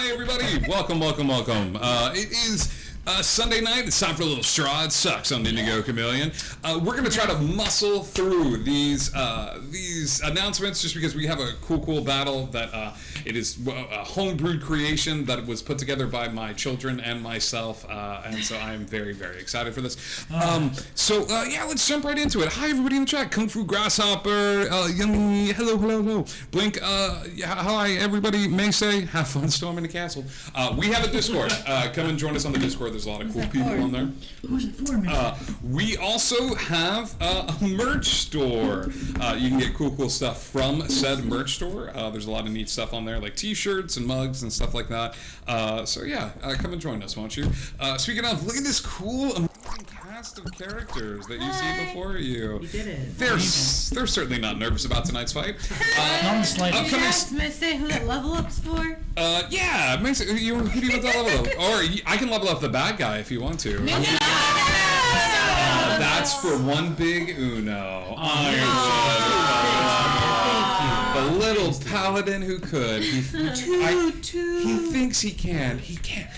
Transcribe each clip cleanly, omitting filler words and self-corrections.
Hi, everybody. Welcome. It is Sunday night. It's time for a little Strahd Sucks on Indigo Chameleon. We're going to try to muscle through these announcements just because we have a cool battle that it is a homebrewed creation that was put together by my children and myself, and so I am very, very excited for this. Let's jump right into it. Hi, everybody in the chat. Kung Fu Grasshopper, Yummy, hello. Blink, hi, everybody. May say, have fun storming the castle. We have a Discord. Come and join us on the Discord. There's a lot of cool people on there. Who's it for, man? We also have a merch store. You can get cool stuff from said merch store. There's a lot of neat stuff on there, like t-shirts and mugs and stuff like that. Come and join us, won't you? Speaking of, look at this cool, amazing cast of characters that you see before you. You did it. They're certainly not nervous about tonight's fight. Not the slightest. Can I say who that level up's for? Who do you want to level up? Or I can level up the bad guy if you want to. That's for one big Uno. The little paladin who could. He thinks he can. He can't.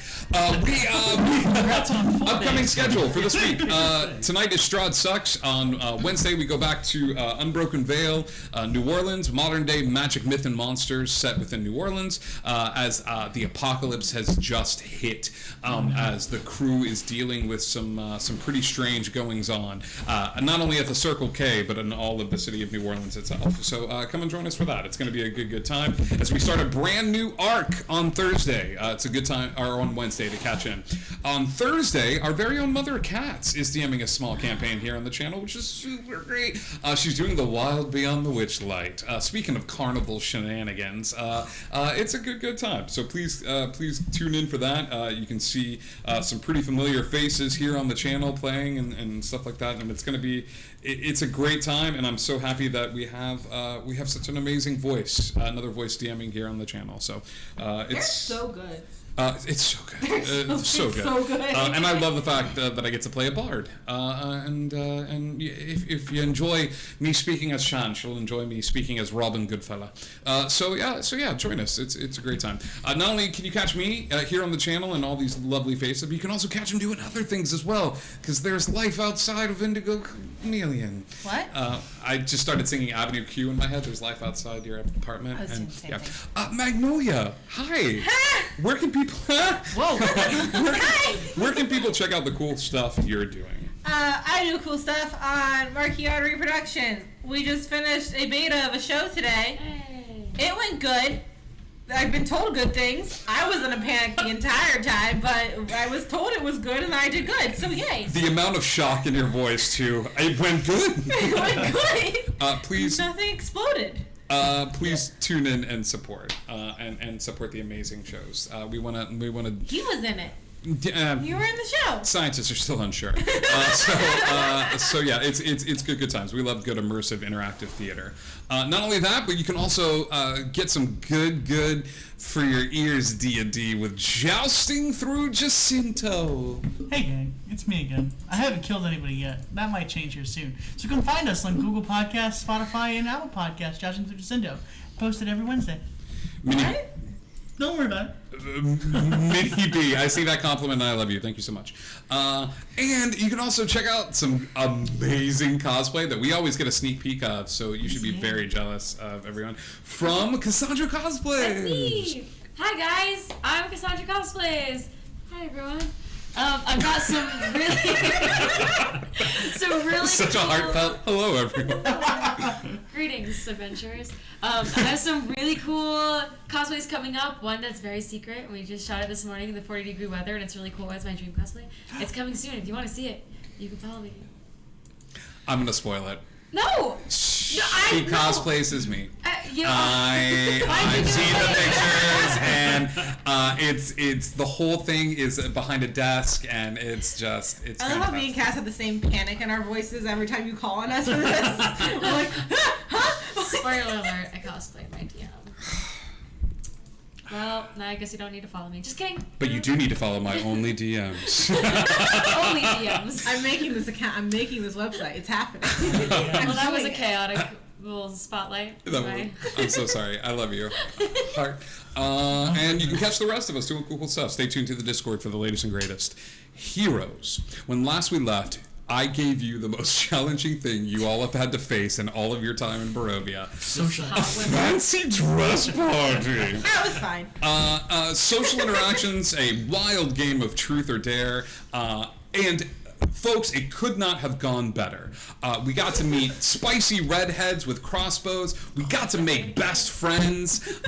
Upcoming schedule for this week. Tonight is Strahd Sucks. On Wednesday, we go back to Unbroken Vale, New Orleans, modern day magic, myth, and monsters set within New Orleans, as the apocalypse has just hit, as the crew is dealing with some pretty strange goings on, not only at the Circle K, but in all of the city of New Orleans itself. So come and join us for that. It's going to be a good time as we start a brand new arc on Thursday. It's a good time, or on Wednesday, to catch in. On Thursday, our very own Mother Cats is DMing a small campaign here on the channel, which is super great. She's doing the Wild Beyond the Witchlight. Speaking of carnival shenanigans, it's a good time. So please tune in for that. You can see some pretty familiar faces here on the channel playing and stuff like that, and it's going to be it's a great time, and I'm so happy that we have such an amazing voice, another voice DMing here on the channel. So it's so good. It's so good. So good. And I love the fact that I get to play a bard. And if you enjoy me speaking as Shan, she'll enjoy me speaking as Robin Goodfella. So join us. It's a great time. Not only can you catch me here on the channel and all these lovely faces, but you can also catch them doing other things as well, because there's life outside of Indigo Chameleon. What? I just started singing Avenue Q in my head. There's life outside your apartment. Magnolia, hi. Where can people? Whoa! Where can people check out the cool stuff you're doing? I do cool stuff on Marquee Artery Productions. We just finished a beta of a show today. Hey. It went good. I've been told good things. I was in a panic the entire time, but I was told it was good and I did good, so yay. The amount of shock in your voice, too. It went good. It went good. Please. Nothing exploded. Please tune in and support, and support the amazing shows. We wanna. He was in it. You were in the show. Scientists are still unsure. It's good times. We love good immersive interactive theater. Not only that, but you can also get some good for your ears D&D with Jousting Through Jacinto. Hey gang, it's me again. I haven't killed anybody yet. That might change here soon. So come find us on Google Podcasts, Spotify, and Apple Podcasts, Jousting Through Jacinto. Posted every Wednesday. What? Don't worry about it. Mini B, I see that compliment and I love you. Thank you so much. And you can also check out some amazing cosplay that we always get a sneak peek of, so you should be very jealous of everyone. From Cassandra Cosplays. That's me. Hi guys, I'm Cassandra Cosplays. Hi everyone. I've got some really such cool... a heartfelt hello everyone. Greetings, adventurers. I have some really cool cosplays coming up. One that's very secret. We just shot it this morning in the 40-degree weather, and it's really cool. It's my dream cosplay. It's coming soon. If you want to see it, you can follow me. I'm gonna spoil it. No! She cosplays as me. I've seen the pictures, and it's the whole thing is behind a desk, and it's I love how me and Cass have the same panic in our voices every time you call on us for this. We're like, huh? Spoiler alert, I cosplayed my DM. Well, now I guess you don't need to follow me. Just kidding. But you do need to follow my only DMs. Only DMs. I'm making this account. I'm making this website. It's happening. Well, that was a chaotic little spotlight. I'm so sorry. I love you. Heart. And you can catch the rest of us doing cool stuff. Stay tuned to the Discord for the latest and greatest. Heroes. When last we left, I gave you the most challenging thing you all have had to face in all of your time in Barovia. Social. A fancy dress party. That was fine. Social interactions, a wild game of truth or dare, and folks, it could not have gone better. We got to meet spicy redheads with crossbows. We got to make best friends.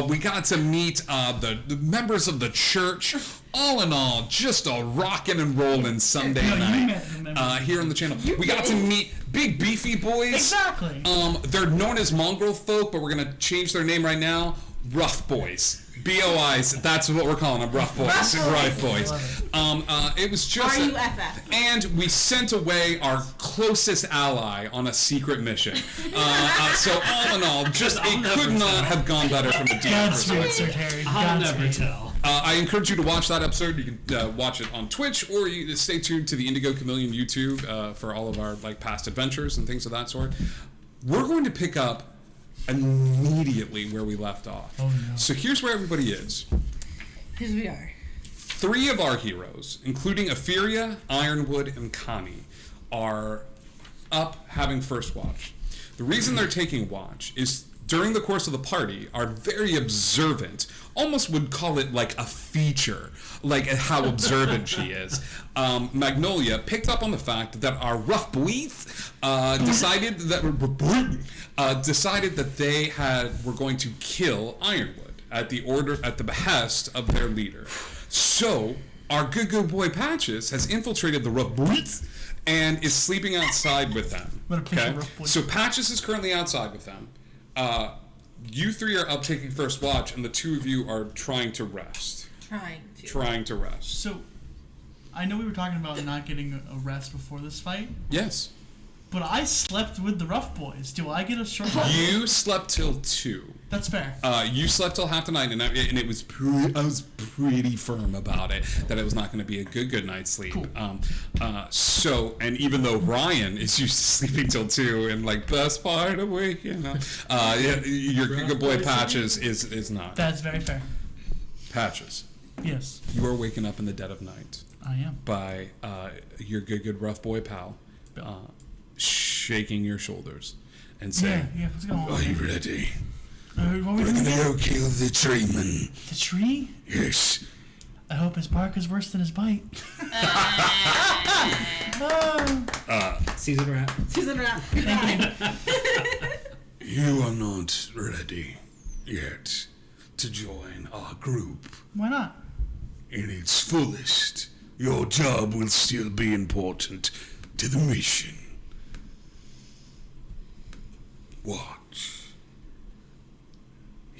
We got to meet the members of the church. All in all, just a rockin' and rollin' Sunday night here on the channel. We got to meet big beefy boys. Exactly. They're known as mongrel folk, but we're gonna change their name right now. Rough boys. BOIs, that's what we're calling them, rough boys. Rough boys. It was just RUFF. and we sent away our closest ally on a secret mission. So all in all, just it could not have gone better from a DM Godspeed, perspective. Sir Terry. I'll never Godspeed. tell. I encourage you to watch that episode. You can watch it on Twitch, or you stay tuned to the Indigo Chameleon YouTube for all of our past adventures and things of that sort. We're going to pick up immediately where we left off. Oh, no. So here's where everybody is. Here we are. 3 of our heroes, including Etheria, Ironwood, and Connie, are up having first watch. The reason they're taking watch is during the course of the party are very observant, almost would call it like a feature, like how observant she is. Magnolia picked up on the fact that our rough boys decided that they were going to kill Ironwood at the behest of their leader. So our good boy Patches has infiltrated the rough boys and is sleeping outside with them. What a picture of rough boys. So Patches is currently outside with them. You 3 are up taking first watch, and the 2 of you are trying to rest. Trying to rest. So, I know we were talking about not getting a rest before this fight, Yes. but I slept with the rough boys. Do I get a short rest? You slept till 2. That's fair. You slept till half the night, and it was I was pretty firm about it that it was not going to be a good night's sleep. Cool. So, and even though Ryan is used to sleeping till 2 and best part of waking up, your good boy Patches is not. That's very fair. Patches, Yes, you are waking up in the dead of night I am. by your good rough boy pal shaking your shoulders and saying, Yeah, what's going on? Are you ready? What are we We're doing gonna again? go kill the treeman. The tree? Yes. I hope his bark is worse than his bite. Oh. Season wrap. Susan Rapp. You are not ready yet to join our group Why not? in its fullest. Your job will still be important to the mission. Watch.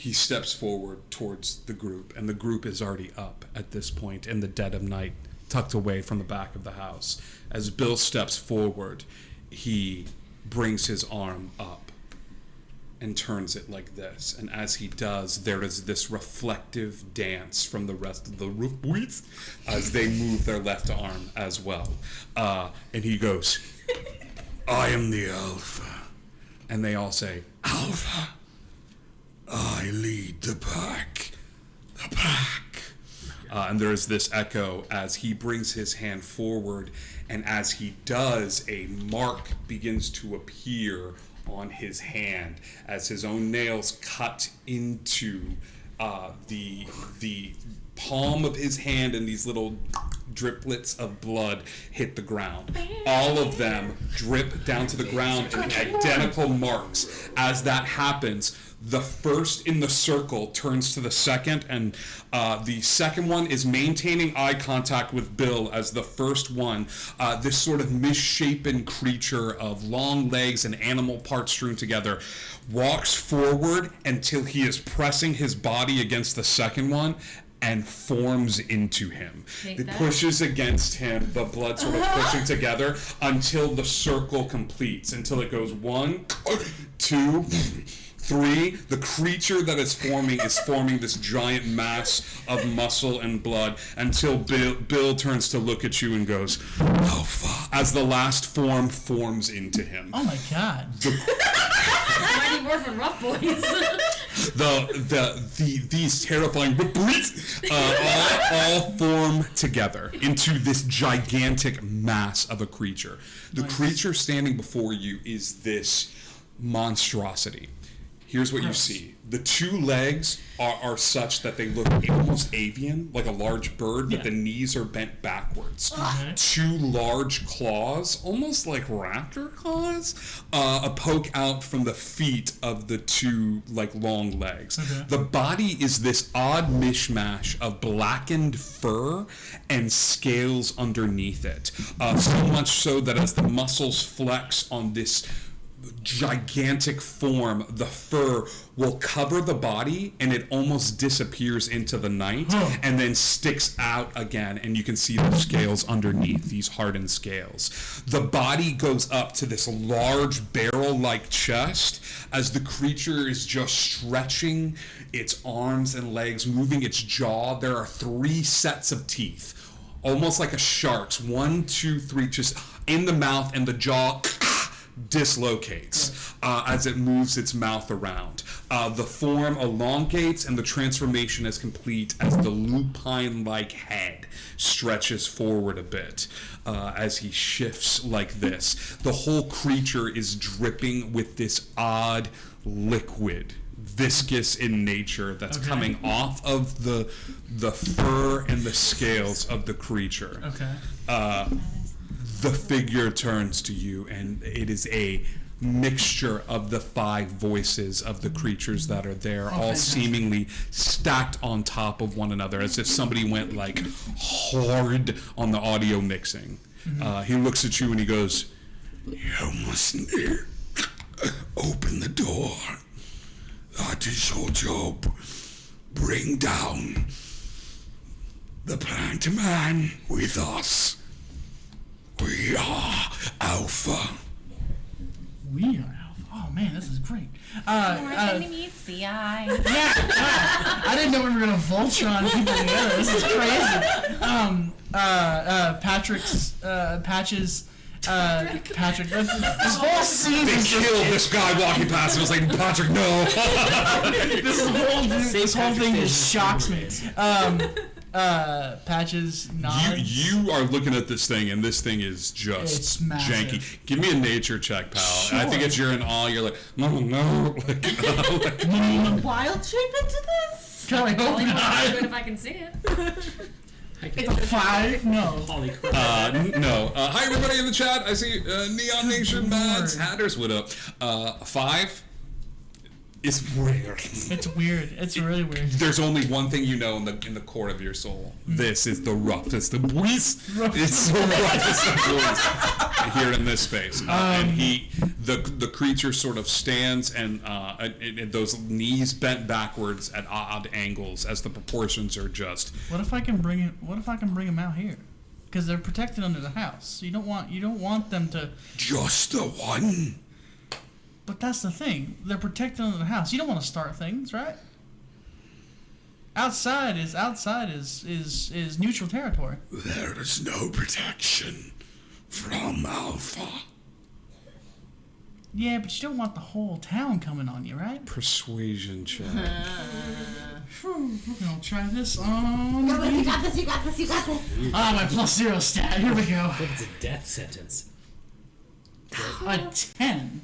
he steps forward towards the group, and the group is already up at this point in the dead of night, tucked away from the back of the house. As Bill steps forward, he brings his arm up and turns it like this, and as he does, there is this reflective dance from the rest of the roof boys as they move their left arm as well. And he goes, I am the Alpha. And they all say, Alpha. I lead the pack. The pack. And there is this echo as he brings his hand forward, and as he does, a mark begins to appear on his hand as his own nails cut into the palm of his hand, and these little driplets of blood hit the ground. All of them drip down to the ground in identical marks. As that happens, the first in the circle turns to the second, and the second one is maintaining eye contact with Bill as the first one. This sort of misshapen creature of long legs and animal parts strewn together walks forward until he is pressing his body against the second one and forms into him. It pushes against him, the blood sort of pushing together until the circle completes, until it goes 1, 2, 3, the creature that is forming this giant mass of muscle and blood until Bill turns to look at you and goes, Alpha, as the last form forms into him. Oh my god. Mighty Morphin Rough Boys. These terrifying all form together into this gigantic mass of a creature. The creature standing before you is this monstrosity. Here's what you see. The 2 legs are such that they look almost avian, like a large bird, but the knees are bent backwards. 2 large claws, almost like raptor claws, poke out from the feet of the 2 like long legs. The body is this odd mishmash of blackened fur and scales underneath it. So much so that as the muscles flex on this gigantic form, the fur will cover the body and it almost disappears into the night and then sticks out again, and you can see the scales underneath, these hardened scales. The body goes up to this large barrel-like chest as the creature is just stretching its arms and legs, moving its jaw. There are 3 sets of teeth, almost like a shark's. 1, 2, 3, just in the mouth, and the jaw dislocates as it moves its mouth around. The form elongates and the transformation is complete as the lupine-like head stretches forward a bit as he shifts like this. The whole creature is dripping with this odd liquid, viscous in nature, that's coming off of the fur and the scales of the creature. The figure turns to you, and it is a mixture of the 5 voices of the creatures that are there, all seemingly stacked on top of one another, as if somebody went like hard on the audio mixing. He looks at you and he goes, You mustn't open the door. That is your job. Bring down the plant man with us. We are Alpha. We are Alpha. Oh man, this is great. meets the eye. I didn't know we were gonna Voltron people together. This is crazy. Patrick. This whole scene. they killed this guy walking past and was like, Patrick, no. this whole thing just shocks me. Patches nods. You are looking at this thing, and this thing is It's just massive. janky. Give me a nature check, pal. Sure. I think it's you're in awe. You're like, no. Like, Wild shape into this? Can I hope Only not? good if I can see it. It's a 5? No. Holy crap. no. Hi, everybody in the chat. I see Neon Nation, Mads, Hatters, what up? 5 is weird. It's weird. It's really weird. There's only one thing you know in the core of your soul. This is the roughest of boys. It's the roughest of boys here in this space. And the creature sort of stands and those knees bent backwards at odd angles as the proportions are just. What if I can bring him out here? Because they're protected under the house. You don't want them to. Just the one. But that's the thing. They're protected under the house. You don't want to start things, right? Outside is neutral territory. There is no protection from Alpha. Yeah, but you don't want the whole town coming on you, right? Persuasion check. I'll try this on. You got this. Ah, my +0 stat. Here we go. I think it's a death sentence. A 10.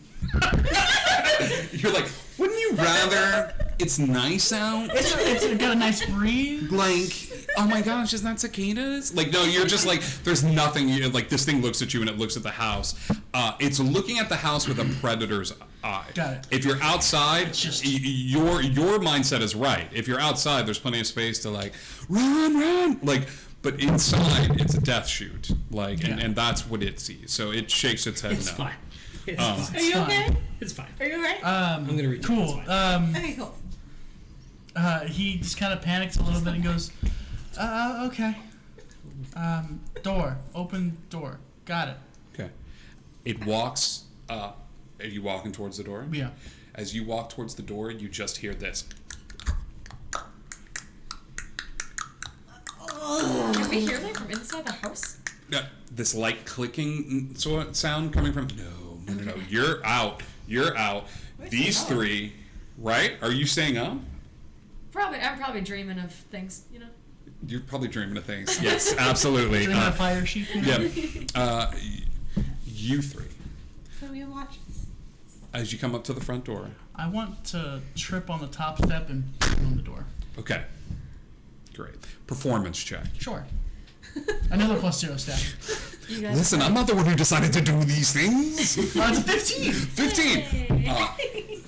You're like, wouldn't you rather it's nice out? It's got a nice breeze. Like, oh my gosh, is that cicadas? Like, no, you're just like, there's nothing. Like, this thing looks at you and it looks at the house. It's looking at the house with a predator's eye. Got it. If you're outside, your mindset is right. If you're outside, there's plenty of space to like run. Like, but inside, it's a death shoot. Like, and that's what it sees. So it shakes its head It's no. fine. It's Are fine. you okay? It's fine. Are you alright? I'm gonna read it. Cool. It's fine. Okay, cool. He just kind of panics a little bit and goes, okay. Door. Open door. Got it. Okay. It walks. Are you walking towards the door? Yeah. As you walk towards the door, you just hear this. Can we hear that from inside the house? This light clicking sound coming from. No. You're out. These three, right? Are you staying up? I'm probably dreaming of things, you know. You're probably dreaming of things. Yes, absolutely. Dreaming of fire sheep. You know? Yeah. You three. So we watch. As you come up to the front door. I want to trip on the top step and on the door. Okay. Great. Performance check. Sure. Another +0 stat. You guys Listen, I'm not the one who decided to do these things. It's a 15. 15.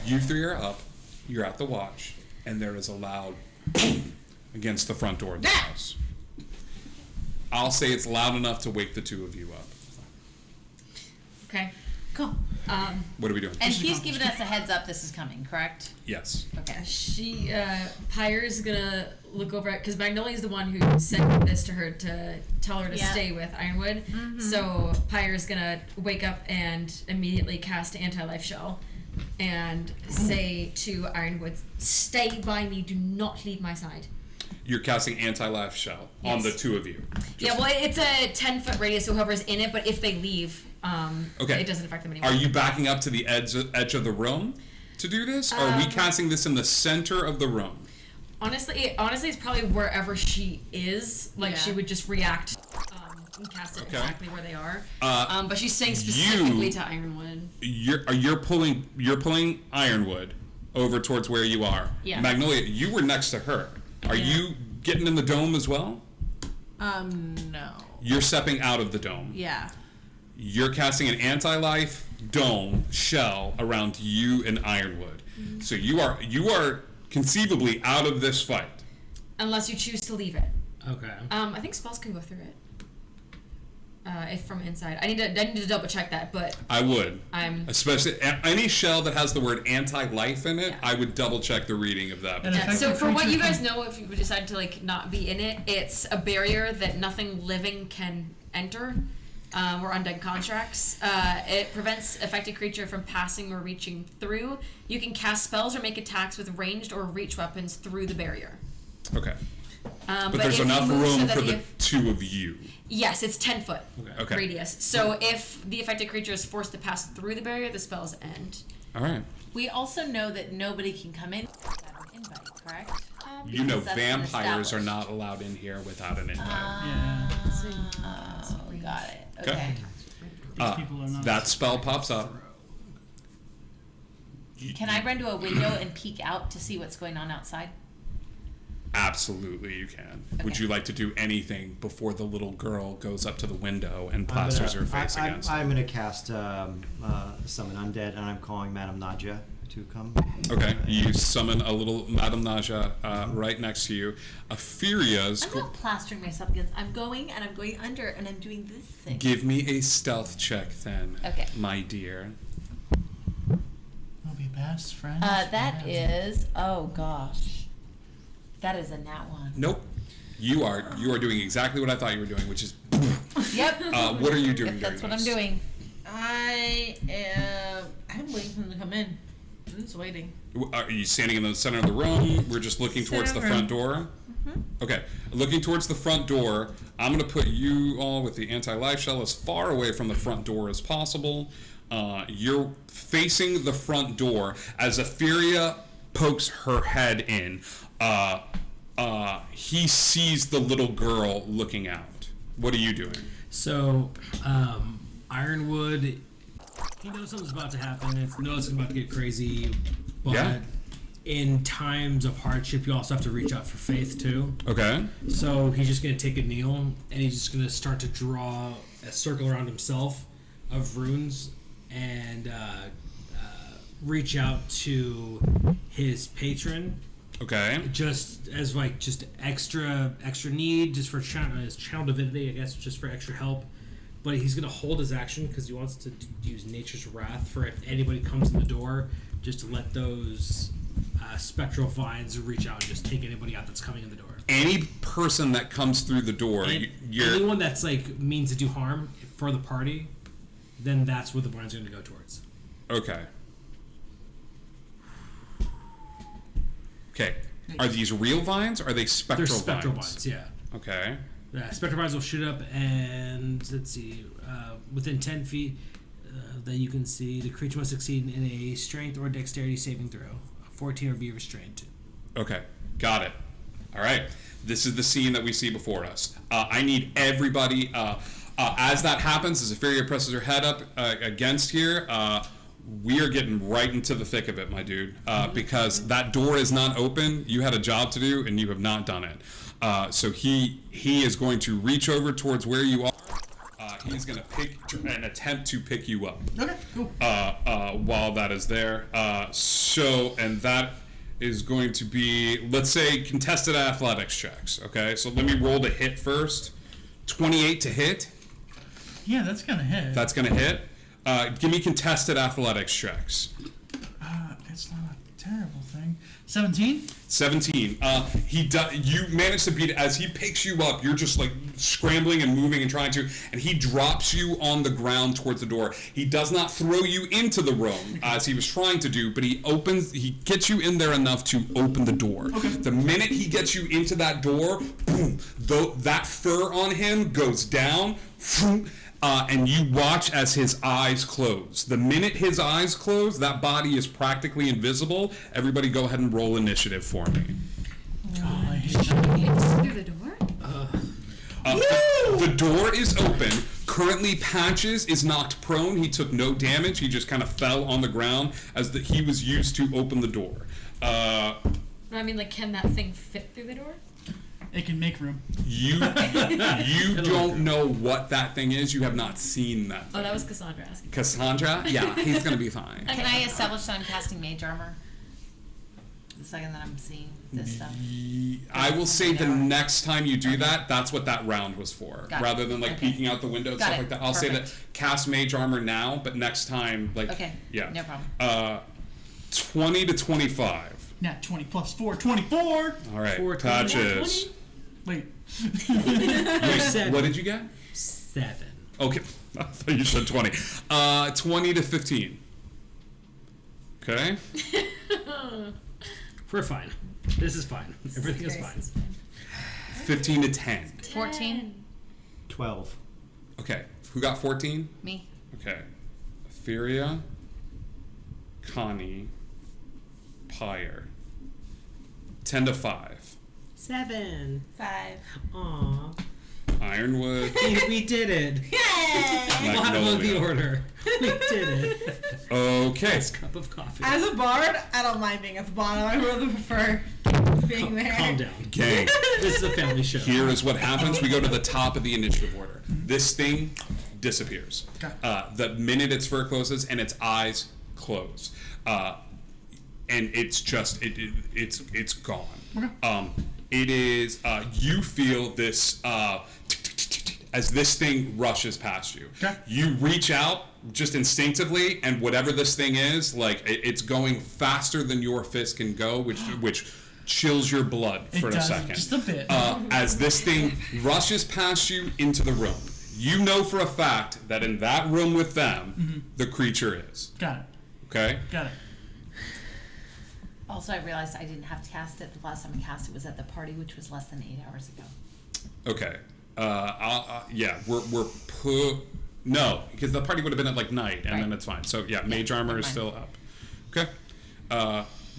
You three are up. You're at the watch, and there is a loud boom against the front door of the house. I'll say it's loud enough to wake the two of you up. Okay. Cool. What are we doing? And he's giving us a heads up this is coming, correct? Yes. Okay. Pyre's gonna look over at, because Magnolia's the one who sent this to her to tell her to stay with Ironwood. Mm-hmm. So Pyre's gonna wake up and immediately cast Anti-Life Shell and say to Ironwood, "Stay by me. Do not leave my side." You're casting Anti-Life Shell on the two of you. Yeah, well, it's a 10-foot radius, so whoever's in it, but if they leave, okay. it doesn't affect them anymore. Are you backing up to the edge of the room to do this? Or are we casting this in the center of the room? Honestly, it's probably wherever she is. Like, she would just react and cast it exactly where they are. But she's saying specifically to Ironwood. You're pulling Ironwood over towards where you are. Yeah. Magnolia, you were next to her. Are you getting in the dome as well? No. You're stepping out of the dome. Yeah. You're casting an anti-life dome shell around you and Ironwood. Mm-hmm. So you are conceivably out of this fight. Unless you choose to leave it. Okay. I think spells can go through it. If from inside. I need to double check that, but I would. Especially any shell that has the word anti-life in it, I would double check the reading of that. So for what you guys know, if you decide to like not be in it, it's a barrier that nothing living can enter. Or undead constructs. It prevents affected creature from passing or reaching through. You can cast spells or make attacks with ranged or reach weapons through the barrier. Okay. But there's enough room for the two of you. Yes, it's 10-foot Okay. radius. So if the affected creature is forced to pass through the barrier, the spells end. All right. We also know that nobody can come in without an invite, correct? You know, Because that's been vampires are established. not allowed in here without an invite. We got it. Okay. Okay. These people are not. That spell pops up. Can I run to a window and peek out to see what's going on outside? Absolutely, you can. Okay. Would you like to do anything before the little girl goes up to the window and plasters her face against it? I'm going to cast Summon Undead, and I'm calling Madame Nadja to come. Okay, you summon a little Madame Naja right next to you. Afiria's. I'm not plastering myself against. I'm going and I'm going under and I'm doing this thing. Give me a stealth check then, Okay. my dear. We'll be best friends. That is. Oh gosh. That is a nat one. Nope. You are doing exactly what I thought you were doing, which is. Yep. What are you doing? If that's during what this? I'm doing. I'm waiting for them to come in. I'm just waiting. Are you standing in the center of the room? We're just looking towards the Center front door? Okay. Looking towards the front door, I'm going to put you all with the anti-life shell as far away from the front door as possible. You're facing the front door as Afiria pokes her head in. He sees the little girl looking out. What are you doing? So, Ironwood, he knows something's about to happen. He knows it's about to get crazy. But in times of hardship, you also have to reach out for faith, too. Okay. So he's just going to take a kneel, and he's just going to start to draw a circle around himself of runes and reach out to his patron. Okay. Just as just extra need, just for his channel divinity, I guess, just for extra help. But he's gonna hold his action because he wants to use Nature's Wrath for if anybody comes in the door, just to let those spectral vines reach out and just take anybody out that's coming in the door. Any person that comes through the door, Anyone that's means to do harm for the party, then that's what the vines are gonna go towards. Okay. Okay. Are these real vines? Or are they spectral They're spectral vines? vines, yeah. Okay. Yeah, spectral vines will shoot up, and let's see, within 10 feet that you can see, the creature must succeed in a strength or dexterity saving throw. 14 or be restrained. Okay. Got it. All right. This is the scene that we see before us. I need everybody. As that happens, as Etheria presses her head up against here, we are getting right into the thick of it, my dude. Because that door is not open. You had a job to do, and you have not done it. So he is going to reach over towards where you are. He's going to pick and attempt to pick you up. Okay, cool. While that is there. And that is going to be, let's say, contested athletics checks. Okay, so let me roll to hit first. 28 to hit. Yeah, that's gonna hit. That's going to hit. Give me contested athletics checks. It's not a terrible thing. 17? 17. You manage to beat it. As he picks you up, you're just like scrambling and moving and trying to, and he drops you on the ground towards the door. He does not throw you into the room as he was trying to do, but he gets you in there enough to open the door. Okay. The minute he gets you into that door, boom, that fur on him goes down, and you watch as his eyes close. The minute his eyes close, that body is practically invisible. Everybody go ahead and roll initiative for me. Oh, I hate that. Through the door? The door is open. Currently, Patches is knocked prone. He took no damage. He just kind of fell on the ground as he was used to open the door. I mean, like, can that thing fit through the door? It can make room. You don't know what that thing is. You have not seen that thing. Oh, that was Cassandra asking. Cassandra? Yeah, he's going to be fine. Can I establish that I'm casting mage armor? The second that I'm seeing this stuff. I will say the next time you do that, that's what that round was for. Got it. Rather than like Okay. peeking out the window and Got stuff it. like that. I'll say that cast mage armor now, but next time, like, Okay. yeah. No problem. 20 to 25. Nat 20 plus 4, 24! All right, 4, Patches. Wait. You said What did you get? 7. Okay, I thought you said 20. 20 to 15. Okay. We're fine. This is fine. Everything is fine. 15 to 10. 14? 12. Okay, who got 14? Me. Okay. Etheria, Connie, Pyre. 10 to 5. 7. 5. Aww. Ironwood, We did it. Yay! Bottom of the Magnolia. order. We did it. Okay. Nice cup of coffee. As a bard, I don't mind being at the bottom. I really prefer being there. Calm down. Gang. This is a family show. Here is what happens. We go to the top of the initiative order. This thing disappears. The minute its fur closes and its eyes close. And it's just, it's gone. It is, you feel this, as this thing rushes past you. Okay. You reach out just instinctively, and whatever this thing is, like, it's going faster than your fist can go, which chills your blood for It a does, second. just a bit. As this thing rushes past you into the room. You know for a fact that in that room with them, the creature is. Got it. Okay? Got it. Also, I realized I didn't have to cast it. The last time I cast it was at the party, which was less than 8 hours ago. Okay. Yeah, no, because the party would have been at like night, and then Right. it's fine. So yeah, mage armor is never still up. Okay.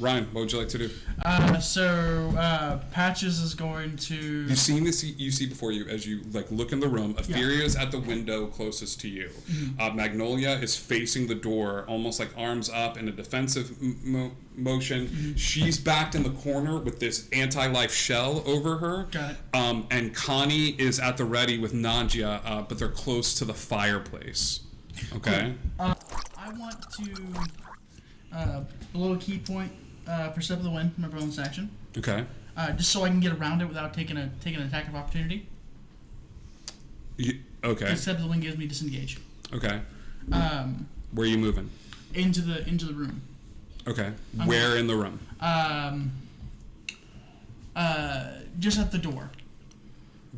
Ryan, what would you like to do? Patches is going to. You've seen this. You see before you as you like look in the room. Etheria is at the window closest to you. Magnolia is facing the door, almost like arms up in a defensive motion. She's backed in the corner with this anti-life shell over her. Got it. And Connie is at the ready with Nadia, but they're close to the fireplace. Okay. I want to blow a key point for Step of the Wind, my bonus action, Okay. just so I can get around it without taking an attack of opportunity. Okay. Step of the Wind gives me disengage. Okay. Where are you moving? Into the room. Okay. Where in the room? Just at the door.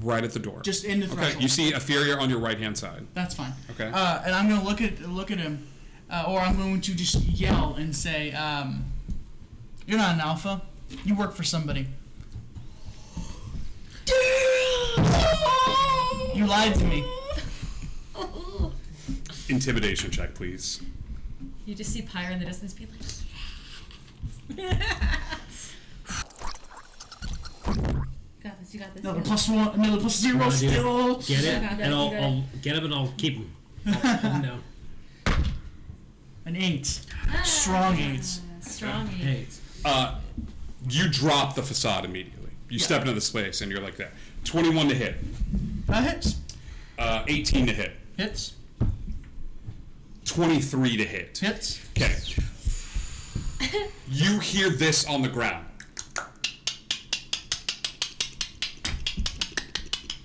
Right at the door. Just in the threshold. Okay. You see Etheria on your right hand side. That's fine. Okay. And I'm gonna look at him, or I'm going to just yell and say, "You're not an alpha. You work for somebody. You lied to me. Intimidation check, please. You just see Pyre in the distance being like, you got this. Another +1, another +0 still. Get it? got that, And you I'll got it. get him and I'll keep him. I'll hold him down. An 8. Strong 8. Strong Hey, You drop the facade immediately. You step into the space and you're like that. 21 to hit. That hits. 18 to hit. Hits. 23 to hit. Hits. Okay. You hear this on the ground.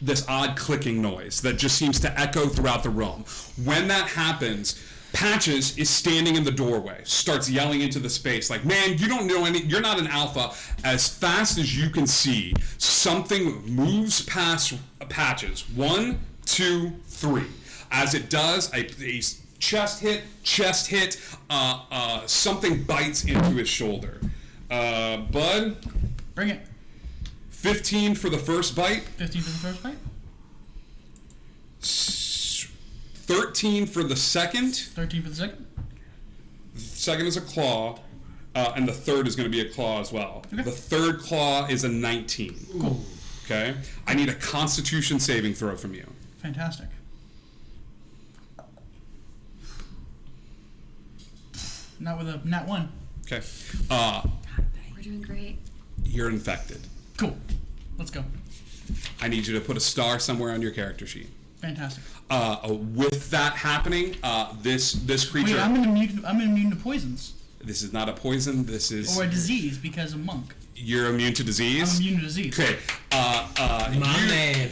This odd clicking noise that just seems to echo throughout the room. When that happens, Patches is standing in the doorway, starts yelling into the space like, man, you don't know you're not an alpha. As fast as you can see, something moves past Patches. 1, 2, 3. As it does, a chest hit, something bites into his shoulder. Bud, Bring it. 15 for the first bite. 15 for the first bite. 13 for the second. 13 for the second. Second is a claw, and the third is going to be a claw as well. Okay. The third claw is a 19. Cool. Okay? I need a Constitution saving throw from you. Fantastic. Not with a nat 1. Okay. We're doing great. You're infected. Cool. Let's go. I need you to put a star somewhere on your character sheet. Fantastic. With that happening, this creature. Wait, I'm immune to poisons. This is not a poison. This is. Or a disease because I'm monk. You're immune to disease. I'm immune to disease. Okay.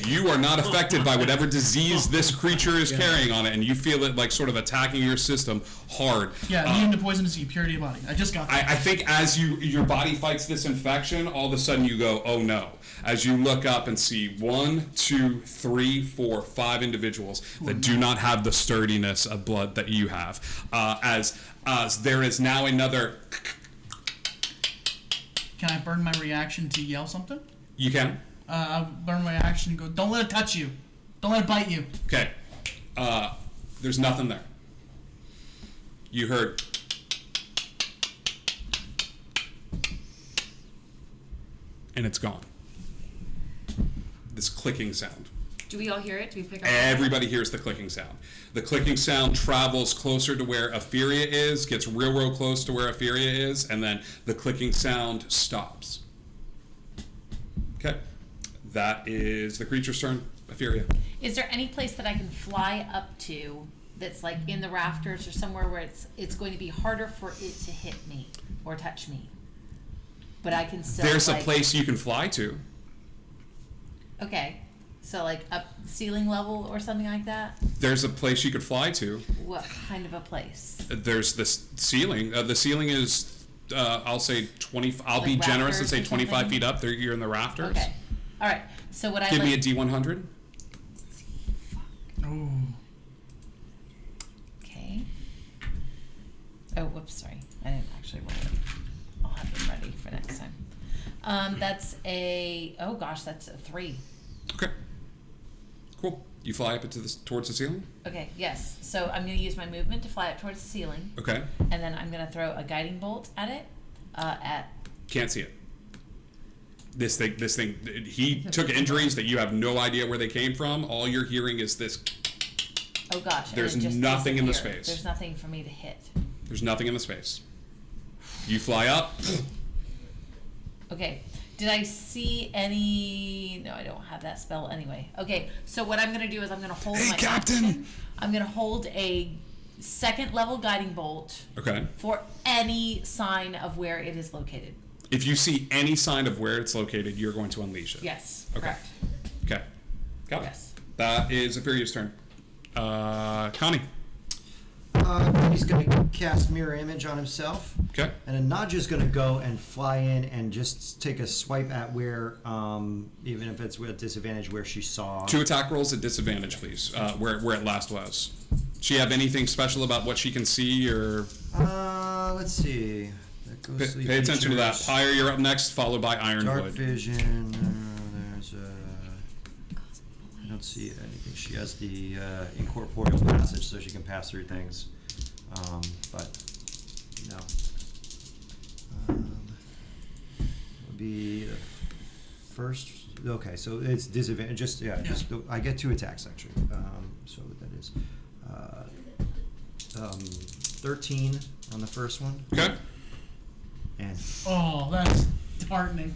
You are not affected by whatever disease this creature is carrying on it, and you feel it like sort of attacking your system hard. Yeah, immune to poison disease, purity of body. I just got that. I think as your body fights this infection, all of a sudden you go, oh no. As you look up and see 1, 2, 3, 4, 5 individuals that do not have the sturdiness of blood that you have. As there is now another. Can I burn my reaction to yell something? You can. I'll burn my action and go, don't let it touch you. Don't let it bite you. Okay. There's nothing there. You heard. And it's gone. This clicking sound. Do we all hear it? Do we pick up? Everybody hears the clicking sound. The clicking sound travels closer to where Etheria is, gets real close to where Etheria is, and then the clicking sound stops. Okay. That is the creature's turn. Etheria. Is there any place that I can fly up to that's like in the rafters or somewhere where it's going to be harder for it to hit me or touch me? But I can still. There's like, a place you can fly to. Okay. So like up ceiling level or something like that? There's a place you could fly to. What kind of a place? There's this ceiling. The ceiling is, I'll say 20. I'll Like be generous and rafters say or 25 something? feet up. There, you're in the rafters. Okay. All right. So what I Give like. me a D100. Oh. Okay. Oh, whoops, sorry. I didn't actually roll it. I'll have them ready for next time. That's that's a 3. Okay. Cool. You fly up towards the ceiling. Okay, yes. So I'm going to use my movement to fly up towards the ceiling, Okay. and then I'm going to throw a guiding bolt at it. Can't see it. This thing. He took injuries that you have no idea where they came from. All you're hearing is this. Oh gosh. and There's it just nothing in the disappeared. space. There's nothing for me to hit. There's nothing in the space. You fly up. Okay. Did I see any? No, I don't have that spell anyway. Okay, so what I'm going to do is I'm going to hold my Captain! action. I'm going to hold a second level guiding bolt Okay. for any sign of where it is located. If you see any sign of where it's located, you're going to unleash it. Yes, Okay. correct. Okay. Got it. Yes. That is Epheria's turn. Connie. He's going to cast Mirror Image on himself. Okay. And then Nadja's going to go and fly in and just take a swipe at where, even if it's with disadvantage, where she saw. 2 attack rolls at disadvantage, please. Where it last was. She have anything special about what she can see, or Let's see. Pay attention to that. Pyre, you're up next, followed by Dark Ironwood. vision. There's I don't see anything. She has the incorporeal passage, so she can pass through things. But no. Would be the first. Okay, so it's disadvantage. I get 2 attacks actually. So that is 13 on the first one. Okay. And Oh, that's disheartening.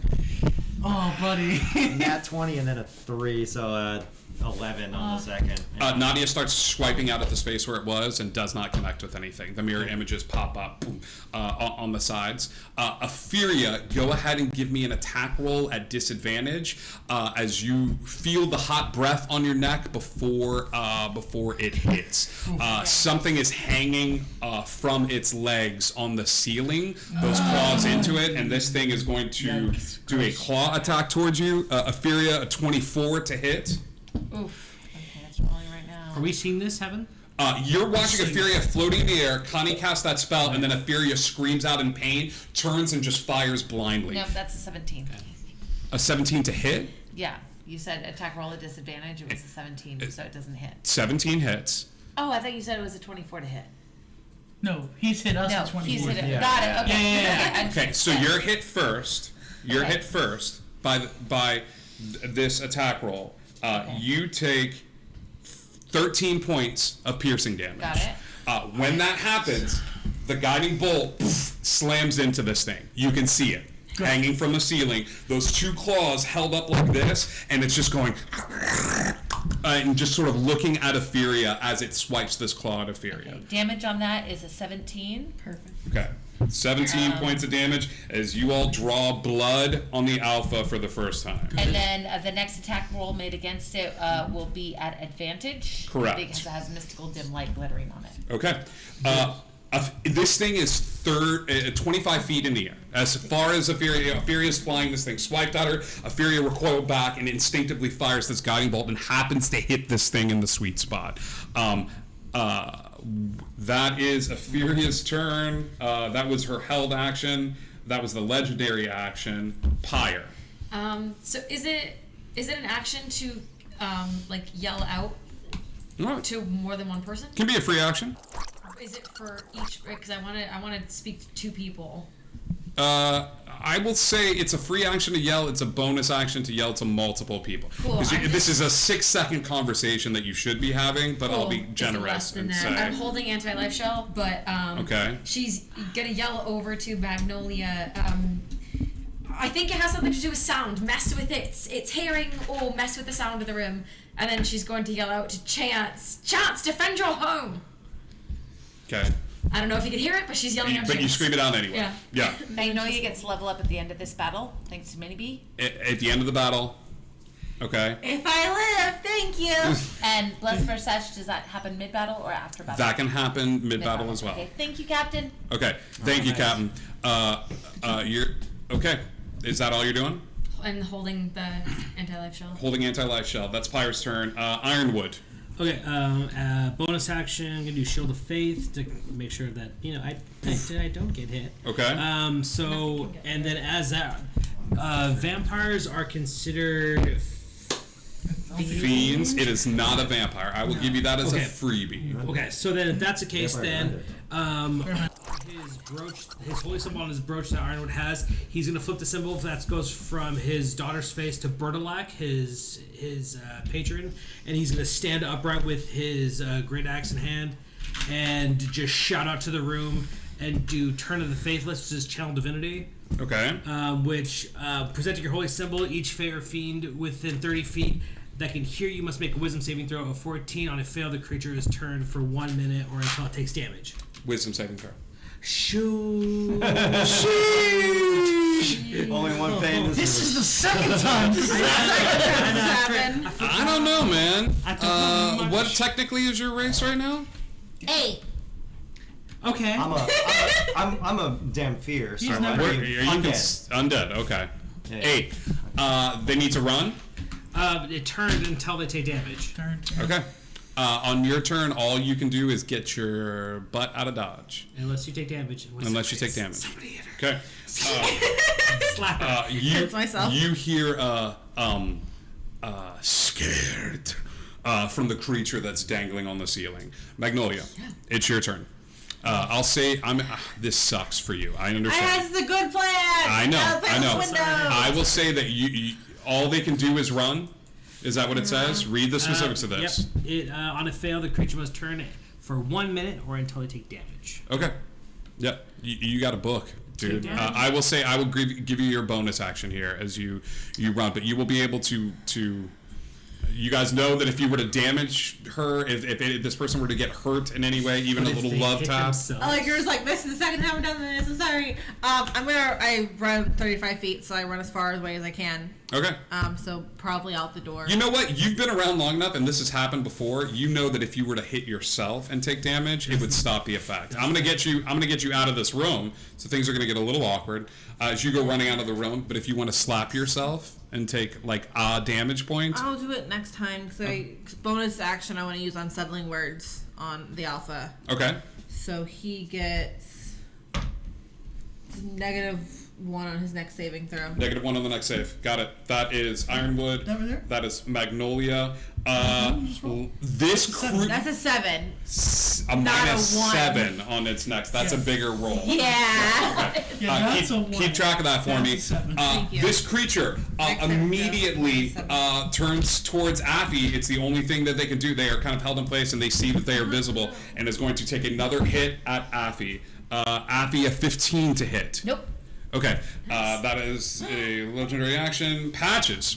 Oh, buddy. nat 20 and then a 3, so 11 on the second. Nadia starts swiping out at the space where it was and does not connect with anything. The mirror images pop up boom, on the sides. Ophelia, go ahead and give me an attack roll at disadvantage as you feel the hot breath on your neck before it hits. Something is hanging from its legs on the ceiling. Those claws into it, and this thing is going to do a claw attack towards you. Ophelia, a 24 to hit. Oof. Okay, that's rolling right now. Are we seeing this, Heaven? You're watching Ophelia floating in the air. Connie casts that spell, and then Ophelia screams out in pain, turns, and just fires blindly. Nope, that's a 17. A 17 to hit? Yeah, you said attack roll at disadvantage. It was a 17, so it doesn't hit. 17 hits. Oh, I thought you said it was a 24 to hit. No, he's hit us No, at 24. he's hit it. Yeah. Got it. Okay. Yeah. Okay, so you're hit first. You're Okay. hit first by this attack roll. You take 13 points of piercing damage. Got it. When that happens, the guiding bolt slams into this thing. You can see it hanging from the ceiling. Those 2 claws held up like this, and it's just going and just sort of looking at Ophelia as it swipes this claw at Ophelia. Okay. Damage on that is a 17. Perfect. Okay. 17 points of damage as you all draw blood on the alpha for the first time. And then the next attack roll made against it will be at advantage. Correct. Because it has mystical dim light glittering on it. Okay. This thing is 25 feet in the air. As far as Ophelia is flying this thing, swiped at her, Ophelia recoiled back and instinctively fires this guiding bolt and happens to hit this thing in the sweet spot. That is Ophelia's turn. That was her held action. That was the legendary action. Pyre. So is it an action to like yell out No, to more than one person? can be a free action. Is it for each? Because I want to speak to 2 people. I will say it's a free action to yell. It's a bonus action to yell to multiple people. Cool, 'Cause I'm this is a 6-second conversation that you should be having, but I'll be Cool. generous Less than and that. say. I'm holding anti-life shell, but Okay. she's gonna yell over to Magnolia. I think it has something to do with sound. Mess with its hearing, or mess with the sound of the room. And then she's going to yell out to Chance, defend your home. Okay. I don't know if you can hear it, but she's yelling out But you Chance. scream it out anyway. Yeah. Yeah. Magnolia gets level up at the end of this battle, thanks to Minibee. At the end of the battle. Okay. If I live, thank you. And Bless for Sesh, does that happen mid-battle or after battle? That can happen mid-battle as well. Okay, thank you, Captain. Okay. Thank you, Captain. You're okay. Is that all you're doing? And holding the anti-life shell. Holding anti-life shell. That's Pyre's turn. Ironwood. Okay, bonus action, I'm gonna do Shield of Faith to make sure that, I don't get hit. Okay. And then as that, vampires are considered Fiends. It is not a vampire. I will give you that as Okay. a freebie. Okay, so then if that's the case, Vampire then his holy symbol on his brooch that Ironwood has, he's gonna flip the symbol that goes from his daughter's face to Bertilak, his patron, and he's gonna stand upright with his great axe in hand and just shout out to the room and do Turn of the Faithless, which is Channel Divinity. Okay. Which presenting your holy symbol, each fey or fiend within 30 feet that can hear you must make a wisdom saving throw of 14. On a fail, the creature is turned for 1 minute or until it takes damage. Wisdom saving throw. Shoot! Only one pain. This is the second time this has happened. I don't know, man. I don't know much. What technically is your race right now? 8. Okay. I'm a damn fear. So never- Are you undead? Okay. Yeah. 8. They need to run. It turned until they take damage. Turn. Okay. On your turn, all you can do is get your butt out of dodge. Unless you take damage. Unless you take damage. Okay. Slap her. Hits myself. You hear scared from the creature that's dangling on the ceiling. Magnolia, it's your turn. I'll say this sucks for you. I understand. This is a good plan. I know. Window. I will say that you all they can do is run. Is that what it says? Read the specifics of this. Yep. On a fail, the creature must turn it for 1 minute or until they take damage. Okay. Yep. You got a book, dude. I will say I will give you your bonus action here as you run, but you will be able to. You guys know that if you were to damage her, if this person were to get hurt in any way, even a little love tap. Yours like, this is the second time I've done this. I'm sorry. I run 35 feet, so I run as far away as I can. Okay. So probably out the door. You know what? You've been around long enough, and this has happened before. You know that if you were to hit yourself and take damage, it would stop the effect. I'm gonna get you out of this room, so things are gonna get a little awkward as you go running out of the room. But if you want to slap yourself and take a damage point, I'll do it next time because bonus action I want to use unsettling words on the alpha. Okay. So he gets -1 on his next saving throw. -1 on the next save. Got it. That is Ironwood. Over there? That is Magnolia. This That's a 7. a Not a one. -7 on its next. That's a bigger roll. Yeah. That's a 1. Keep track of that for That's me. a 7. Thank you. This creature Next saving immediately throw. turns towards Affy. It's the only thing that they can do. They are kind of held in place, and they see that they are visible, and is going to take another hit at Affy. Affy, a 15 to hit. Nope. Okay, that is a legendary action. Patches.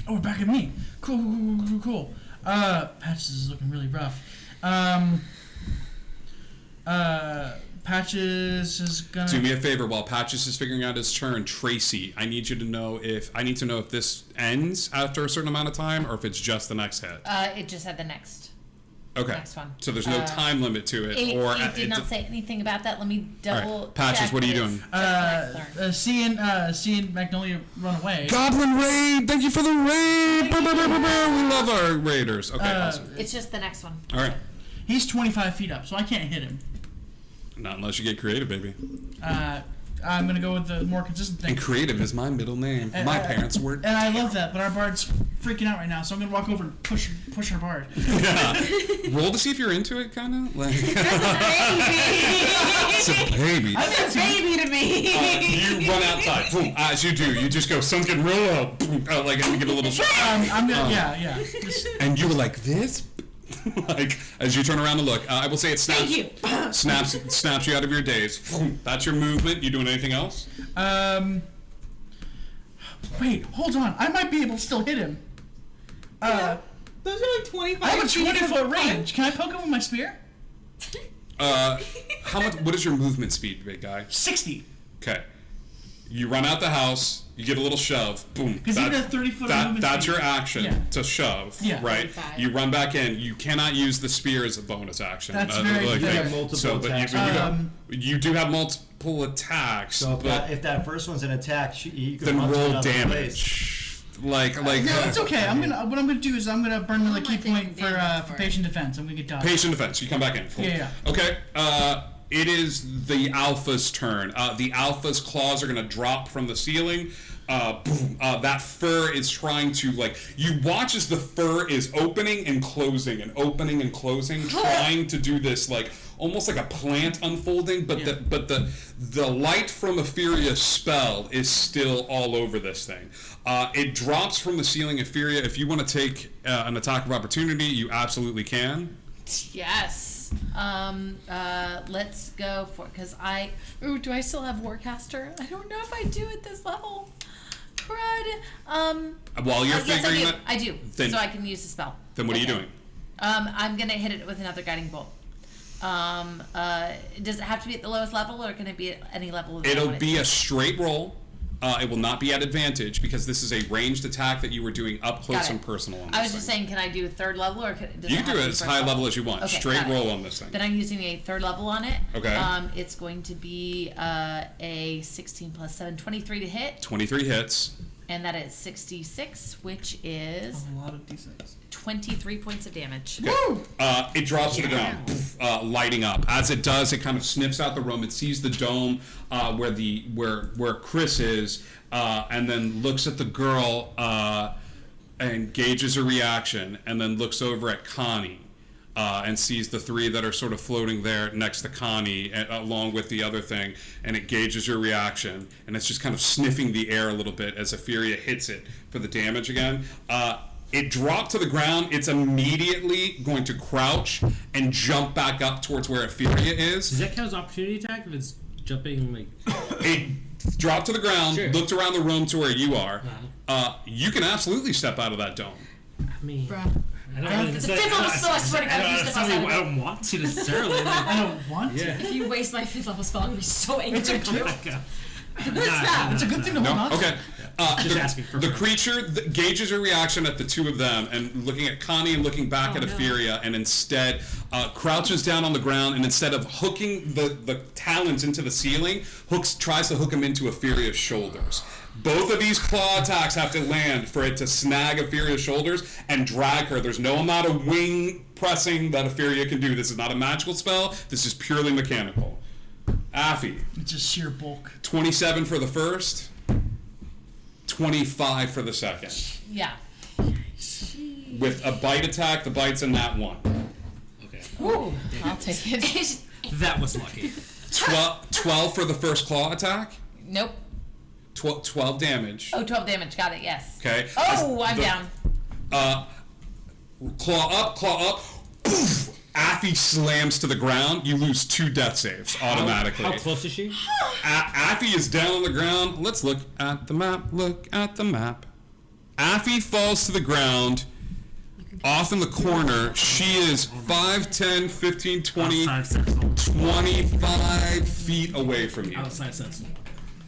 Oh, we're back at me. Cool. Patches is looking really rough. Patches is gonna Do me a favor while Patches is figuring out his turn. Tracy, I need to know if this ends after a certain amount of time, or if it's just the next hit. It just had the next. Okay. Next one. So there's no time limit to it, It did not say anything about that. Let me double. Right. Patches, check what are you this. doing? seeing Magnolia run away. Goblin raid! Thank you for the raid! We love our raiders. Okay, awesome. It's just the next one. All right. He's 25 feet up, so I can't hit him. Not unless you get creative, baby. I'm gonna go with the more consistent thing. And creative is my middle name. My parents were. And I love that, but our bard's freaking out right now, so I'm gonna walk over and push our bard. Yeah. Roll to see if you're into it, kind of. Like, it's a baby. That's a baby to me. You run outside. Boom. As you do, you just go, sun's getting real low. Boom. Like, and you get a little shot. I'm gonna, yeah. And you were like this? Like, as you turn around to look, I will say it snaps. Thank you. snaps you out of your daze. That's your movement. You doing anything else? Wait, hold on. I might be able to still hit him. Those are like 25 I have a feet 20-foot range. Can I poke him with my spear? How much? What is your movement speed, big guy? 60. Okay. You run out the house. You get a little shove. Boom. Because even at 30 foot movement That's speed. your action Yeah. to shove. Yeah. Right. 35. You run back in. You cannot use the spear as a bonus action. That's very like, good. You have multiple but attacks. you do have multiple attacks. So but if that first one's an attack, you can then run to roll another damage. place. Like No, it's okay. What I'm gonna do is I'm gonna burn another key point for patient defense. I'm gonna get done. patient defense. You come back in. Yeah. Okay. It is the alpha's turn. The alpha's claws are going to drop from the ceiling. Boom. That fur is trying to, like, you watch as the fur is opening and closing and opening and closing, trying to do this, like, almost like a plant unfolding, but the light from Epheria's spell is still all over this thing. It drops from the ceiling. Etheria, if you want to take an attack of opportunity, you absolutely can. Yes. Let's go for it, because do I still have Warcaster? I don't know if I do at this level. Crud. While you're Yes, figuring that, I do. then- So I can use the spell. then what are you Okay. doing? I'm gonna hit it with another guiding bolt. Does it have to be at the lowest level, or can it be at any level? that I It'll want it be to a straight roll. It will not be at advantage because this is a ranged attack that you were doing up close Got it. and personal on this I was just thing. saying, can I do a third level, or does You it can have do to it be as first high level as you want. Okay, Straight got it. roll on this thing. Then I'm using a third level on it. Okay. It's going to be a 16 plus 7, 23 to hit. 23 hits. And that is 66, which is A lot of D6. 23 points of damage. It drops to the ground, lighting up. As it does, it kind of sniffs out the room. It sees the dome where Chris is, and then looks at the girl and gauges her reaction, and then looks over at Connie. And sees the three that are sort of floating there next to Connie, along with the other thing, and it gauges your reaction, and it's just kind of sniffing the air a little bit as Etheria hits it for the damage again. It dropped to the ground. It's immediately going to crouch and jump back up towards where Etheria is. Does that count as opportunity attack if it's jumping like? It dropped to the ground, Sure. looked around the room to where you are. You can absolutely step out of that dome. I mean, Bruh. I don't really. It's a fifth level spell, I swear to God, if you step outside of I don't want to necessarily. I don't want to. Yeah. If you waste my 5th level spell, I'm gonna be so angry It's a at you. It's a good thing to hold on to. Okay. Just asking for the her. creature gauges her reaction at the two of them, and looking at Connie and looking back at no. Etheria, and instead crouches down on the ground, and instead of hooking the talons into the ceiling, tries to hook them into Etheria's shoulders. Both of these claw attacks have to land for it to snag Epheria's shoulders and drag her. There's no amount of wing pressing that Etheria can do. This is not a magical spell. This is purely mechanical. Affy, It's just sheer bulk. 27 for the first, 25 for the second. Yeah. With a bite attack, the bite's in that one. Okay. Ooh, I'll take it. That was lucky. 12 for the first claw attack, Nope. 12 damage. Oh, 12 damage. Got it. Yes. Okay. Oh, I'm The- down. Claw up. Poof! Affy slams to the ground. You lose 2 death saves automatically. How close is she? Affy is down on the ground. Let's look at the map. Affy falls to the ground. Off in the corner. She is 5, 10, 15, 20, Outside sentinel. 25 feet away from you. Outside sentinel.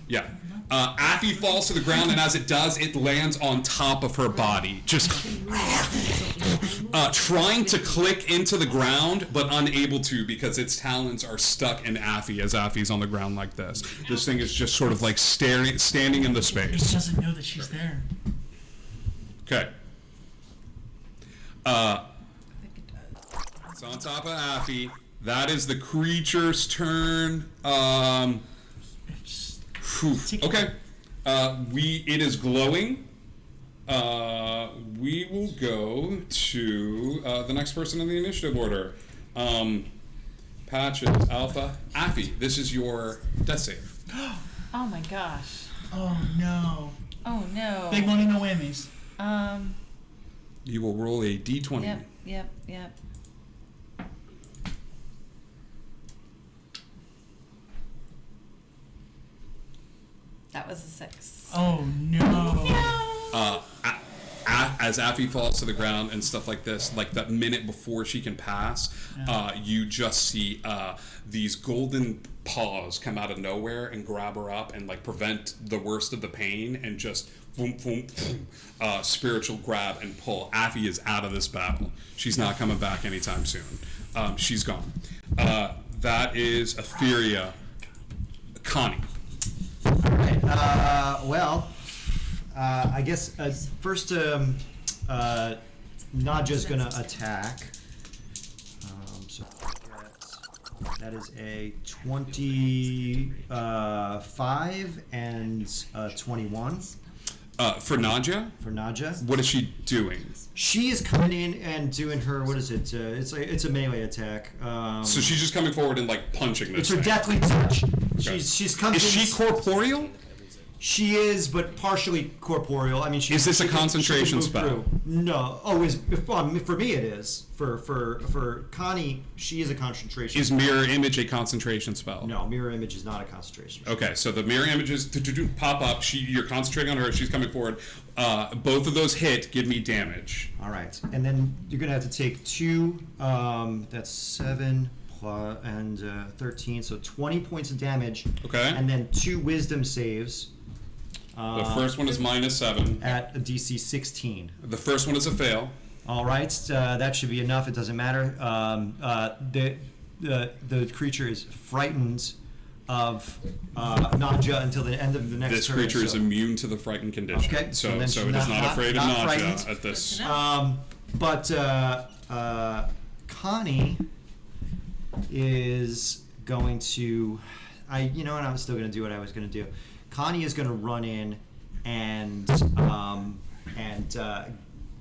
Yeah. Affy falls to the ground, and as it does, it lands on top of her body. Just trying to click into the ground, but unable to because its talons are stuck in Affy as Affy's on the ground like this. This thing is just sort of like standing in the It space. doesn't know that she's there. Okay. It's on top of Affy. That is the creature's turn. It's Whew. Okay. It is glowing. We will go to the next person in the initiative order. Patches, Alpha, Affy. This is your death save. Oh my gosh. oh no. Oh no. Big money, no whammies. You will roll a d20. Yep. That was a 6. Oh no. As Affy falls to the ground and stuff like this, like that minute before she can pass, you just see these golden paws come out of nowhere and grab her up and like prevent the worst of the pain and just boom, boom, boom, spiritual grab and pull. Affy is out of this battle. She's not coming back anytime soon. She's gone. That is Etheria. Connie. Alright, I guess first Nadja's gonna attack. So that is a 25 and 21 For Nadja, for Nadja. what is she doing? She is coming in and doing her, what is it? It's a melee attack. So she's just coming forward and like punching this it's her thing. deathly touch. She's coming. Is she corporeal? She is, but partially corporeal. I mean, Is this a concentration move spell? through. No. Oh, for me it is. For Connie, she is a concentration. Is mirror image a concentration spell? No, mirror image is not a concentration spell. Okay, so the mirror images pop up. You're concentrating on her. She's coming forward. Both of those hit. Give me damage. All right, and then you're gonna have to take 2. That's 7 plus and 13, so 20 points of damage. Okay. And then 2 wisdom saves. The first one is -7. At a DC 16. The first one is a fail. All right, that should be enough. It doesn't matter. The creature is frightened of nausea until the end of the next This turn. creature is so- immune to the frightened condition. Okay, So, so then so she's it is not afraid of not nausea frightened. at this. But Connie is going to, you know what, I'm still going to do what I was going to do. Connie is going to run in and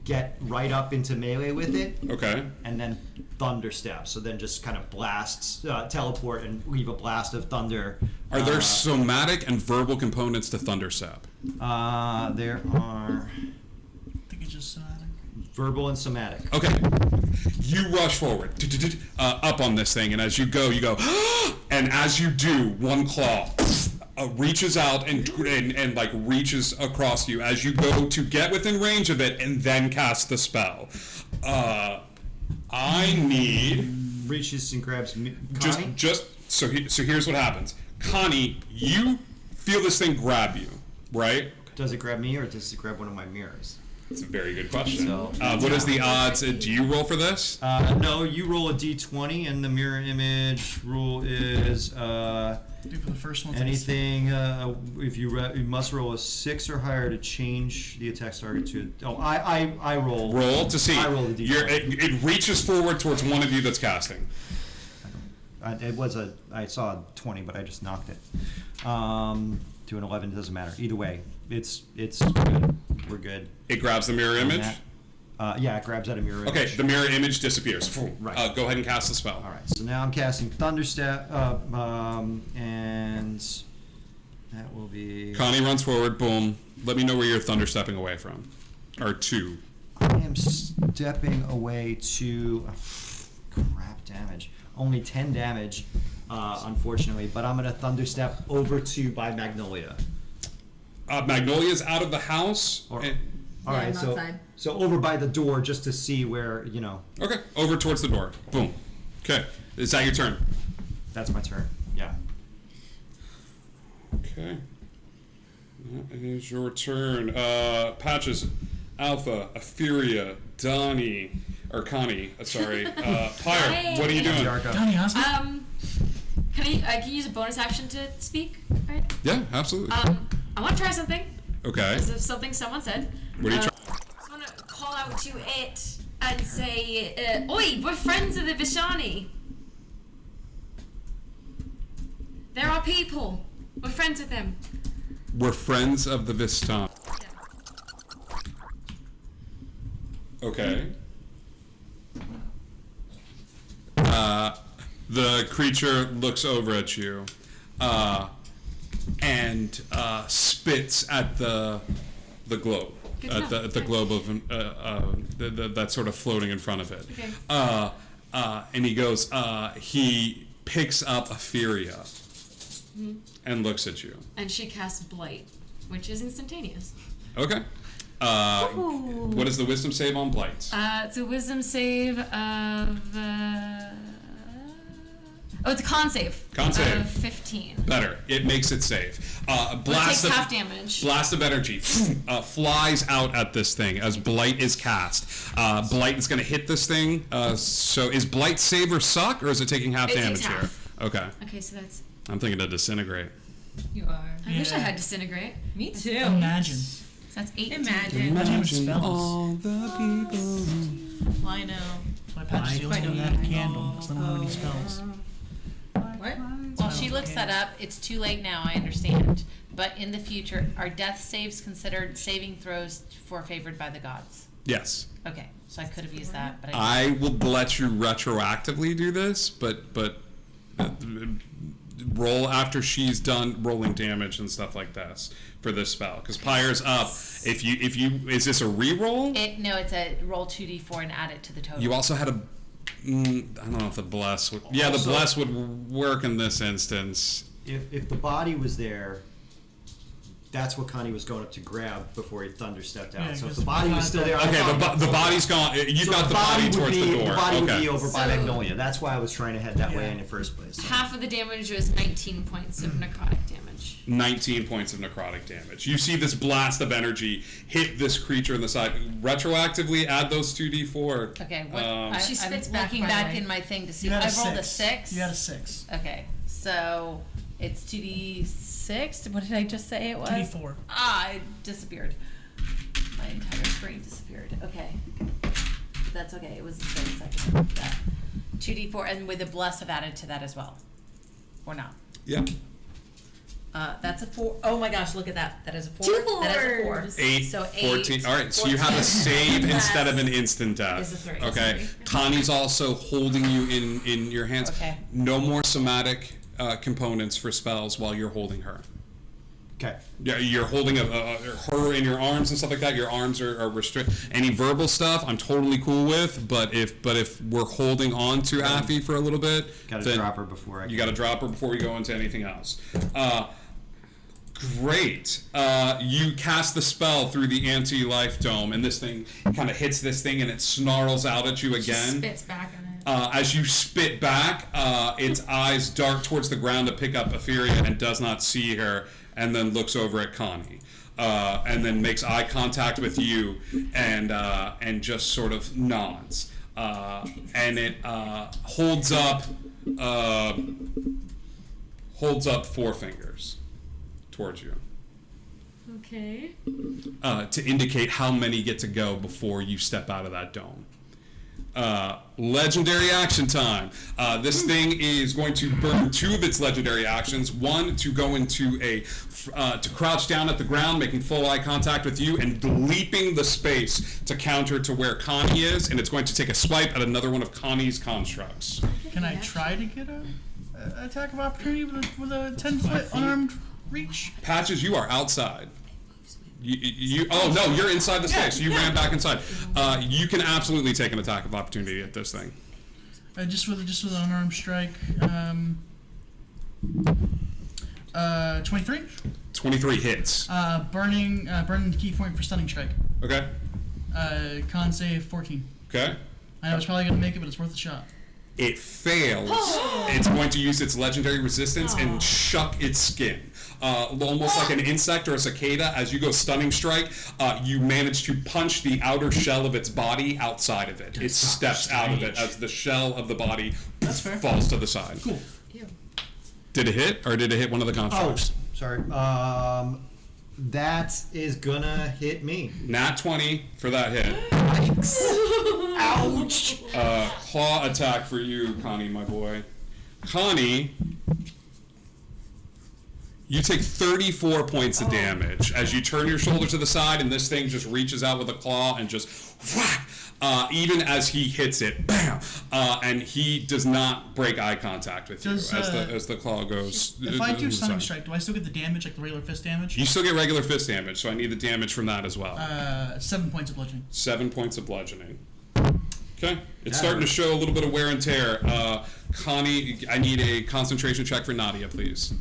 get right up into melee with it. Okay. And then thunder step. So then just kind of blasts, teleport and leave a blast of thunder. Are there somatic and verbal components to Thunderstep? There are I think it's just somatic. verbal and somatic. Okay. You rush forward, up on this thing, and as you go, and as you do, one claw reaches out and like reaches across you as you go to get within range of it and then cast the spell. I need Reaches and grabs Connie. so here's what happens. Connie, you feel this thing grab you, right? Does it grab me or does it grab one of my mirrors? It's a very good question. So- What is the odds? Do you roll for this? No, you roll a d20 and the mirror image rule is Do for the first one. anything if you must roll a 6 or higher to change the attack target to. Oh, I roll. Roll to see. I roll the d20. It reaches forward towards one of you that's casting. I saw a 20, but I just knocked it. To an 11 doesn't matter. Either way, it's good. We're good. It grabs the mirror image. Yeah, it grabs out a mirror Okay, image. the mirror image disappears. Right. Go ahead and cast the spell. All right, so now I'm casting Thunderstep, and that will be. Connie runs forward. Boom. Let me know where you're thunder stepping away from, or to. I am stepping away to. Crap damage. Only 10 damage, unfortunately, but I'm gonna Thunderstep over to by Magnolia. Magnolia's out of the house. Or- and- All right, I'm so outside. over by the door just to see where okay, over towards the door. Boom. Okay, is that your turn? That's my turn. Yeah. Okay. That is your turn. Patches, Alpha, Etheria, Donnie, or Connie, sorry. Pyre, what are you doing? Yarko. Donnie Osmond? Can I use a bonus action to speak? Right. Yeah, absolutely. I want to try something. Okay. Because of something someone said. What are you trying? I want to call out to it and say, "Oi, we're friends of the Vishani. There are people. We're friends with them." We're friends of the Vistan. Okay. The creature looks over at you and spits at the globe. Good At enough. the globe of that's sort of floating in front of it. Okay. And he goes, he picks up Etheria and looks at you. And she casts Blight, which is instantaneous. Okay. What is the wisdom save on blights? It's a wisdom save of. It's a con save. Con save. Of 15. Better. It makes it safe. Well, it Blast takes of half damage. Blast of energy flies out at this thing as blight is cast. Blight is going to hit this thing. So is blight save or suck, or is it taking half It damage takes half. here? Okay. Okay, so that's. I'm thinking to disintegrate. You are. I wish I Yeah. had disintegrate. Me too. Imagine. So that's 18. Imagine. Imagine with spells. the people. I know. That's why Patches I only know. had a candle, because they don't have any spells. What? While she looks that up, it's too late now, I understand. But in the future, are death saves considered saving throws for favored by the gods? Yes. Okay, so I could have used that, but I will let you retroactively do this, but roll after she's done rolling damage and stuff like this for this spell. Because Pyre's up. If you is this a reroll? No, it's a roll 2d4 and add it to the total. You also had a. I don't know if the bless would. Yeah, the Also- bless would work in this instance. If the body was there, that's what Connie was going up to grab before he thunder stepped out. Yeah, so if because the body was still there, I Okay, thought- the body's gone. You've so got the body would towards be, the door. The body Okay. would be over by So- Magnolia. That's why I was trying to head that way Yeah. in the first place. So. Half of the damage was 19 points of necrotic damage. 19 points of necrotic damage. You see this blast of energy hit this creature in the side. Retroactively, add those 2d4. Okay, She I'm spits back, looking by the back way. in my thing to see. You had I a rolled a 6. 6. You had a 6. Okay, so It's 2d6. What did I just say it was? 2d4. It disappeared. My entire screen disappeared. Okay. That's okay. It was the same second. 2d4, and with a bless have added to that as well. Or not? Yeah. That's a 4. Oh my gosh, look at that. That is a 4. Two That is a 4. 8, So 14. All right, so you 14. have a save instead of an Yes. instant death. Is a 3. Okay. Connie's also holding you in your hands. Okay. No more somatic components for spells while you're holding her. Okay. Yeah, you're holding her in your arms and stuff like that. Your arms are restricted. Any verbal stuff, I'm totally cool with. But if we're holding on to Affy for a little bit, Gotta then drop her before I you can. got to drop her before we go into anything else. Great. You cast the spell through the anti-life dome, and this thing kind of hits this thing, and it snarls out at you She again. spits back on it. As you spit back, its eyes dart towards the ground to pick up Etheria and does not see her, and then looks over at Connie, and then makes eye contact with you, and just sort of nods, and it holds up 4 fingers towards you, Okay. to indicate how many get to go before you step out of that dome. Legendary action time. This thing is going to burn 2 of its legendary actions. One to go into to crouch down at the ground, making full eye contact with you, and leaping the space to counter to where Connie is. And it's going to take a swipe at another one of Connie's constructs. Can I try to get a attack of opportunity with a 10-foot unarmed reach? Patches, you are outside. Oh no, you're inside the space. You ran back inside. You can absolutely take an attack of opportunity at this thing. Just with an unarmed strike. 23. 23 hits. Burning the key point for stunning strike. Okay. Con save 14. Okay. I know it's probably gonna make it, but it's worth a shot. It fails. It's going to use its legendary resistance and shuck its skin. Almost like an insect or a cicada, as you go stunning strike, you manage to punch the outer shell of its body outside of it. It steps out of it as the shell of the body That's fair. falls to the side. Cool. Ew. Did it hit, or did it hit one of the constructs? Sorry. That is gonna hit me. Nat 20 for that hit. Ouch! Claw attack for you, Connie, my boy. Connie, you take 34 points of damage as you turn your shoulder to the side, and this thing just reaches out with a claw and just whack. Even as he hits it, bam, and he does not break eye contact with you as the claw goes. If I do stunning inside. strike, do I still get the damage, like the regular fist damage? You still get regular fist damage, so I need the damage from that as well. 7 points of bludgeoning. 7 points of bludgeoning. Okay, it's starting to show a little bit of wear and tear. Connie, I need a concentration check for Nadia, please.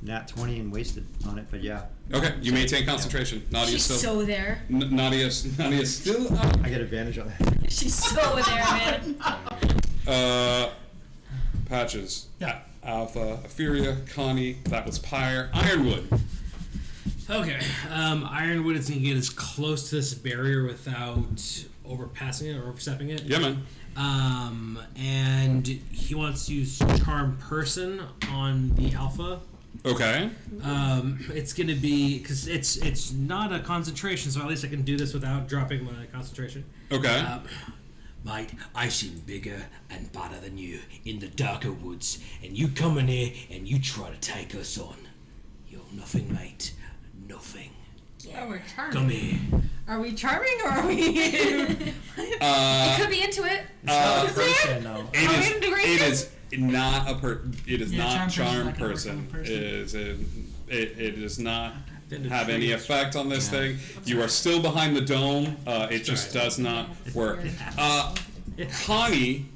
Nat 20 and wasted on it, but yeah. Okay, you maintain concentration. Nadia's She's still. so there. Nadia's still up. I get advantage on that. She's so there, man. Patches. Yeah. Alpha, Etheria, Connie. That was Pyre. Ironwood. Okay. Ironwood is going to get as close to this barrier without overpassing it or overstepping it. Yeah, man. And he wants to use Charm Person on the Alpha. Okay. It's going to be, because it's not a concentration, so at least I can do this without dropping my concentration. Okay. Mate, I seem bigger and badder than you in the darker woods, and you come in here and you try to take us on. You're nothing, mate. Nothing. Oh, we're charming. Come here. Are we charming or are we? It could be into it. It's not a person, though. It is not a It is Yeah, not charm charm person person. is like a It does not Then have any it's- effect on this thing. You are still behind the dome. It just does not work. Connie,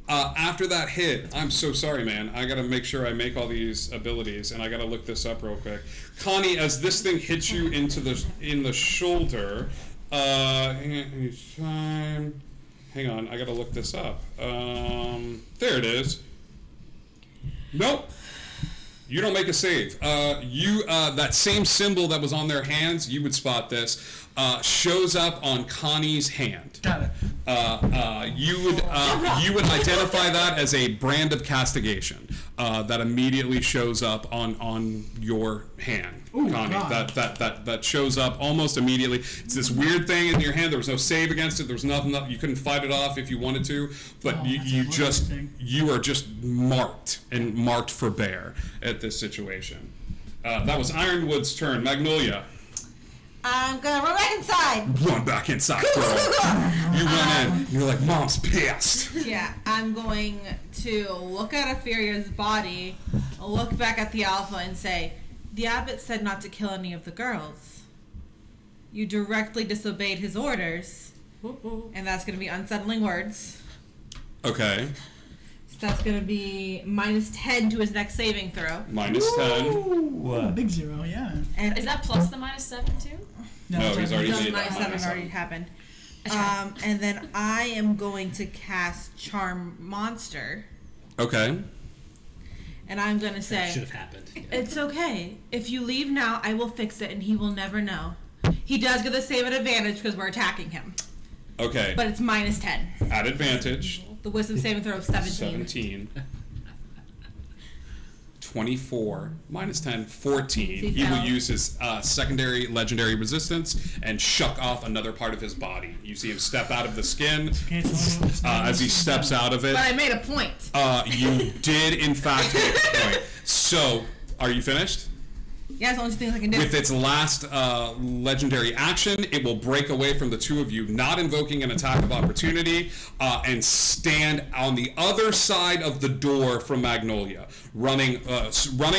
after that hit, I'm so sorry, man. I gotta make sure I make all these abilities, and I gotta look this up real quick. Connie, as this thing hits you in the shoulder, time. Hang on, I gotta look this up. There it is. Nope. You don't make a save. That same symbol that was on their hands, you would spot this, shows up on Connie's hand. Got it. You would identify that as a brand of castigation that immediately shows up on your hand, Ooh, Connie. God. That shows up almost immediately. It's this weird thing in your hand. There was no save against it. There was nothing. You couldn't fight it off if you wanted to. But you are just marked for bear at this situation. That was Ironwood's turn. Magnolia. I'm gonna run back inside. Run back inside, girl. You run in. You're like, Mom's pissed. Yeah, I'm going to look at Ophelia's body, look back at the alpha, and say, the abbot said not to kill any of the girls. You directly disobeyed his orders, and that's going to be unsettling words. Okay. So that's going to be -10 to his next saving throw. -10. Oh, big 0, yeah. And Is that plus the -7 too? No, he's already made that -7 -7. already happened. And then I am going to cast Charm Monster, Okay. and I'm going to That say, should have happened. it's okay. If you leave now, I will fix it, and he will never know. He does get the save at advantage because we're attacking him, Okay. but it's -10. At advantage. The wisdom saving throw of 17. 17. 24 -10, 14. He He will fell. use his secondary legendary resistance and shuck off another part of his body. You see him step out of the skin. Okay, so As he steps out of it, But I made a point. you did in fact make a point. So, are you finished? Yeah, it's the only thing I can do. With its last legendary action, it will break away from the two of you, not invoking an attack of opportunity, and stand on the other side of the door from Magnolia, running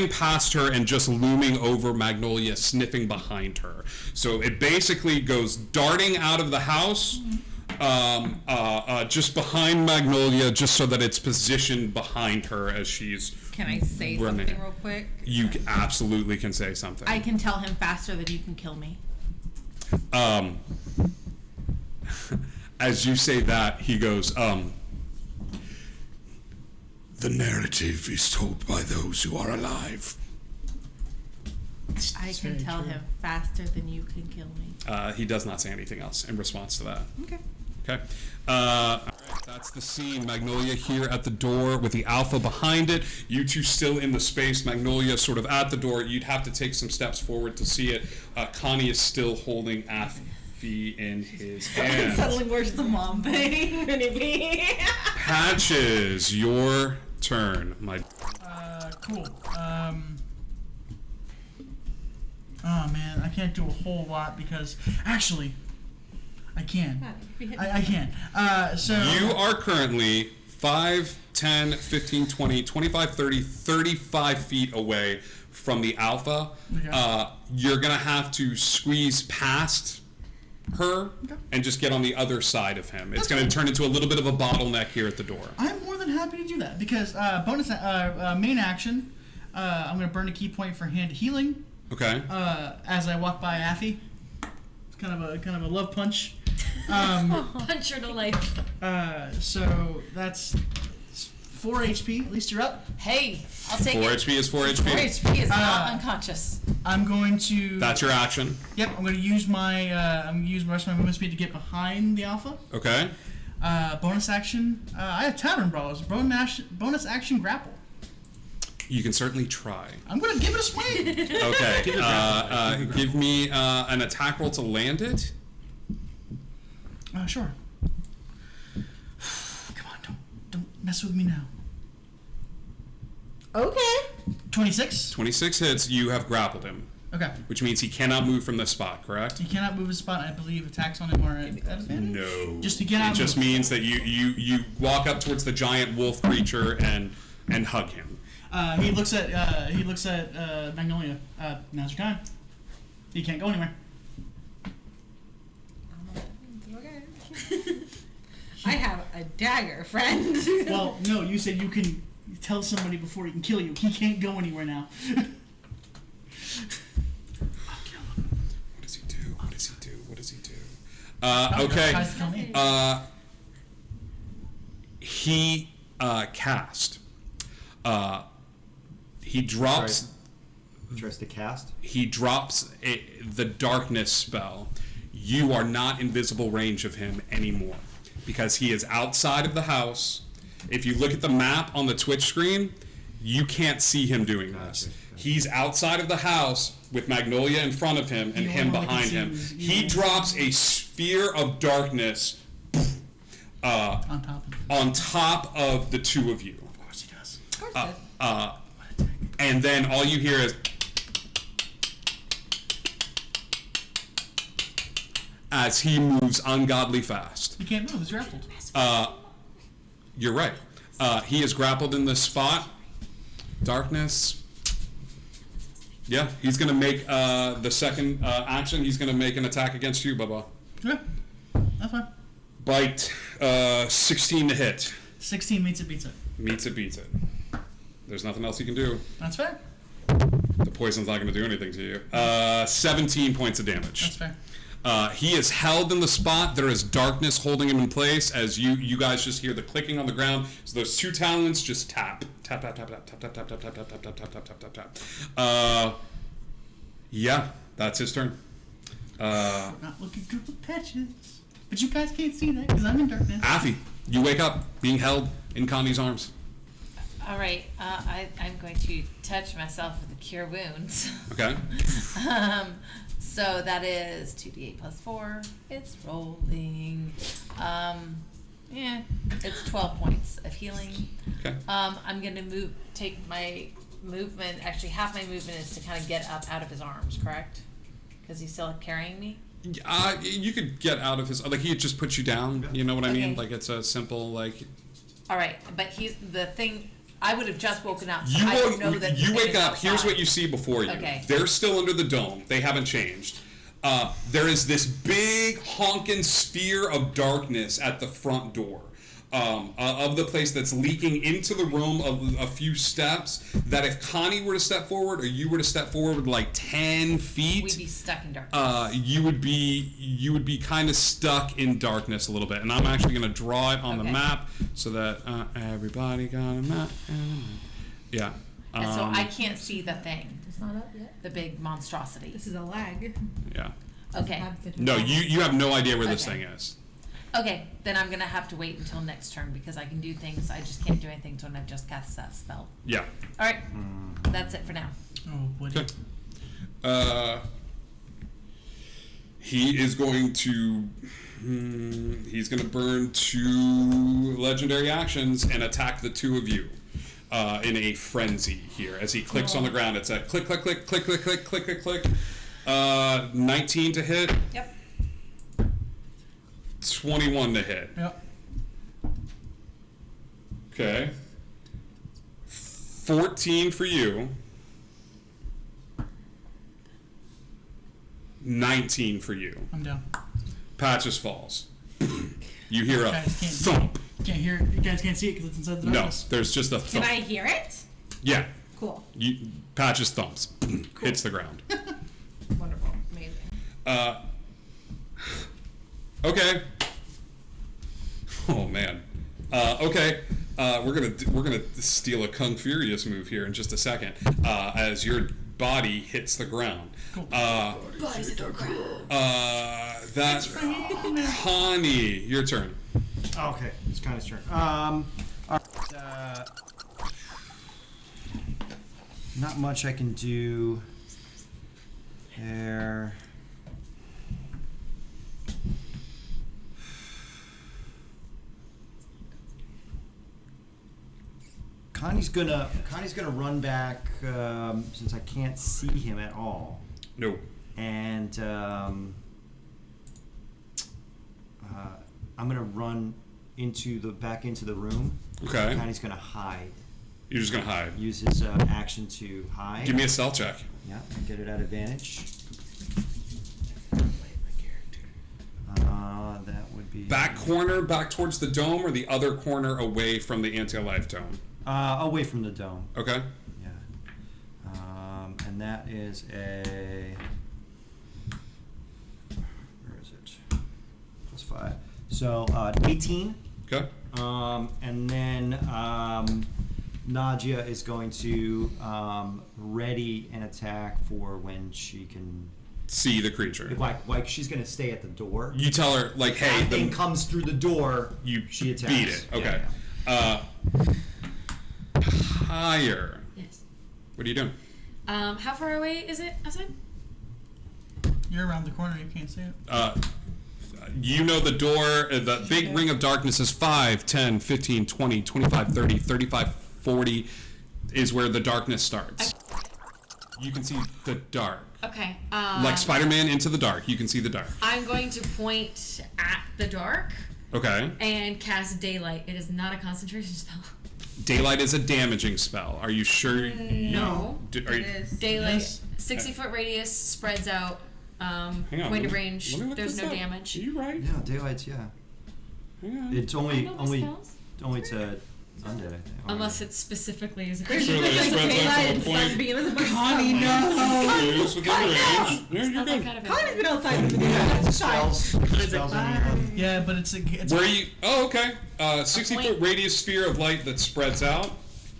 past her and just looming over Magnolia, sniffing behind her. So it basically goes darting out of the house, just behind Magnolia, just so that it's positioned behind her as she's Can I say running. something real quick? You absolutely can say something. I can tell him faster than you can kill me. As you say that, he goes, The narrative is told by those who are alive. I can very tell true. him faster than you can kill me. he does not say anything else in response to that. Okay. Okay. All right, that's the scene. Magnolia here at the door with the alpha behind it. You two still in the space. Magnolia sort of at the door. You'd have to take some steps forward to see it. Connie is still holding Affy in his hand. Suddenly, where's the mom thing? Patches, your turn. Cool. Oh man, I can't do a whole lot because actually, I can. I can. So You are currently 5, 10, 15, 20, 25, 30, 35 feet away from the alpha. Okay. You're going to have to squeeze past her and just get on the other side of him. It's going to turn into a little bit of a bottleneck here at the door. I'm more than happy to do that because main action. I'm gonna burn a key point for hand healing. Okay. As I walk by Affy. It's kind of a love punch. Punch her to life. So that's 4 HP. At least you're up. Hey, I'll take 4 it. HP is 4 4 HP. HP is not unconscious. I'm going to. That's your action. Yep. I'm going to use my. I'm going to use the rest of my movement speed to get behind the alpha. Okay. Bonus action. I have Tavern Brawlers. Bonus action grapple. You can certainly try. I'm going to give it a swing. Okay. Give me an attack roll to land it. Sure. Come on, don't mess with me now. Okay. 26. 26 hits. You have grappled him, Okay. which means he cannot move from this spot, correct? He cannot move his spot. I believe attacks on him are at advantage. No. Just to get out. It just means that you walk up towards the giant wolf creature and hug him. He looks at Magnolia. Now's your time. He can't go anywhere. Okay. I have a dagger, friend. Well, no, you said you can tell somebody before he can kill you. He can't go anywhere now. What does he do? What does he do? What does he do? Okay. Tries to kill me. He cast He drops. Tries to cast. He drops the darkness spell. You are not in visible range of him anymore because he is outside of the house. If you look at the map on the Twitch screen, you can't see him doing this. Gotcha. He's outside of the house with Magnolia in front of him and him behind him. He drops a sphere of darkness on top of the two of you. Of course he does. Of course And then all you hear is as he moves ungodly fast. You can't move. He's grappled. You're right. He is grappled in this spot. Darkness. Yeah, he's going to make the second action. He's going to make an attack against you, Bubba. Yeah, that's fine. Bite, 16 to hit. 16 meets it, beats it. Meets it, beats it. There's nothing else you can do. That's fair. The poison's not going to do anything to you. 17 points of damage. That's fair. He is held in the spot. There is darkness holding him in place as you guys just hear the clicking on the ground. So those two talons just tap. Tap, tap, tap, tap, tap, tap, tap, tap, tap, tap, tap, tap, tap, tap, tap. Yeah, that's his turn. Not looking good with patches. But you guys can't see that because I'm in darkness. Affy, you wake up being held in Connie's arms. All right, I'm going to touch myself with the Cure Wounds. Okay. So that is 2d8 plus 4. It's rolling. Yeah, it's 12 points of healing. Okay. I'm going to take my movement. Actually, half my movement is to kind of get up out of his arms, correct? Because he's still carrying me? You could get out of his... Like, he just put you down. You know what I mean? Okay. Like, it's a simple, like... All right, but he's the thing... I would have just woken up. You, I don't know that you the wake thing is up, here's outside. what you see before you. Okay. They're still under the dome. They haven't changed. There is this big honking sphere of darkness at the front door of the place that's leaking into the room of a few steps, that if Connie were to step forward or you were to step forward like 10 feet, We'd be stuck in darkness. you would be kind of stuck in darkness a little bit. And I'm actually going to draw it on the Okay. map so that everybody got a map. Yeah. And so I can't see the thing, It's not up yet. the big monstrosity. This is a lag. Yeah. Okay. No, you have no idea where this Okay. thing is. Okay, then I'm gonna have to wait until next turn because I can do things. I just can't do anything until I've just cast that spell. Yeah. All right, that's it for now. Oh, boy. Okay. He is going to. He's going to burn 2 legendary actions and attack the two of you in a frenzy here. As he clicks on the ground, it's a click, click, click, click, click, click, click, click, click. 19 to hit. Yep. 21 to hit. Yep. Okay. 14 for you. 19 for you. I'm down. Patches falls. You hear a Guys can't thump. Can't hear it. You guys can't see it because it's inside the No, darkness. there's just a Can thump. I hear it? Yeah. Cool. Patches thumps. Hits the ground. Wonderful. Amazing. Okay. Oh man. Okay. We're gonna steal a Kung Furious move here in just a second. As your body hits the ground. Cool. That's Connie. Your turn. Okay, it's Connie's turn. All right, not much I can do there. Connie's gonna run back since I can't see him at all, No. and I'm gonna run back into the room. Okay. Connie's gonna hide. You're just gonna hide. Use his action to hide. Give me a stealth check. Yeah, and get it at advantage. That would be Back corner, back towards the dome, or the other corner away from the anti-life dome. away from the dome. Okay. Yeah. And that is a. Where is it? +5. So 18. Okay. And then Nadia is going to ready an attack for when she can. See the creature. Like she's going to stay at the door. You tell her, like, hey, That thing comes through the door. She attacks. Beat it. Okay. Yeah. Higher. Yes. What are you doing? How far away is it outside? You're around the corner. You can't see it. You know the door, the big ring of darkness is 5, 10, 15, 20, 25, 30, 35, 40 is where the darkness starts. You can see the dark. Okay. Like Spider-Man Into the Dark, you can see the dark. I'm going to point at the dark Okay. and cast Daylight. It is not a concentration spell. Daylight is a damaging spell. Are you sure? No. Are you, It is. Daylight, Yes. 60-foot radius, spreads out, hang on. point of let me range. look There's this no up. damage. Are you right? Yeah, daylight's Hang on. It's I only know the only spells. only to undead, I think. Unless it specifically is a There's Sure, like that's right, daylight that's and the point. sunbeam. It's a bunch of Connie, stuff. no. Yes, within range. Yeah, you're not that good. kind of Connie's been outside for the Yeah, day. it's It's fine. spells in here. Yeah, but it's Where you? Oh, okay. 60-foot point. radius sphere of light that spreads out.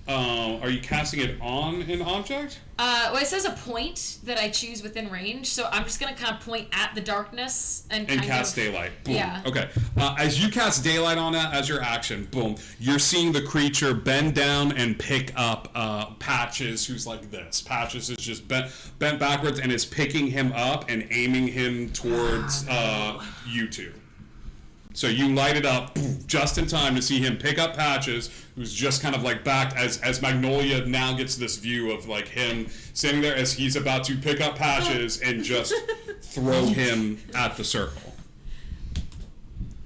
Are you casting it on an object? Well, it says a point that I choose within range, so I'm just gonna kind of point at the darkness and kind Cast of, daylight. Boom. Yeah. Okay. As you cast daylight on that as your action, boom, you're seeing the creature bend down and pick up Patches, who's like this. Patches is just bent backwards and is picking him up and aiming him towards you two. So you light it up just in time to see him pick up Patches, who's just kind of like backed as Magnolia now gets this view of like him standing there as he's about to pick up Patches and just throw him at the circle.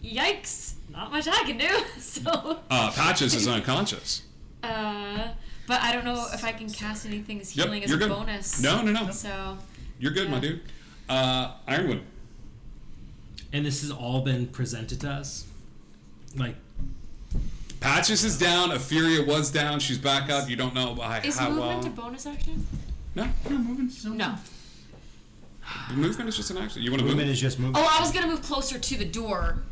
Yikes! Not much I can do. So. Patches is unconscious. But I don't know if I can cast anything as Yep, healing as you're a good. bonus. No. So. You're good, my Yeah. dude. Ironwood. And this has all been presented to us. Like, Patches is down. Etheria was down. She's back up. You don't know Is how movement well. a bonus action? No. No, moving so No. The movement is just an action. You want to Movement move? is just movement. Oh, I was gonna move closer to the door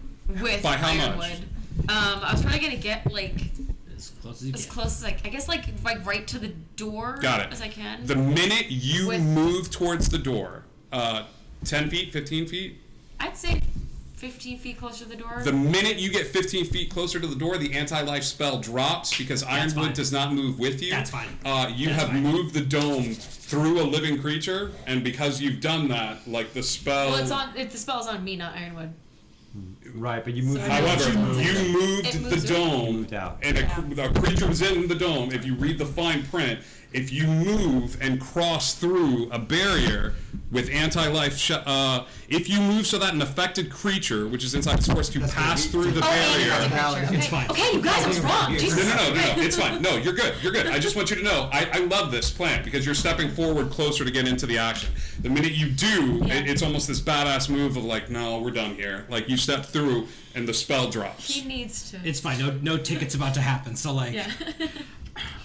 with By how much? Ironwood. I was probably gonna get like as close as you as can. close as I guess like right to the door Got it. as I can. The minute you With- move towards the door, 10 feet, 15 feet, I'd say 15 feet closer to the door. the minute you get 15 feet closer to the door, the anti-life spell drops because That's Ironwood fine. does not move with you. That's fine. You That's have fine. moved the dome through a living creature, and because you've done that, like the spell. well, the spell's on me, not Ironwood. Right, but you moved. However, you moved It the moves dome, Moved out. and a creature was in the dome. If you read the fine print, if you move and cross through a barrier with anti-life, if you move so that an affected creature, which is inside is forced to That's gonna pass be- through the Oh, barrier. okay. It's fine. Okay, you guys, I was wrong. Jesus. No, it's fine. No, you're good. You're good. I just want you to know, I love this plan because you're stepping forward closer to get into the action. The minute you do, Yeah. it's almost this badass move of like, no, we're done here. Like you step through and the spell drops. He needs to. It's fine. No tickets about to happen. So like, yeah.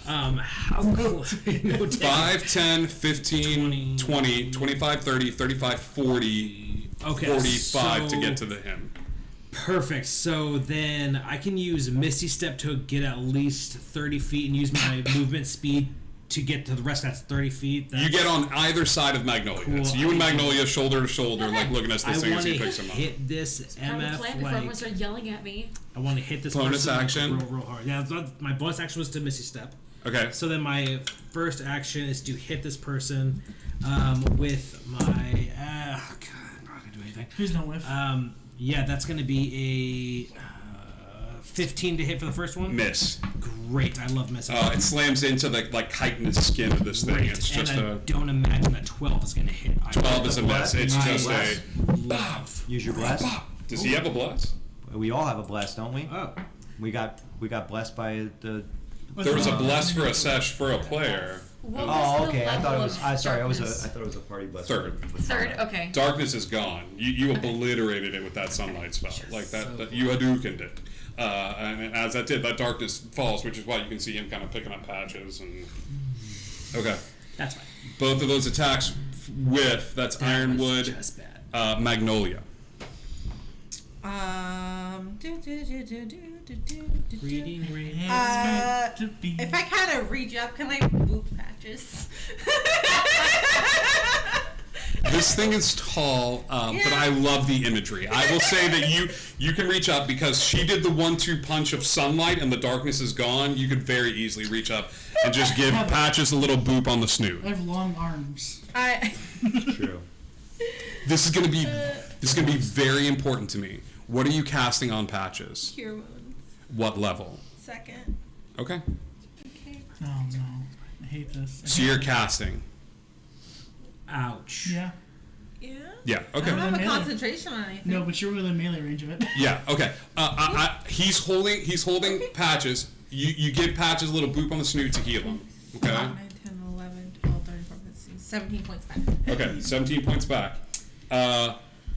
how close? No tickets. 5, 10, 15, 20, 25, 30, 35, 40, Okay, 45 to so- get to the him. Perfect. So then I can use Misty Step to get at least 30 feet and use my movement speed to get to the rest. That's 30 feet. You get on either side of Magnolia. Cool. It's you and Magnolia shoulder to shoulder, like looking at I this thing as want he to picks him up. hit this Part of the MF plan before everyone like. started yelling at me. I want to hit this Bonus person, like, action? real hard. Yeah, my bonus action was to Misty Step. Okay. So then my first action is to hit this person with my. God, I'm not gonna do anything. Please don't whiff. Yeah, that's gonna be a 15 to hit for the first one. Miss. Great, I love missing. It slams into the like chitinous skin of this thing. Great, It's just and I a don't imagine that 12 is gonna hit. 12 is a miss. It's Nice. just a. Love. Use your bless. Does he have a bless? We all have a bless, don't we? Oh, We got blessed by the. There was a bless for a sesh for a player. What Oh, was the okay. I thought it level was. of I darkness? thought it was a party bless. Third. Third, okay. Darkness is gone. You obliterated it with that sunlight spell. Like that you Hadoukened it. And as that did, that darkness falls, which is why you can see him kind of picking up Patches and. Okay. that's fine. Both of those attacks with that's That was Ironwood, just bad. Magnolia. Reading rain. If I kind of reach up, can I boop Patches? This thing is tall, but I love the imagery. I will say that you can reach up because she did the 1-2 punch of sunlight and the darkness is gone. You could very easily reach up and just give Patches a little boop on the snoot. I have long arms. True. This is gonna be very important to me. What are you casting on Patches? Cure wounds. What level? 2nd. Okay. Oh no, I hate this. So you're casting. Ouch. Yeah. Yeah. Yeah. I Okay. don't have a Melee. concentration on anything. No, but you're within melee range of it. Yeah. Okay. He's holding Patches. You give Patches a little boop on the snoot to heal him. Okay. 9, 10, 11, 12, 13, 14, 15, 17 points back. Okay. 17 points back.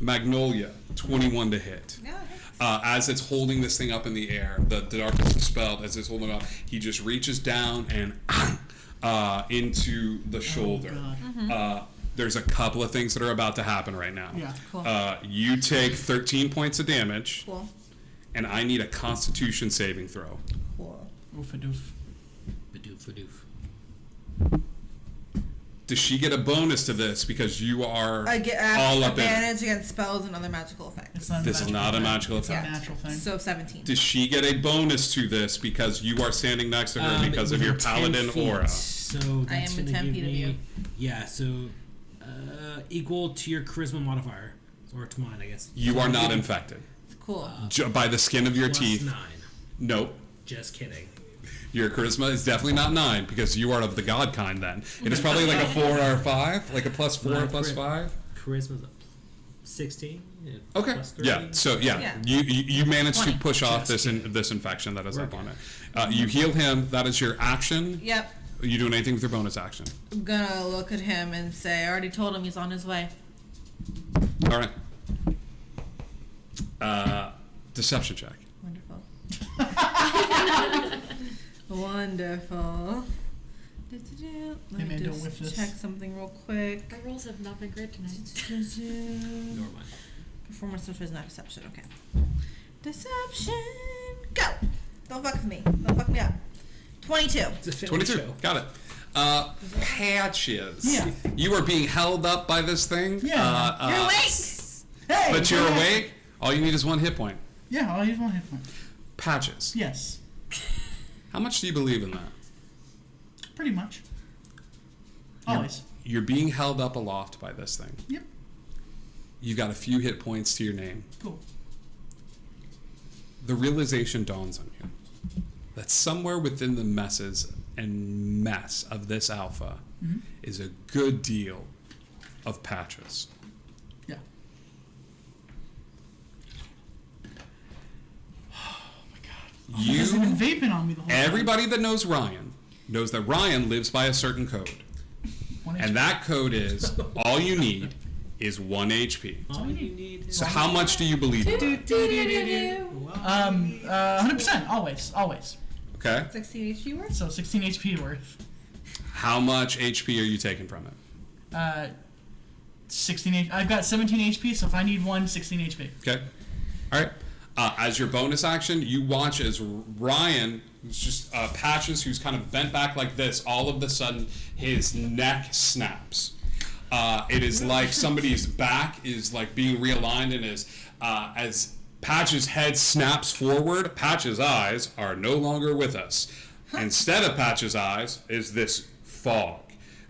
Magnolia, 21 to hit. Yeah, As it's holding this thing up in the air, the darkness is spelled. As it's holding it up, he just reaches down and into the shoulder. God. There's a couple of things that are about to happen right now. Yeah. Cool. You take 13 points of damage, Cool. and I need a Constitution saving throw. Cool. Oof a doof. Badoof. Does she get a bonus to this because you are I get all up in it? advantage against spells and other magical effects. It's not This is not a magical It's a effect. natural thing. So 17. Does she get a bonus to this because you are standing next to her because of your within 10 paladin feet. aura? So I that's am gonna 10 give feet of me, you. Yeah, so equal to your charisma modifier, or to mine, I guess. You are not infected. Cool. By the skin of your Plus teeth. 9. Nope. Just kidding. Your charisma is definitely not 9 because you are of the god kind then. It is probably like a 4 or a 5, like a plus 4 or My plus 5. Charisma's a 16. Yeah, Okay. plus 30. Yeah. So yeah, Yeah. you managed to 20. push off Just this infection that is We're up on it. You heal him. That is your action. Yep. Are you doing anything with your bonus action? I'm gonna look at him and say, I already told him he's on his way. All right. Deception check. Wonderful. Wonderful. Let Hey, me man, don't whiff just this. check something real quick. My rolls have not been great tonight. Nor mine. Performance which is not deception. Okay. Deception. Go. Don't fuck with me. Don't fuck me up. 22. It's a family 22. show. Got it. Patches. Yeah. You are being held up by this thing. Yeah. You're awake. Hey! But you're awake. All you need is 1 hit point. Yeah, I'll use 1 hit point. Patches. Yes. How much do you believe in that? Pretty much. Always. You're being held up aloft by this thing. Yep. You've got a few hit points to your name. Cool. The realization dawns on you that somewhere within the messes and mess of this alpha is a good deal of Patches. Yeah. Oh my god. You, He's been vaping on me the whole time. everybody that knows Ryan knows that Ryan lives by a certain code. 1 And HP. that code is all you need is 1 HP. All you need is So how much do you believe in that? 100%. Always. Okay? 16 HP worth? So 16 HP worth. How much HP are you taking from it? 16 HP. I've got 17 HP, so if I need 16 HP. Okay. All right. As your bonus action, you watch as Ryan, who's just Patches, who's kind of bent back like this. All of a sudden, his neck snaps. It is like somebody's back is like being realigned, and as Patches' head snaps forward, Patches' eyes are no longer with us. Instead of Patches' eyes is this fog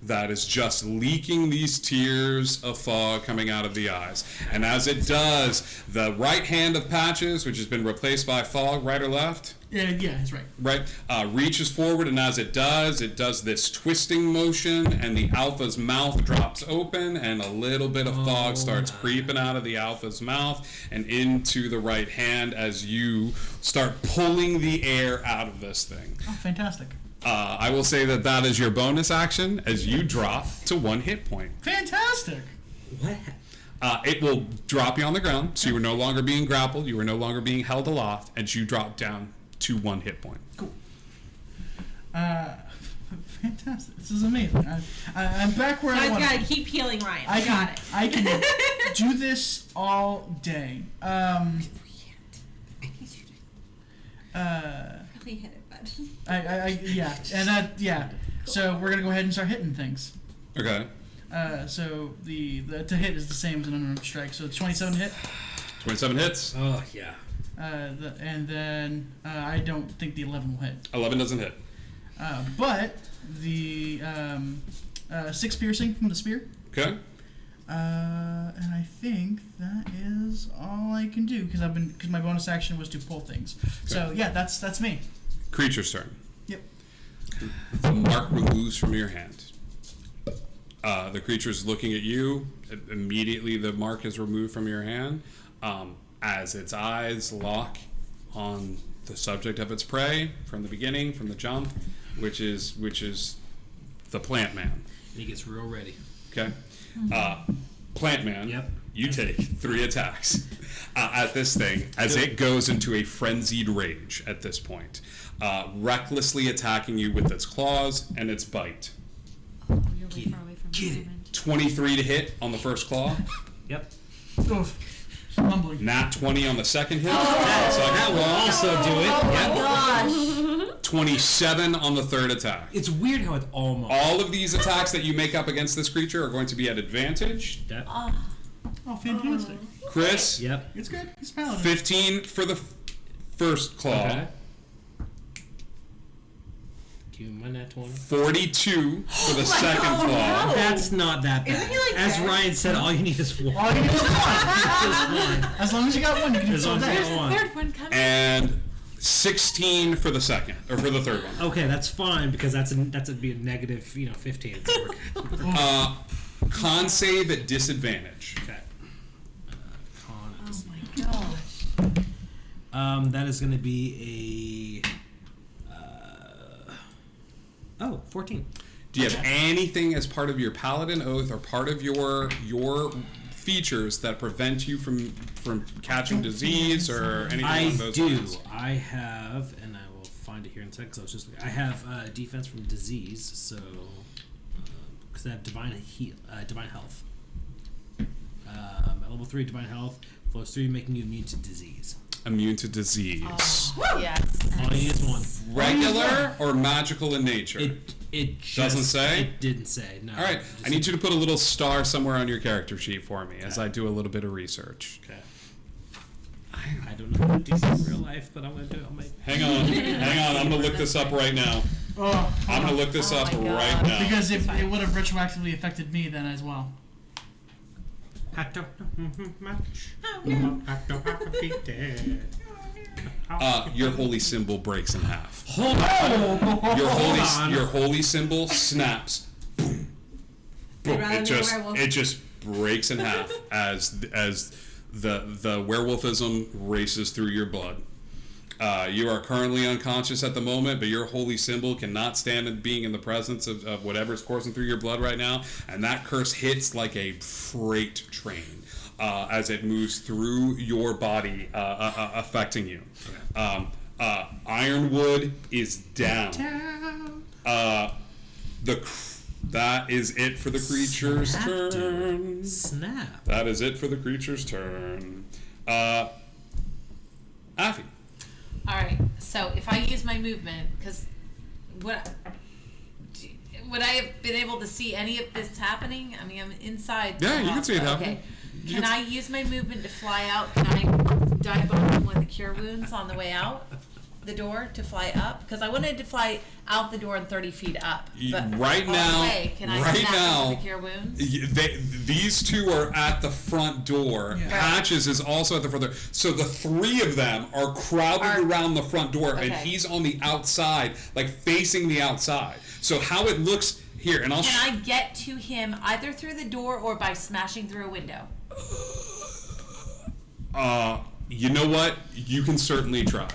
that is just leaking these tears of fog coming out of the eyes. And as it does, the right hand of Patches, which has been replaced by fog, right or left? Yeah, that's right. Right, reaches forward, and as it does this twisting motion, and the alpha's mouth drops open, and a little bit of fog starts creeping out of the alpha's mouth and into the right hand as you start pulling the air out of this thing. Oh, fantastic. I will say that is your bonus action as you drop to 1 hit point. Fantastic. What? It will drop you on the ground, so you are no longer being grappled, you are no longer being held aloft, and you drop down to 1 hit point. Cool. Fantastic. This is amazing. I'm back where I I've want got to to keep healing Ryan. I Got it. I can do this all day. I need you to really hit it, bud. Yeah, and yeah. So we're gonna go ahead and start hitting things. Okay. So the to hit is the same as an unarmed strike. So it's 27 hit. 27 hits. Oh yeah. And then I don't think the 11 will hit. 11 doesn't hit. But the 6 piercing from the spear. Okay. And I think that is all I can do because my bonus action was to pull things. So yeah, that's me. Creature's turn. Yep. The mark removes from your hand. The creature's looking at you. Immediately, the mark is removed from your hand. As its eyes lock on the subject of its prey from the beginning, from the jump, which is the plant man. He gets real ready. Okay. Plant man. Yep. You take 3 attacks at this thing as it goes into a frenzied rage at this point, recklessly attacking you with its claws and its bite. Oh, you're way far away from the moment. 23 to hit on the first claw. Yep. Oof. Mumbling. Nat 20 on the second hit. That will also do it. Oh my gosh. 27 on the third attack. It's weird how it's almost. All of these attacks that you make up against this creature are going to be at advantage. That, Oh, fantastic. Chris, Yep. It's good. It's paladin. 15 for the first claw. Okay. Give me my nat 20. 42 for the second claw. no. That's not that bad. Isn't he like As dead? Ryan said, all you need is one. All you need is one. Just one. As long as you got one, you can do As so long as you that. got one. Third one coming. And 16 for the second, or for the third one. Okay, that's fine because that's a be a negative, 15. Con save at disadvantage. Okay. Con. Oh my gosh. That is going to be a 14. Do you have anything as part of your paladin oath or part of your features that prevent you from catching disease or anything I along those do. lines? I have, and I will find it here in a second. Because I have defense from disease, so because I have divine health. At level 3, divine health flows 3, making you immune to disease. Immune to disease. Yes. All you need is one. Regular or magical in nature? It just, Doesn't say? It didn't say. No. All right, I need you to put a little star somewhere on your character sheet for me as I do a little bit of research. Okay. I don't know how to do this in real life, but I'm gonna do it. Hang on, I'm gonna look this up right now. Oh, I'm gonna look this up my God. right now. because if it would have retroactively affected me then as well. I don't know much. Your holy symbol breaks in half. Hold on. Your holy symbol snaps. Boom. Boom. rather It than werewolf. just breaks in half as the werewolfism races through your blood. You are currently unconscious at the moment, but your holy symbol cannot stand in being in the presence of whatever's coursing through your blood right now, and that curse hits like a freight train as it moves through your body, affecting you. Ironwood is down. That is it for the creature's turn. Snap. That is it for the creature's turn. Affy. All right. So if I use my movement, because would I have been able to see any of this happening? I mean, I'm inside. the Yeah, you can see it house, happening. Okay. Can I use my movement to fly out? Can I dive bomb with the cure wounds on the way out the door to fly up? Because I wanted to fly out the door and 30 feet up. But Right on now- the way, can I right snap now- with the cure wounds? These two are at the front door. Yeah. Patches is also at the front door. So the three of them are crowded around the front door, and Okay. he's on the outside, like facing the outside. So how it looks here, and I'll. Can I get to him either through the door or by smashing through a window? You know what? You can certainly try.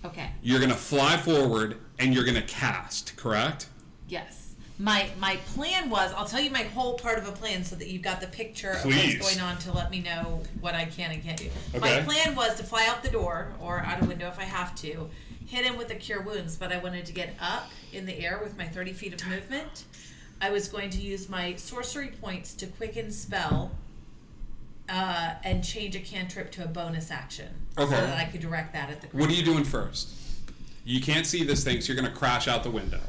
Okay. You're gonna fly forward, and you're gonna cast. Correct? Yes. my plan was, I'll tell you my whole part of a plan so that you've got the picture of Please. what's going on to let me know what I can and can't do. Okay. My plan was to fly out the door or out a window if I have to, hit him with a Cure Wounds, but I wanted to get up in the air with my 30 feet of movement. I was going to use my sorcery points to quicken spell and change a cantrip to a bonus action. Okay. So that I could direct that at the creature. What are you doing first? You can't see this thing, so you're going to crash out the window.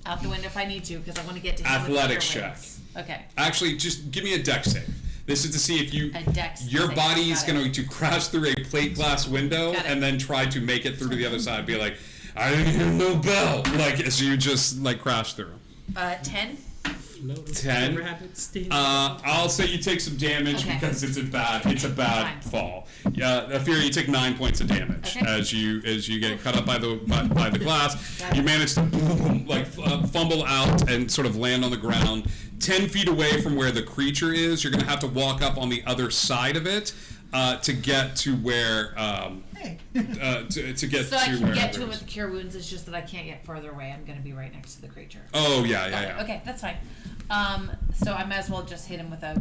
Out the window if I need to, because I want to get to him Athletics with the Cure check. Wounds. Okay. Actually, just give me a dex save. This is to see if A dex your save. body is Got it. going to crash through a plate glass window Got it. and then try to make it through to the other side. Be like, I didn't hear no bell. Like, as you just like crash through. 10. 10. I'll say you take some damage Okay. because it's a bad Fine. fall. Yeah, Aphira, you take 9 points of damage Okay. as you get cut up by the glass. Got You it. manage to fumble out and sort of land on the ground 10 feet away from where the creature is. You're going to have to walk up on the other side of it to get to where Hey. to get So I to can where get to him it with is. the Cure Wounds, it's just that I can't get further away. I'm going to be right next to the creature. Oh yeah. Okay, that's fine. So I might as well just hit him with a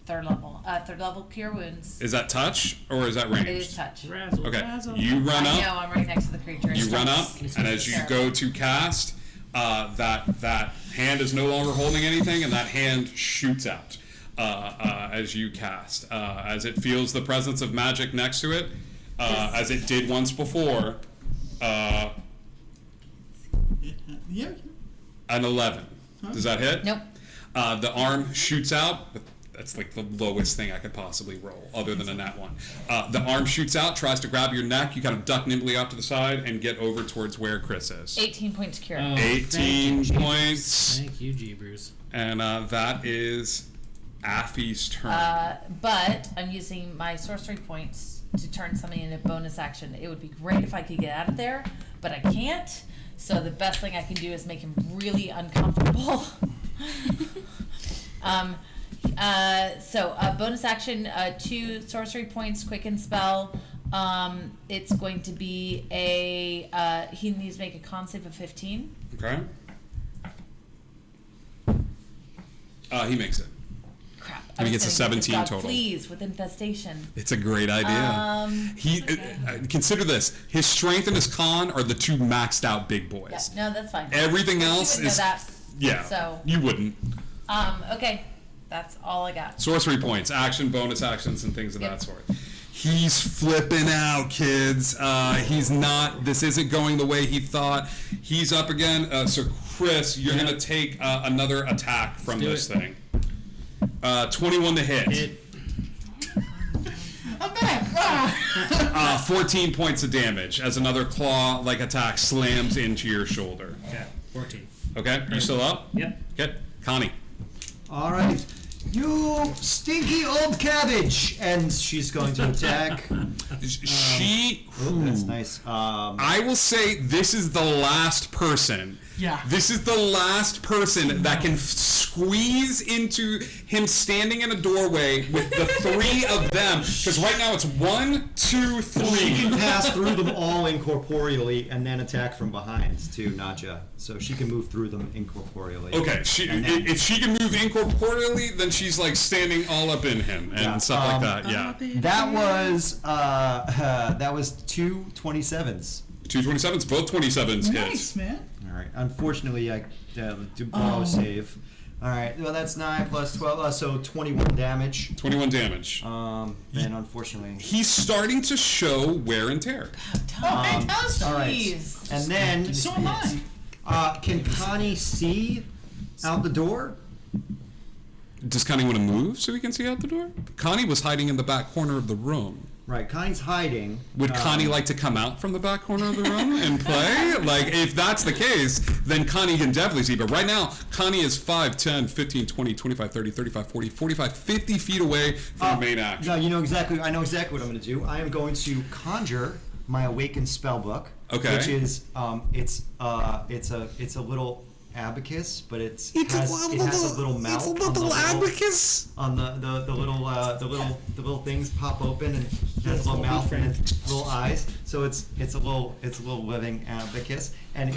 third level Cure Wounds. Is that touch or is that ranged? It is touch. Okay, you run I up. know, I'm right next to the creature. You It's run up, tough. and as you go to cast, that hand is no longer holding anything, and that hand shoots out as you cast. As it feels the presence of magic next to it, as it did once before, Yeah. an 11. Does that hit? Nope. The arm shoots out. But that's like the lowest thing I could possibly roll, other than a nat 1. The arm shoots out, tries to grab your neck. You kind of duck nimbly off to the side and get over towards where Chris is. 18 points cure. 18 points. Thank you, Jeebers. And that is Affy's turn. But I'm using my sorcery points to turn something into a bonus action. It would be great if I could get out of there, but I can't. So the best thing I can do is make him really uncomfortable. So bonus action, 2 sorcery points, quicken spell. It's going to be he needs to make a con save of 15. Okay. He makes it. Crap. And he gets a 17 total. Please, with infestation. It's a great idea. Consider this: his strength and his con are the 2 maxed out big Yeah, boys. no, that's fine. Everything You else wouldn't is know that. yeah. So, You wouldn't. okay, that's all I got. Sorcery points, action, bonus actions, and things of Yep. that sort. He's flipping out, kids. He's not. This isn't going the way he thought. He's up again. So, Chris, you're gonna take another attack from Let's this do thing. 21 to hit. I'm back. 14 points of damage as another claw-like attack slams into your shoulder. Okay, 14. Okay, you still up? Yep. Good. Connie. All right. You stinky old cabbage! And she's going to attack. She. Oh, that's nice. I will say this is the last person. Yeah. This is the last person that can squeeze into him standing in a doorway with the 3 of them. Because right now it's 1, 2, She can 3. pass through them all incorporeally and then attack from behind to Nadja. So she can move through them incorporeally. Okay, And then- if she can move incorporeally, then she's like standing all up in him and Yeah, stuff like that. Yeah. That was 2 27s. 2 27s, both 27s hits. Nice, man. All right. Unfortunately, I do borrow save. All right. Well, that's 9 plus 12, so 21 damage. 21 damage. And unfortunately. He's starting to show wear and tear. Oh, fantastic. All right. Jeez. And then, So am I. can Connie see out the door? Does Connie want to move so we can see out the door? Connie was hiding in the back corner of the room. Right. Connie's hiding. Would Connie like to come out from the back corner of the room and play? Like, if that's the case, then Connie can definitely see. But right now, Connie is 5, 10, 15, 20, 25, 30, 35, 40, 45, 50 feet away from the main action. No, I know exactly what I'm going to do. I am going to conjure my Awakened Spellbook. Okay. Which is, it's a little abacus, but it has a little mouth. abacus. On the little things pop open and it has a little mouth and little eyes. So it's a little living abacus, and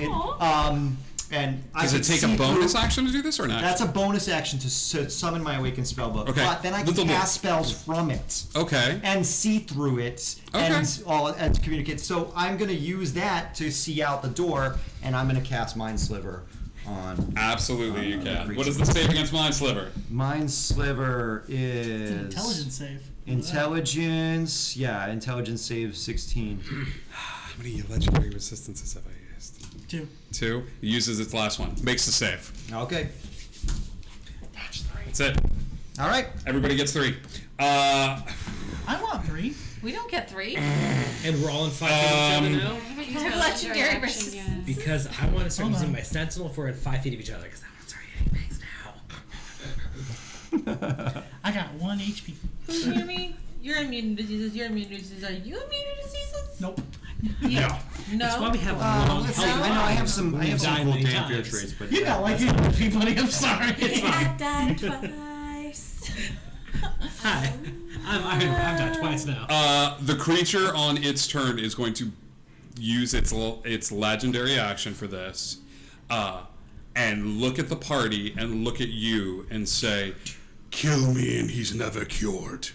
And Does it take a bonus action to do this or not? That's a bonus action to summon my awakened spellbook. Okay. But then I can cast spells from it. Okay. And see through it and communicate. So I'm going to use that to see out the door, and I'm going to cast Mind Sliver on. Absolutely, you can. What is the save against Mind Sliver? Mind Sliver is It's an intelligence save. Intelligence, intelligence save 16. How many legendary resistances have I used? 2. It uses its last one. Makes the save. Okay. That's it. All right. Everybody gets 3. I want 3. We don't get 3. And we're all in 5 feet of each other now? Legendary resistance. Because I want to start using my Sentinel if we're at 5 feet of each other, because that one's already getting bangs now. I got 1 HP. Who's immune to me? You're immune to diseases. You're immune to diseases. Are you immune to diseases? Nope. Yeah. No. That's why we have long Let's see. I know I have some cool many damn fear times. traits, but You're not like you, buddy. I'm sorry. It's fine. Died twice. Hi. I've died twice now. The creature on its turn is going to use its legendary action for this, and look at the party and look at you and say, Kill me and he's never cured.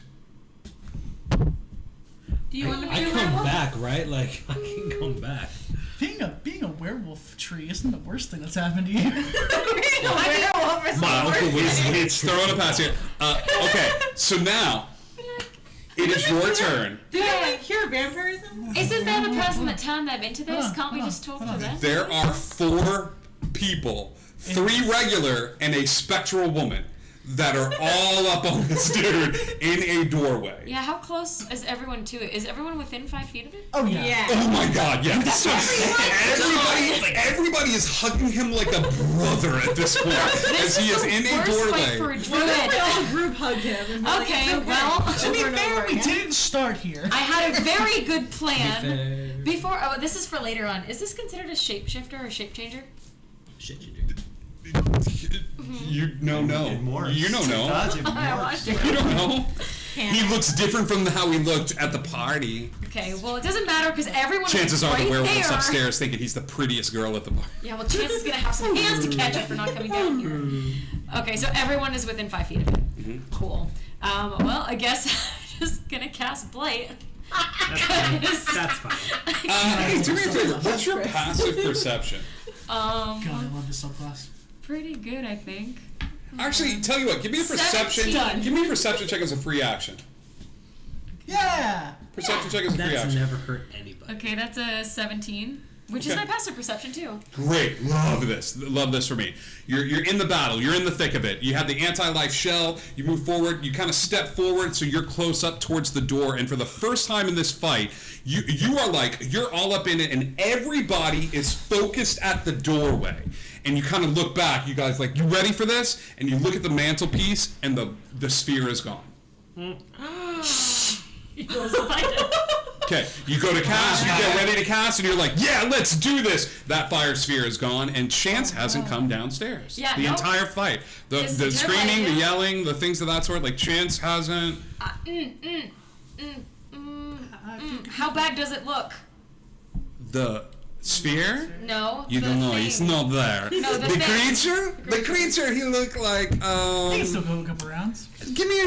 Do you want to be I a come werewolf? back, right? Like, I can come back. Being a werewolf tree isn't the worst thing that's happened to you. Being a werewolf is my the uncle worst thing. was throwing a pass here. Okay, so now it is your turn. Do they like cure vampirism? Isn't there the person that turned them into this? Can't we hold just talk on, to hold them? There are 4 people, 3 regular and a spectral woman, that are all up on this dude in a doorway. Yeah, how close is everyone to it? Is everyone within 5 feet of it? Oh yeah. Yeah. Oh my god, yes. So everybody is hugging him like a brother at this point as he is in a Worst fight for doorway. a We druid. all group hugged him. And we're Okay, like, well, To be over and fair, over we again. didn't start here. I had a very good plan. Fair. Before, oh, this is for later on. Is this considered a shapeshifter or shape changer? Shit, you do. You know no. It morphs. You don't know. It does, it I morphs. watched it. You don't know. Can't. He looks different from how he looked at the party. Okay, well, it doesn't matter because everyone Chances is are right the werewolf's there. upstairs thinking he's the prettiest girl at the bar. Yeah, well, Chance is gonna have some hands to catch up for not coming down here. Okay, so everyone is within 5 feet of it. Cool. Well, I guess I'm just gonna cast Blight. That's fine. Hey, do me a favor. What's your passive perception? God, I love this subclass. Pretty good, I think. Actually, tell you what. Give me a perception. 17. Give me a perception check as a free action. Yeah. Perception check as a free That's action. never hurt anybody. Okay, that's a 17, which is Okay. my passive perception too. Great, love this for me. You're in the battle, you're in the thick of it. You have the anti-life shell, you move forward, you kind of step forward so you're close up towards the door, and for the first time in this fight, you are like, you're all up in it, and everybody is focused at the doorway. And you kind of look back, you guys like, you ready for this? And you look at the mantelpiece, and the sphere is gone. Okay, you go to cast, you get ready to cast, and you're like, yeah, let's do this! That fire sphere is gone, and Chance hasn't come downstairs. Yeah, the nope. entire fight. The It's a terrible screaming, the idea. yelling, the things of that sort, like, Chance hasn't... How bad does it look? The sphere? No. You the don't know, thing. he's not there. No, the the thing. creature? The creature, he looked like, I can still go a couple rounds. Give me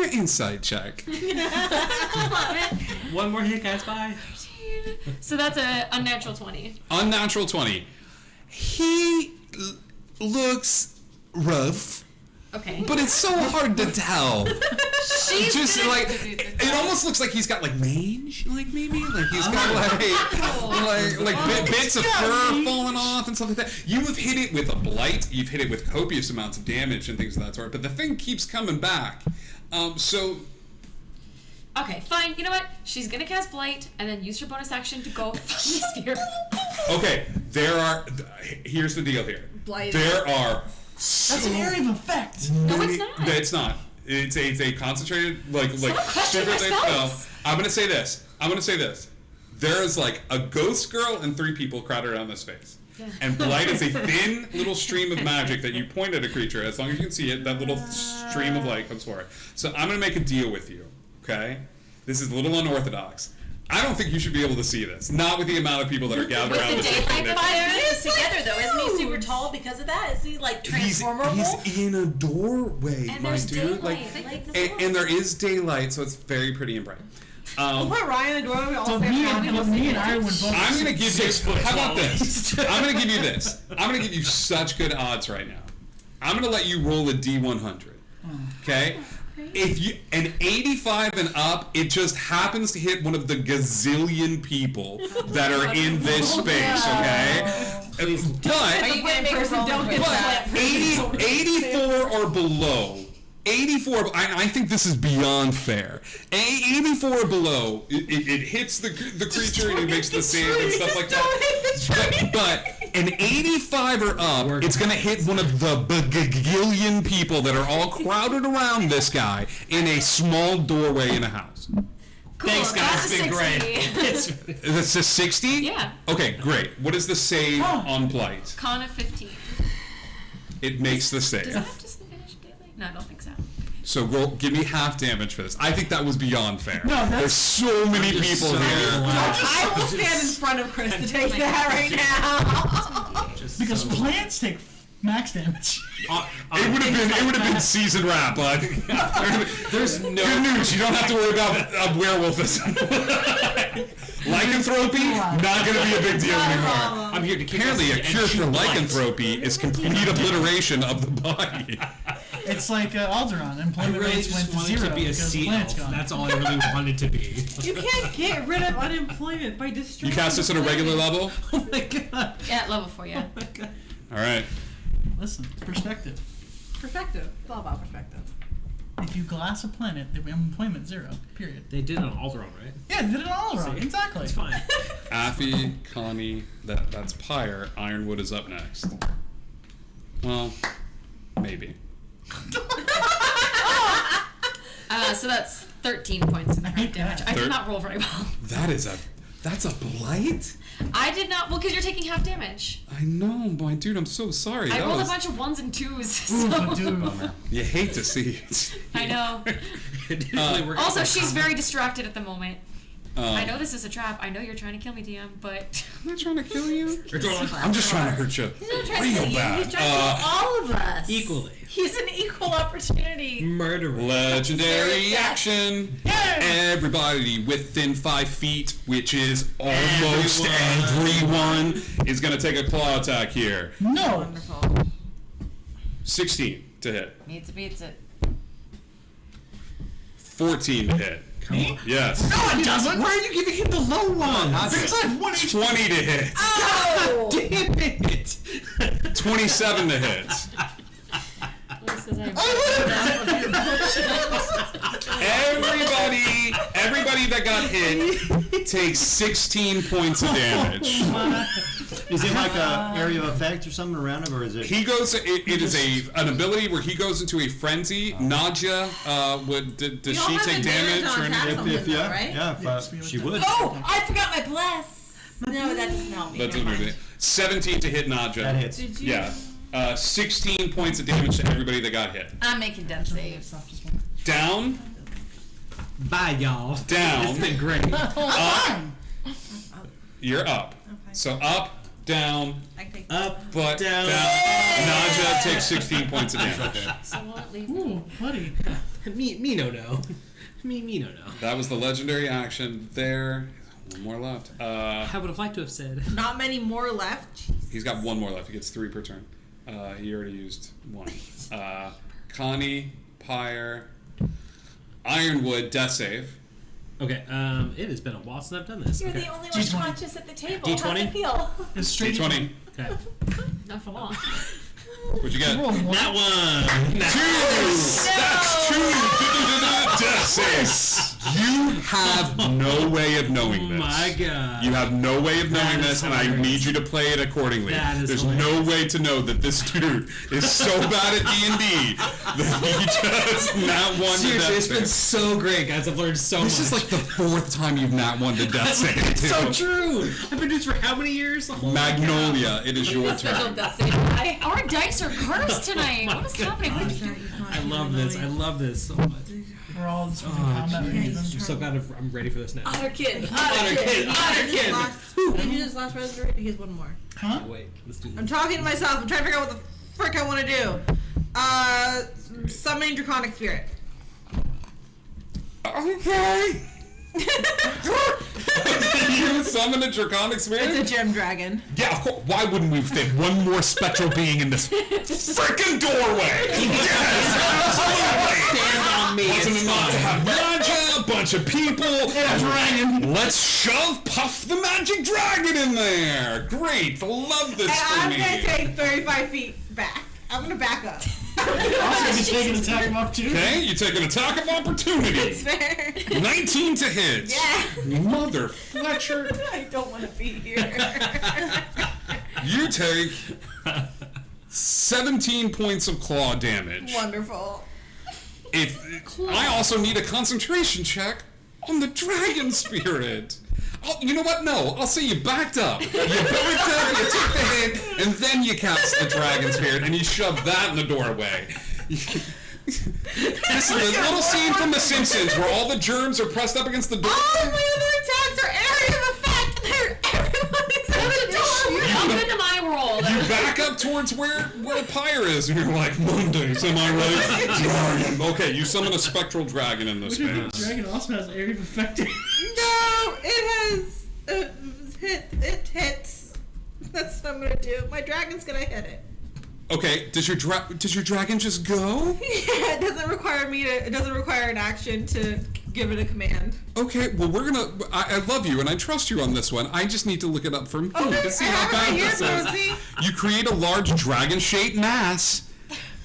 an insight check. One more hit, guys. Bye. So that's a unnatural 20. Unnatural 20. He looks rough, Okay. but it's so hard to tell. She's Just gonna- like, it almost looks like he's got like mange, like maybe, like he's got like bits of fur falling off and stuff like that. You have hit it with a blight, you've hit it with copious amounts of damage and things of that sort, but the thing keeps coming back. So Okay, fine. You know what? She's gonna cast Blight and then use her bonus action to go from the sphere. okay, here's the deal here. Blight. There are That's an area of effect. No, it's not. It's not. It's a concentrated like not crushing my spell. spells. I'm gonna say this. There is like a ghost girl and 3 people crowded around this space. And Blight is a thin little stream of magic that you point at a creature. As long as you can see it, that little stream of light comes forward. So I'm gonna make a deal with you. Okay? This is a little unorthodox. I don't think you should be able to see this. Not with the amount of people that are gathered around the this daylight thing. Five years together though, isn't he super tall because of that? Is he like Transformer wolf? He's in a doorway, And my there's dude. daylight. And there is daylight, so it's very pretty and bright. We'll put Ryan in the door. We all So stand me around him. and Iron would both. I'm gonna give you. How about this? I'm gonna give you this. I'm gonna give you such good odds right now. I'm gonna let you roll a D100. Okay. If you an 85 and up, it just happens to hit one of the gazillion people that are in this space. Okay. But You can't make person don't get that. 84 or below. 84. I think this is beyond fair. 84 or below, it hits the creature and it makes the save and stuff like that. But an 85 or up, it's gonna hit one of the bagillion people that are all crowded around this guy in a small doorway in a house. Cool. Thanks, guys. That's It's been a 60. great. That's a 60? Yeah. Okay, great. What is the save on Blight? Con of 15. It makes the save. Does that have disadvantage daylight? No, I don't think so. So give me half damage for this. I think that was beyond fair. No, that's- There's so many people so here. I will stand in front of Chris to take that right now. Because plants take max damage. It would have been season wrap, bud. There's no Good news, you don't have to worry about a werewolfism. Lycanthropy, not going to be a big deal anymore. I'm here to kick Apparently, a ass cure and for shoot lights. lycanthropy is complete obliteration of the body. It's like Alderaan. I Employment really rates went just to wanted zero to be a because sea plants elf. gone. That's all I really wanted to be. You can't get rid of unemployment by destroying. You cast this at a regular level? Oh my god. Yeah, level 4, yeah. Oh my god. All right. Listen, perspective. Perspective. It's all about perspective. If you glass a planet, the employment zero. Period. They did it on Alderaan, right? Yeah, they did it all wrong. See? Exactly. It's fine. Affy, Connie, that's Pyre. Ironwood is up next. Well, maybe. So that's 13 points of damage. I did not roll very well. That's a blight? I did not. Well, because you're taking half damage. I know, my dude. I'm so sorry. I That rolled was- a bunch of 1s and 2s. Ooh, So. dude. You hate to see it. I know. It didn't really work Also, out. she's very distracted at the moment. Um, I know this is a trap. I know you're trying to kill me, DM, but I'm not trying to kill you. You're going I'm just trying to hurt you He's not trying to real kill you. bad. He's trying to kill all of us. equally. He's an equal opportunity. Murderer. Legendary Yes. action. Everybody within 5 feet, which is almost everyone, is going to take a claw attack here. No. Wonderful. 16 to hit. Needs to beats it. 14 to hit. Me? Yes. No, it doesn't. Why are you giving him the low one? Because I have 1 HP. 20 to hit. Oh! Damn it! 27 to hit. Everybody that got hit takes 16 points of damage. Is it like a area of effect or something around him, or is it? He goes. It is an ability where he goes into a frenzy. Nadia, does she take damage or anything? If though, yeah, right? yeah, if, she would. Oh, I forgot my bless. No, that doesn't help me. That's Never what mind. it is. 17 to hit Nadia. That hits. Did you? Yeah. 16 points of damage to everybody that got hit. I'm making death saves. Down, Bye, y'all. down, It's been great. up. You're up. So up, down, I take Up, but down. Nadia takes 16 points of damage. so won't leave Ooh, me. buddy. Me no. Me no. That was the legendary action there. One more left. I would have liked to have said. not many more left. Jeez. He's got one more left. He gets 3 per turn. He already used 1. Connie, Pyre, Ironwood, death save. Okay, it has been a while since I've done this. You're Okay. the only one D20. conscious at the table. D20? How's it feel? It's straight D20. Okay. Not for long. What'd you get? Roll one. That one! That's 2 death saves. You have no way of knowing Oh this. my god. You have no way of knowing That this, is and I hilarious. need you to play it accordingly. That is There's hilarious. no way to know that this dude is so bad at D&D that he just not won the Seriously, it's death been save. so great, guys. I've learned so This much. is like the 4th time you've not won the death save. It's so too. true. I've been doing this for how many years? Oh my Magnolia, it is your Special turn. death save. I Our dice are cursed tonight. What is happening? What is God. I love this. I love this so much. We're all just in combat with I'm them. so glad I'm ready for this now. Otter kid. Otter kid. Did you just last resurrect? He has one more. Huh? Wait, let's do I'm this. talking to myself. I'm trying to figure out what the frick I want to do. Summoning Draconic Spirit. Okay. You summon a draconic spirit? It's a gem dragon. Yeah, of course. Why wouldn't we fit one more spectral being in this freaking doorway? Yes, absolutely. Stand on me. Wasn't It's enough to fine. have Raja, a bunch of people, and a dragon. Let's shove Puff the Magic Dragon in there. Great, love this And for I'm me. going to take 35 feet back. I'm going to back up. Also, you take an attack of opportunity. Okay, you take an attack of opportunity. It's fair. 19 to hit. Yeah. Mother Fletcher. I don't want to be here. You take 17 points of claw damage. Wonderful. If I also need a concentration check on the dragon spirit. Oh, you know what? No, I'll say you backed up. You backed up, you took the hit, and then you cast the dragon spirit, and you shoved that in the doorway. This is a little scene from The Simpsons where all the germs are pressed up against the door. All my other attacks are area of effect. Everybody's at the door. Welcome to my world. You back up towards where Pyre is, and you're like, Mondays, am I right? Dragon. Okay, you summon a spectral dragon in this The space. dragon also has area of effect. No, it has it hits. That's what I'm gonna do. My dragon's gonna hit it. Okay, does your dragon just go? Yeah, it doesn't require it doesn't require an action to give it a command. Okay, well I love you and I trust you on this one. I just need to look it up for me Okay, to see I how have it bad here, this is. Rosie. You create a large dragon-shaped mass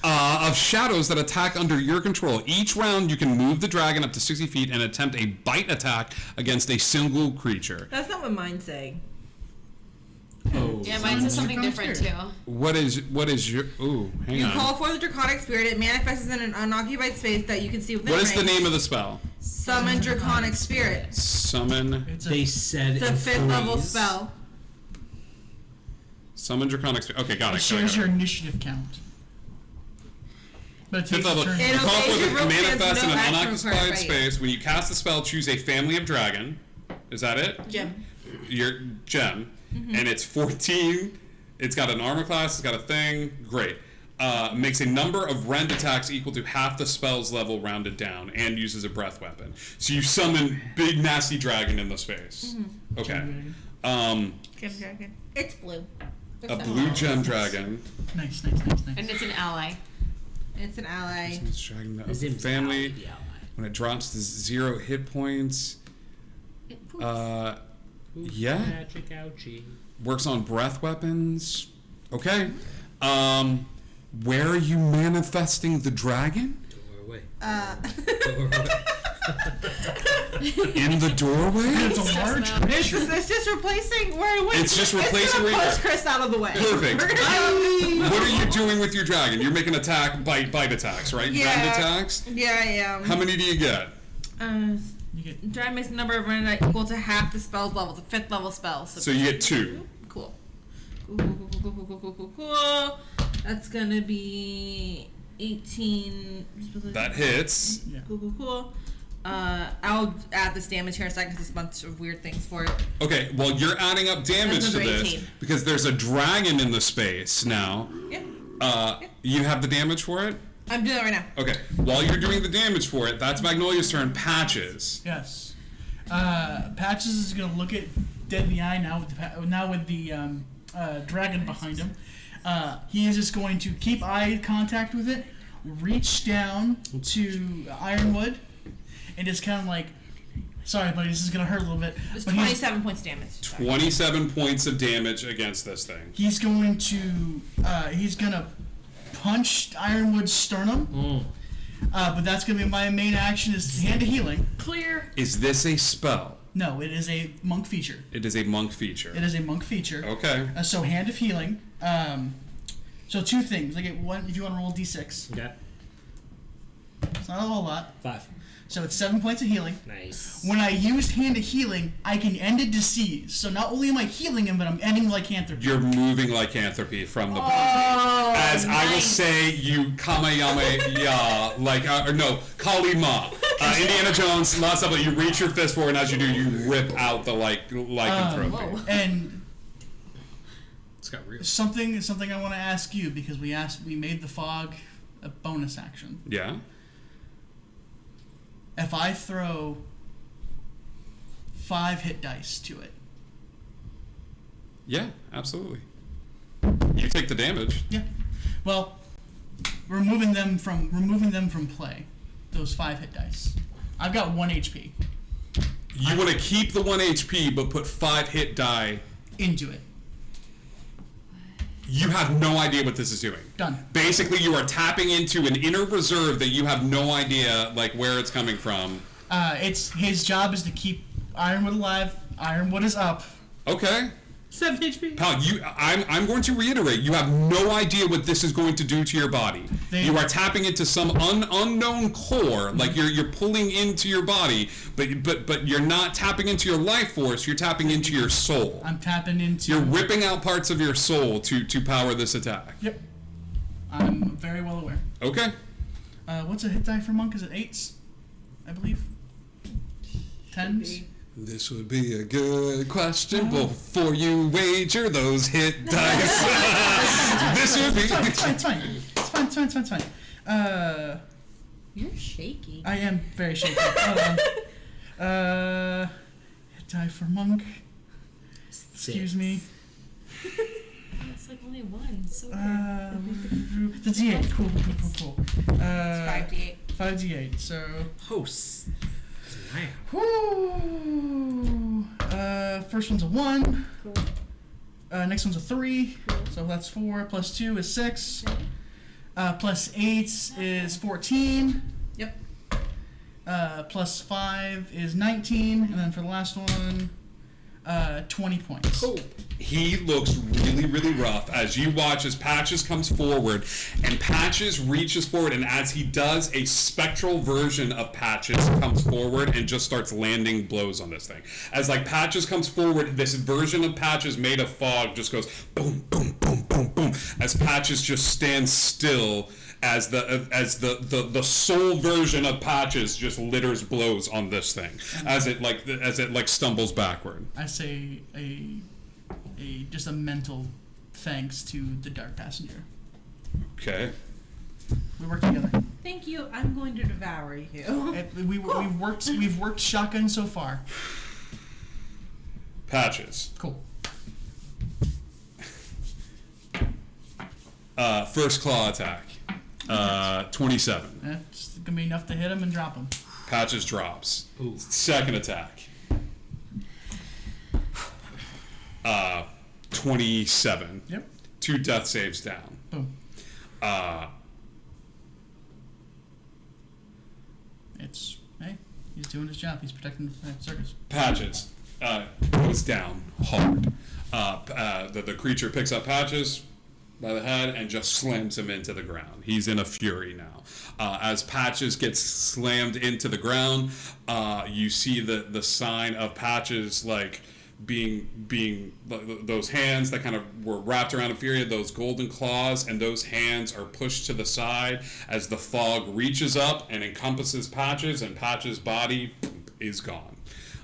of shadows that attack under your control. Each round, you can move the dragon up to 60 feet and attempt a bite attack against a single creature. That's not what mine's saying. Oh. Yeah, mine says something different too. What is your? Ooh, hang You on. call forth the Draconic Spirit. It manifests in an unoccupied space that you can see within What is the range. name of the spell? Summon Draconic Spirit. Summon. They said It's a 5th level spell. Summon draconic spirit. Okay, got It it. shares your initiative count. But it Fifth takes a level. turn. You It'll call say for your the rope manifest has in no an action unoccupied required by you. space. When you cast the spell, choose a family of dragon. Is that it? Gem. Your gem. And it's 14. It's got an armor class. It's got a thing. Great. Makes a number of rend attacks equal to half the spell's level rounded down, and uses a breath weapon. So you summon big nasty dragon in the space. Okay. Gem dragon. It's blue. A blue gem dragon. Nice. And it's an ally. It's an ally. This dragon His name's family. Ally, the ally. When it drops to 0 hit points. Yeah. Magic ouchie. Works on breath weapons. Okay. Where are you manifesting the dragon? Doorway. Doorway. In the doorway? It's a large creature. It's just replacing where it went. It's just replacing where you push were. Chris out of the way. Perfect. We're gonna What are you doing with your dragon? You're making bite attacks, right? Yeah. Rend attacks? Yeah, I am. How many do you get? You get Dragon makes a number of rend equal to half the spell's level. It's a 5th level spell. So you get 2. Cool. Cool. That's gonna be 18. That hits. Cool. I'll add this damage here in a second because there's a bunch of weird things for it. Okay, well, you're adding up damage That's to number this 18. because there's a dragon in the space now. Yeah. You have the damage for it? I'm doing it right now. Okay, while you're doing the damage for it, that's Magnolia's turn. Patches. yes. Patches is gonna look at dead in the eye now with the dragon behind him. He is just going to keep eye contact with it, reach down to Ironwood, and just kind of like, sorry, buddy, this is gonna hurt a little bit. There's But he's 27 points damage. 27 points of damage against this thing. he's going to he's gonna punch Ironwood's sternum. But that's gonna be my main action is hand of healing. Clear. Is this a spell? No, it is a monk feature. It is a monk feature. It is a monk feature. Okay. So hand of healing. So 2 things. I get 1 if you want to roll d6. Okay. It's not a whole lot. 5. So it's 7 points of healing. Nice. When I use hand of healing, I can end a disease. So not only am I healing him, but I'm ending lycanthropy. You're moving lycanthropy from the body. Oh, As I will nice. say, you kamayama, like, or no, Kali Ma. Indiana Jones, lots of it. You reach your fist forward, and as you do, you rip out the lycanthropy. Whoa. And It's got real. something I want to ask you, because we made the fog a bonus action. Yeah. If I throw 5 hit dice to it, Yeah, absolutely. You take the damage. yeah. Well, removing them from play, those 5 hit dice. I've got 1 HP You want to keep the 1 HP, but put 5 hit die. into it. You have no idea what this is doing. Done. Basically, you are tapping into an inner reserve that you have no idea where it's coming from. It's his job is to keep Ironwood alive. Ironwood is up. Okay. 7 HP. Pal, I'm going to reiterate, you have no idea what this is going to do to your body. You are tapping into some unknown core, like you're pulling into your body, but you're not tapping into your life force, you're tapping into your soul. I'm tapping into. You're ripping out parts of your soul to power this attack. Yep. I'm very well aware. Okay. What's a hit die for monk? Is it 8s? I believe. 10s? This would be a good question before you wager those hit dice. This would be... It's fine. You're shaky. I am very shaky. Hold on. Hit die for monk. Excuse me. It's like only 1. So weird. The D8. Cool. It's 5d8. 5d8. So. Hosts. Whoo. First one's a 1. Cool. Next one's a 3. Cool. So that's 4. Plus 2 is 6. Plus 8 is 14. Yep. Plus 5 is 19. And then for the last one, 20 points. Cool. He looks really, really rough as you watch as Patches comes forward, and Patches reaches forward, and as he does, a spectral version of Patches comes forward and just starts landing blows on this thing. As Patches comes forward, this version of Patches made of fog just goes boom, boom, boom, boom, boom, as Patches just stands still as the soul version of Patches just litters blows on this thing as it stumbles backward. I say just a mental thanks to the Dark Passenger. Okay. We work together. Thank you. I'm going to devour you. We've worked shotgun so far. Patches. Cool. First claw attack. 27. That's gonna be enough to hit him and drop him. Patches drops. Ooh. Second attack. 27. Yep. 2 death saves down. Boom. He's doing his job. He's protecting the circus. Patches goes down hard. The creature picks up Patches by the head and just slams him into the ground. He's in a fury now. As Patches gets slammed into the ground, you see the sign of Patches being those hands that kind of were wrapped around Ophelia, those golden claws, and those hands are pushed to the side as the fog reaches up and encompasses Patches, and Patches' body is gone.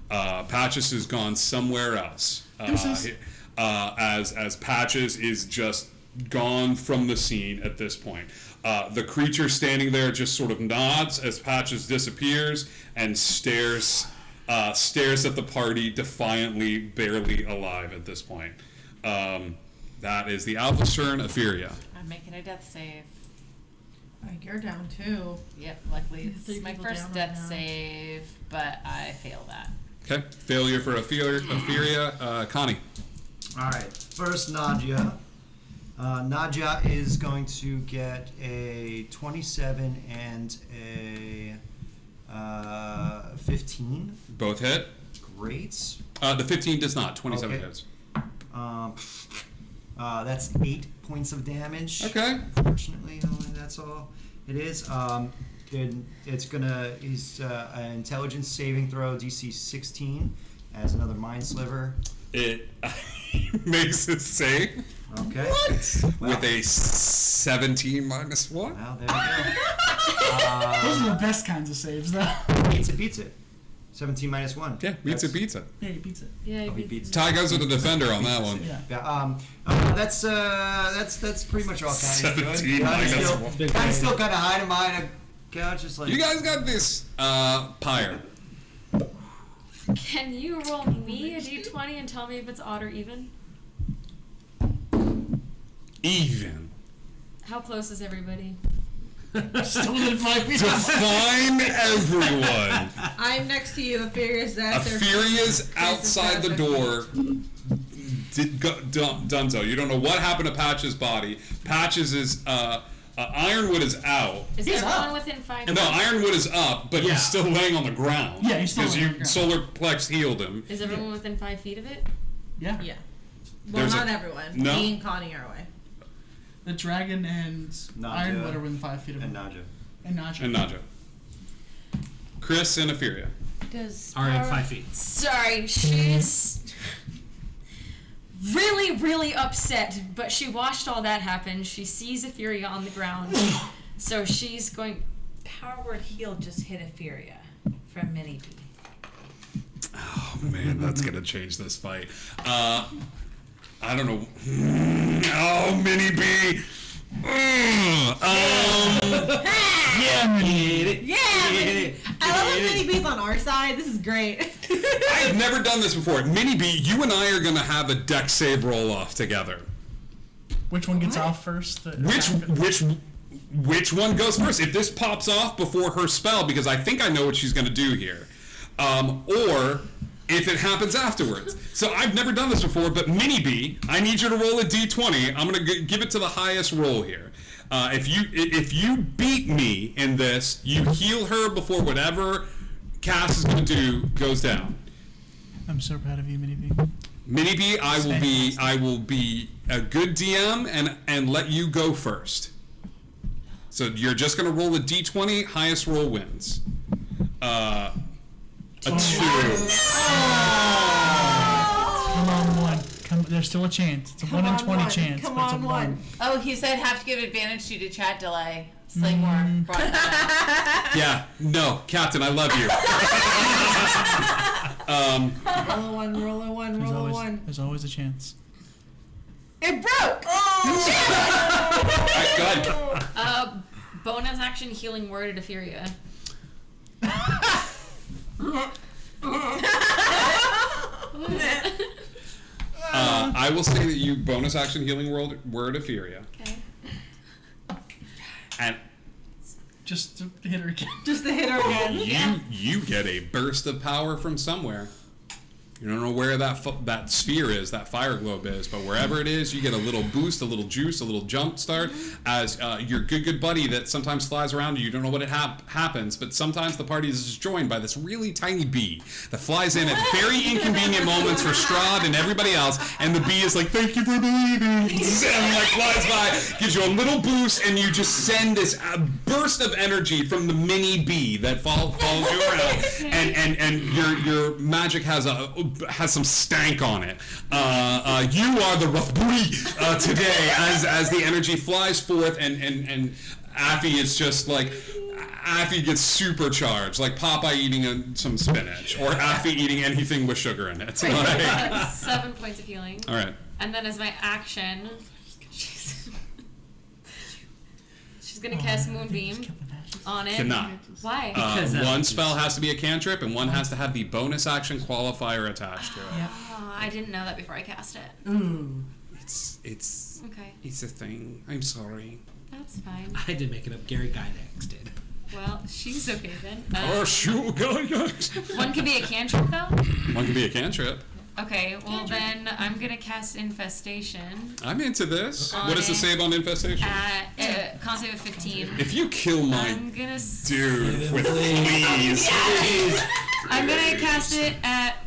Patches is gone somewhere else. As Patches is just gone from the scene at this point. The creature standing there just sort of nods as Patches disappears and stares at the party defiantly, barely alive at this point. That is the Alpha's turn. Ophelia. I'm making a death save. You're down too. Yep, luckily Three it's my people first down death right now. save, but I fail that. Okay, failure for Ophelia. Connie. All right, first Nadia. Nadia is going to get a 27 and a 15. Both hit. Great. The 15 does not. 27 Okay. hits. That's 8 points of damage. Okay. Fortunately, that's all it is. He's an intelligence saving throw, DC 16, as another mind sliver. It makes it save. Okay. What? With a 17 minus 1? Well, there you go. Those are the best kinds of saves, though. Pizza. 17 minus 1. Yeah, pizza. Yeah, he beats it. Yeah, Oh, he he beats Ty goes with the defender on that one. Yeah. Yeah. That's pretty much all kind of 17 good. minus I'm still kind of hiding behind a couch, just like. You guys got this. Pyre. Can you roll me a d20 and tell me if it's odd or even? Even. How close is everybody? Still within 5 feet. Define everyone. I'm next to you. Afuria's that. Afuria's outside the door. Dunzo. You don't know what happened to Patch's body. Patch's is Ironwood is out. Is He's everyone up. within 5 No, Ironwood is up, but Yeah. he's still laying on the ground. Yeah, he's still because laying you on the ground. solar plex healed him. Is everyone within 5 feet of it? Yeah. Yeah. Well, There's not a- everyone. No? Me and Connie are away. The dragon and Naja. Ironwood are within 5 feet of And him. Naja. And Naja. And Naja. Chris and Afuria. Does Are at 5 feet. Sorry, she's really upset, but she watched all that happen. She sees Euphoria on the ground, so she's going. Power Word Heal just hit Euphoria from Mini B. Oh man, that's gonna change this fight. I don't know. Oh, Mini B. Yeah, man. Yeah! I love that Mini B's on our side. This is great. I've never done this before. Mini B, you and I are gonna have a deck save roll off together. Which one gets off first? The Which one goes first? If this pops off before her spell, because I think I know what she's gonna do here, or if it happens afterwards. So I've never done this before, but Mini B, I need you to roll a d20. I'm gonna give it to the highest roll here. If you beat me in this, you heal her before whatever Cass is gonna do goes down. I'm so proud of you, Mini B. Mini B, I will be a good DM and let you go first. So you're just gonna roll a d20, highest roll wins. A 2. Come on, 1. There's still a chance. It's a 1 in 20 chance. Come but it's a on, 1. Oh, he said have to give advantage due to chat delay. Slaymore brought that up. Yeah, no, Captain, I love you. Roll a 1, roll a 1, roll a 1. There's always a chance. It broke! Alright, go ahead. Bonus action healing word at Euphoria. I will say that you bonus action healing word of Furia. Okay. And Just to hit her again. Just to hit her again. you get a burst of power from somewhere. You don't know where that sphere is, that fire globe is, but wherever it is, you get a little boost, a little juice, a little jump start as your good buddy that sometimes flies around you. You don't know what happens, but sometimes the party is just joined by this really tiny bee that flies in at very inconvenient moments for Strahd and everybody else, and the bee is like, "Thank you for believing," and like flies by, gives you a little boost, and you just send this burst of energy from the mini bee that follows you around, and your magic has some stank on it. You are the rough booty today as the energy flies forth, and Affy is just like, Affy gets supercharged, like Popeye eating some spinach, or Affy eating anything with sugar in it. Like, 7 points of healing. all right. And then as my action, she's gonna cast Moonbeam on it. Cannot. Why? One spell has to be a cantrip, and one has to have the bonus action qualifier attached to it. Oh, I didn't know that before I cast it. Ooh. It's Okay, a thing. I'm sorry. that's fine. I did make it up. Gary Gygax did. Well, she's okay then. Oh, shoot, One can be a cantrip though. One can be a cantrip. Okay, well then I'm gonna cast Infestation I'm into this. On What does it it. say about infestation? at con save of 15. If you kill my I'm gonna dude with fleas, I'm gonna cast it at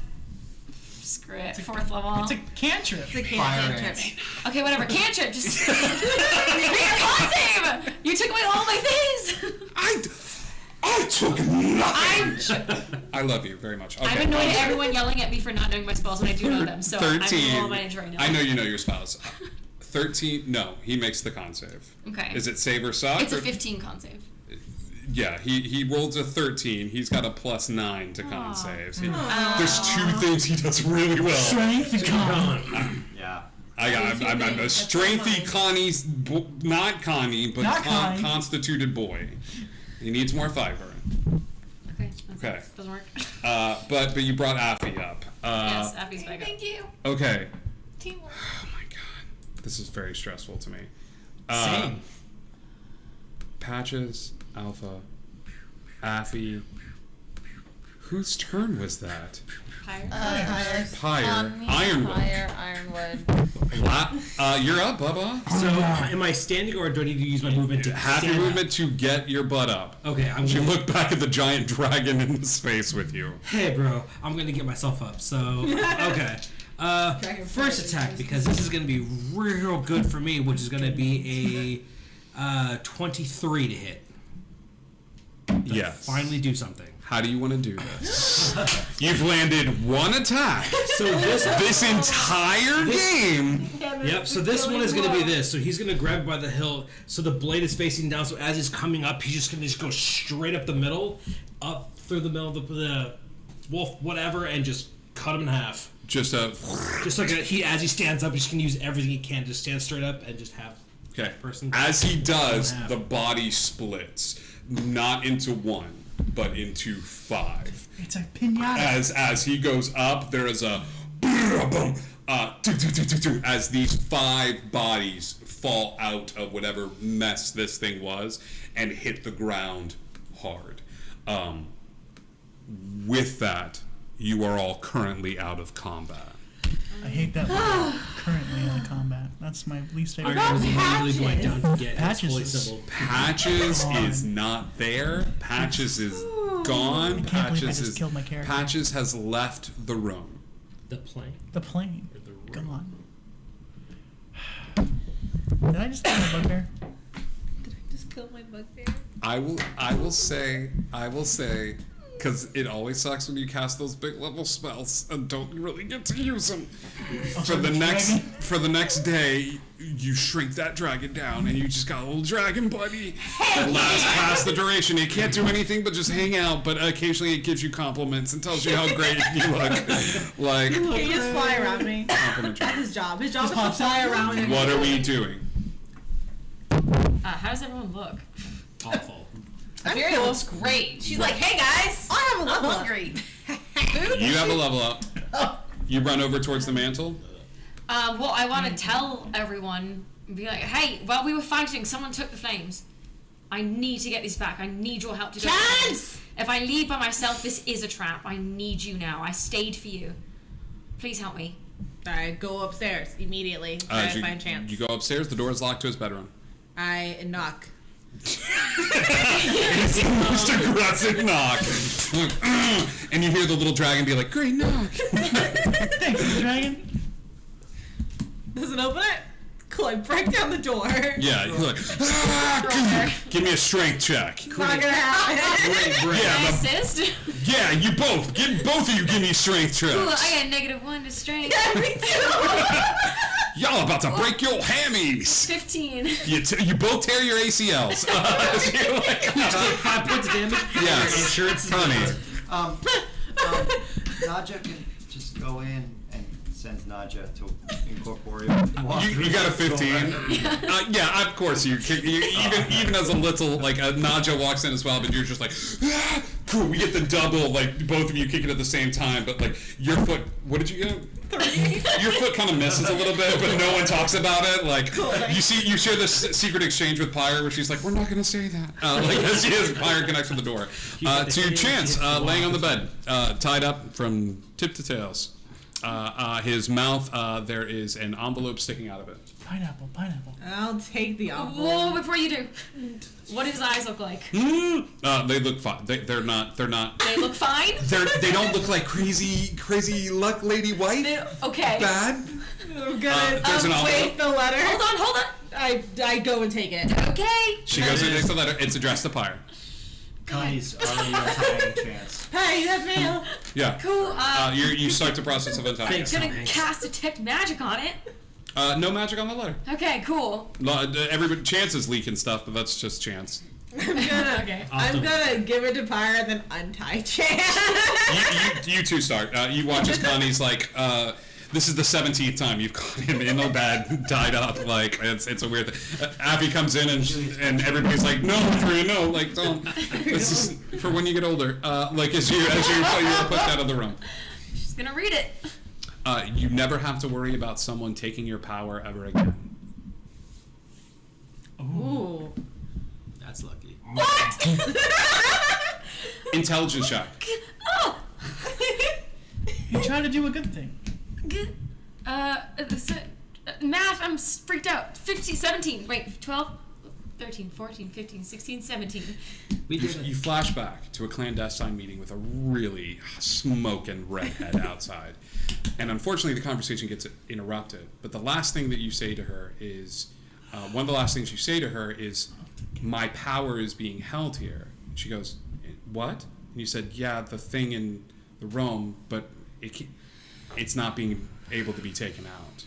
screw it, 4th level. It's a cantrip. It's a Fire cantrip. Okay, whatever. Cantrip. Just be your con save. You took away all my things. I took nothing. I love you very much. Okay. I'm annoyed at everyone yelling at me for not knowing my spells when I do know them. So 13. I'm all my right now. I know you know your spouse. 13. No, he makes the con save. Okay. Is it save or suck? It's a or- 15 con save. Yeah, he rolled a 13. He's got a +9 to con Aw. saves. There's 2 things he does really well. Strength and con. Yeah. I'm a strengthy Connie, not Connie, but Not Connie. constituted boy. He needs more fiber. Okay. Okay. Doesn't work. But you brought Affy up. Yes, Affy's back up. Thank you. Okay. Teamwork. Oh my god, this is very stressful to me. Same. Patches, Alpha, Affy. Whose turn was that? Pyre. Ironwood. Fire, Ironwood. You're up, Bubba. So, am I standing or do I need to use my movement to Half your stand movement to get your butt up. up? Okay, I'm You gonna look back at the giant dragon in the space with you. Hey, bro, I'm gonna get myself up. So, okay. First attack, because this is gonna be real good for me, which is gonna be a 23 to hit. Yes. Finally do something. How do you want to do this? You've landed 1 attack. So this entire game. Yep, so this one is going to be this. So he's going to grab by the hilt. So the blade is facing down. So as he's coming up, he's just going to go straight up the middle, up through the middle of the wolf, whatever, and just cut him in half. Just Like as he stands up, he's just going to use everything he can to stand straight up and just have okay. person. As he does, Half. the body splits, not into 1, but into 5. It's a pinata. As he goes up, there is a boom, as these 5 bodies fall out of whatever mess this thing was and hit the ground hard. With that, you are all currently out of combat. I hate that word. Currently in combat. That's my least favorite. I was literally going down to get his Patches holy is- symbol. Patches is not there. Patches is gone. I can't believe I Patches just is killed my character. Patches has left the room. The plane. The plane. Or the room. Gone. Did I just kill my bugbear? Did I just kill my bugbear? I will say, because it always sucks when you cast those big level spells and don't really get to use them. For the next day, you shrink that dragon down, and you just got a little dragon buddy that lasts past the duration. It can't do anything but just hang out, but occasionally it gives you compliments and tells you how great you look. Like, He just fly around me. compliment That's you. his job. His job is to pops fly out. around and What are we doing? How does everyone look? Awful. Imperial looks great. She's like, hey guys, I have a I'm level up. hungry. You have a level up. You run over towards the mantle. Well, I want to tell everyone, be like, hey, while we were fighting, someone took the flames. I need to get these back. I need your help to go. Chance! If I leave by myself, this is a trap. I need you now. I stayed for you. Please help me. I go upstairs immediately. Try to find Chance. You go upstairs. The door is locked to his bedroom. I knock. It's the most aggressive knock. And you hear the little dragon be like, great knock. Thanks, dragon. Doesn't open it. Cool. I break down the door. Yeah, you're like, give me a strength check. Not gonna happen. Can I Yeah, assist? yeah, you both. Both of you give me strength Cool, checks. I got -1 to strength. Me too. Y'all about to break your hammies. 15. You both tear your ACLs. So you're like, 5 points of damage. yes, Insurance. honey. Naja can just go in and sends Naja to incorporeal. You got a 15. Yeah, of course you even as a little like a Naja walks in as well, but you're just like, ah, cool. We get the double, like both of you kicking at the same time, but like your foot. What did you get? 3. Your foot kind of misses a little bit, but no one talks about it. Like you share this secret exchange with Pyre, where she's like, "We're not going to say that." Like as Pyre connects with the door to Chance, laying on the bed, tied up from tip to tails. His mouth, there is an envelope sticking out of it. Pineapple. I'll take the envelope. Whoa, before you do. What do his eyes look like? They look fine. They're not. They look fine? They don't look like crazy luck lady white. Okay. Bad. I'm gonna There's an envelope. take the letter. Hold on. I go and take it. Okay. She goes and takes the letter. It's addressed to Pyre. Connie's already untying Chance. Hey, that's mail. Yeah. Cool. You start the process of untying. Thanks. Gonna Thanks. cast detect magic on it. No magic on the letter. Okay, cool. Everybody, Chance is leaking stuff, but that's just Chance. Okay. I'm gonna give it to Pyre and then untie Chan. You two start. You watch as Connie's like, this is the 17th time you've caught him in the bed, tied up. Like it's a weird thing. Avi comes in and everybody's like, no, Maria, no, like don't. This is for when you get older. Like as you're pushed out of the room. She's gonna read it. You never have to worry about someone taking your power ever again. Ooh. That's lucky. What? Intelligence check. Oh. You try to do a good thing. Math, I'm freaked out. 17, wait, 12, 13, 14, 15, 16, 17. You flash back to a clandestine meeting with a really smoking redhead outside. And unfortunately, the conversation gets interrupted. But the last thing that you say to her is, one of the last things you say to her is, my power is being held here. She goes, what? And you said, yeah, the thing in the realm, but it's not being able to be taken out.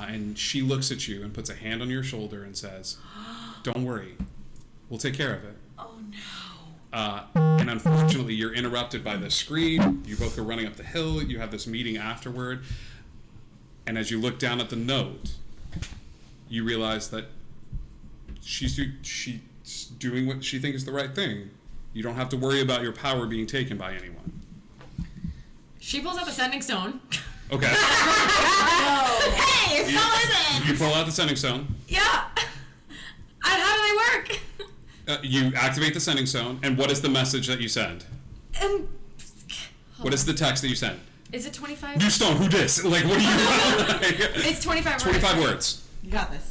And she looks at you and puts a hand on your shoulder and says, don't worry, we'll take care of it. Oh no. And unfortunately, you're interrupted by the scream. You both go running up the hill. You have this meeting afterward. And as you look down at the note, you realize that she's doing what she thinks is the right thing. You don't have to worry about your power being taken by anyone. She pulls out the sending stone. Okay. Hey, it's coming in. You pull out the sending stone. Yeah. And how do they work? You activate the sending stone, and what is the message that you send? What is the text that you send? Is it 25? New stone, who dis? Like, what are you... It's 25 words. 25 words. You got this.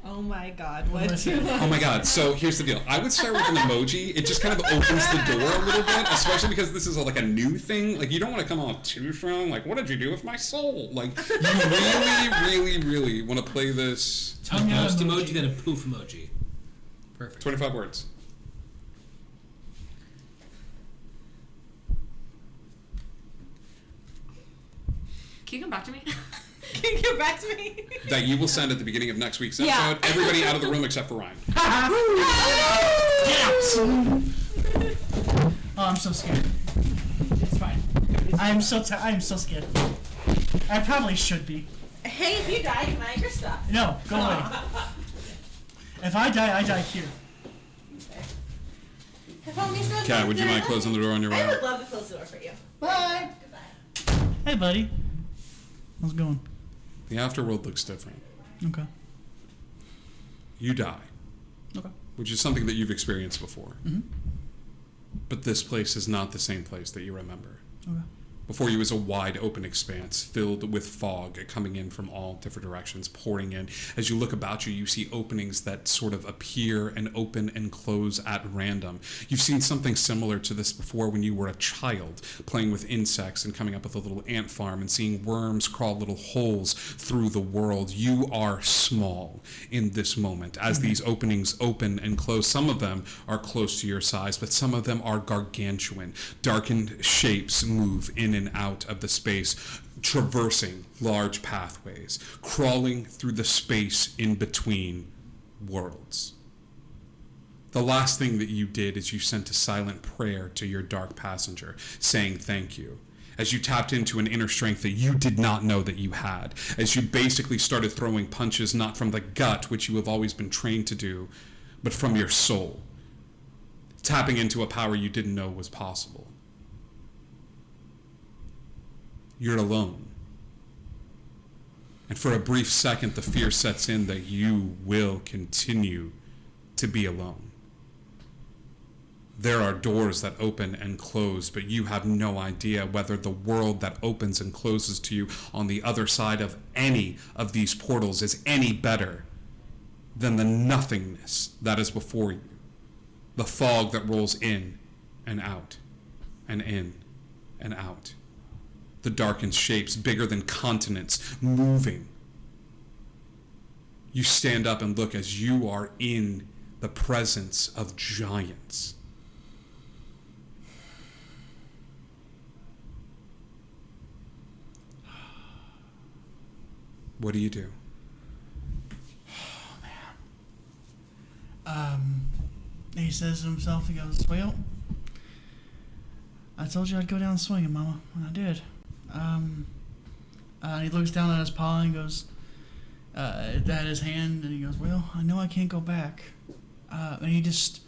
Oh my god, what do you Oh my god, so here's the deal. I would start with an emoji. It just kind of opens the door a little bit, especially because this is like a new thing. Like, you don't want to come off too strong. Like, what did you do with my soul? Like, you really want to play this... Tongue out Ghost emoji. emoji, then a poof emoji. Perfect. 25 words. Can you come back to me? Can you get back to me? That you will send at the beginning of next week's episode. Yeah. Everybody out of the room except for Ryan. Oh, I'm so scared. It's fine. I'm so scared. I probably should be. Hey, if you die, can I have your stuff? No, go away. If I die here. Kat, would you mind closing the door on your way I would out? love to close the door for you. Bye. Goodbye. Hey, buddy. How's it going? The afterworld looks different. Okay. You die, Okay. which is something that you've experienced before. Mhm. But this place is not the same place that you remember. Okay. Before you was a wide open expanse filled with fog coming in from all different directions, pouring in. As you look about you, you see openings that sort of appear and open and close at random. You've seen something similar to this before when you were a child, playing with insects and coming up with a little ant farm and seeing worms crawl little holes through the world. You are small in this moment as these openings open and close. Some of them are close to your size, but some of them are gargantuan. Darkened shapes move in and out of the space, traversing large pathways, crawling through the space in between worlds. The last thing that you did is you sent a silent prayer to your dark passenger, saying thank you, as you tapped into an inner strength that you did not know that you had, as you basically started throwing punches not from the gut, which you have always been trained to do, but from your soul, tapping into a power you didn't know was possible. You're alone. And for a brief second, the fear sets in that you will continue to be alone. There are doors that open and close, but you have no idea whether the world that opens and closes to you on the other side of any of these portals is any better than the nothingness that is before you. The fog that rolls in and out, and in and out. The darkened shapes, bigger than continents, moving. You stand up and look as you are in the presence of giants. What do you do? Oh, man. He says to himself, he goes, well, I told you I'd go down swinging, Mama, and I did. And he looks down at his paw and goes, at his hand, and he goes, well, I know I can't go back. And he just,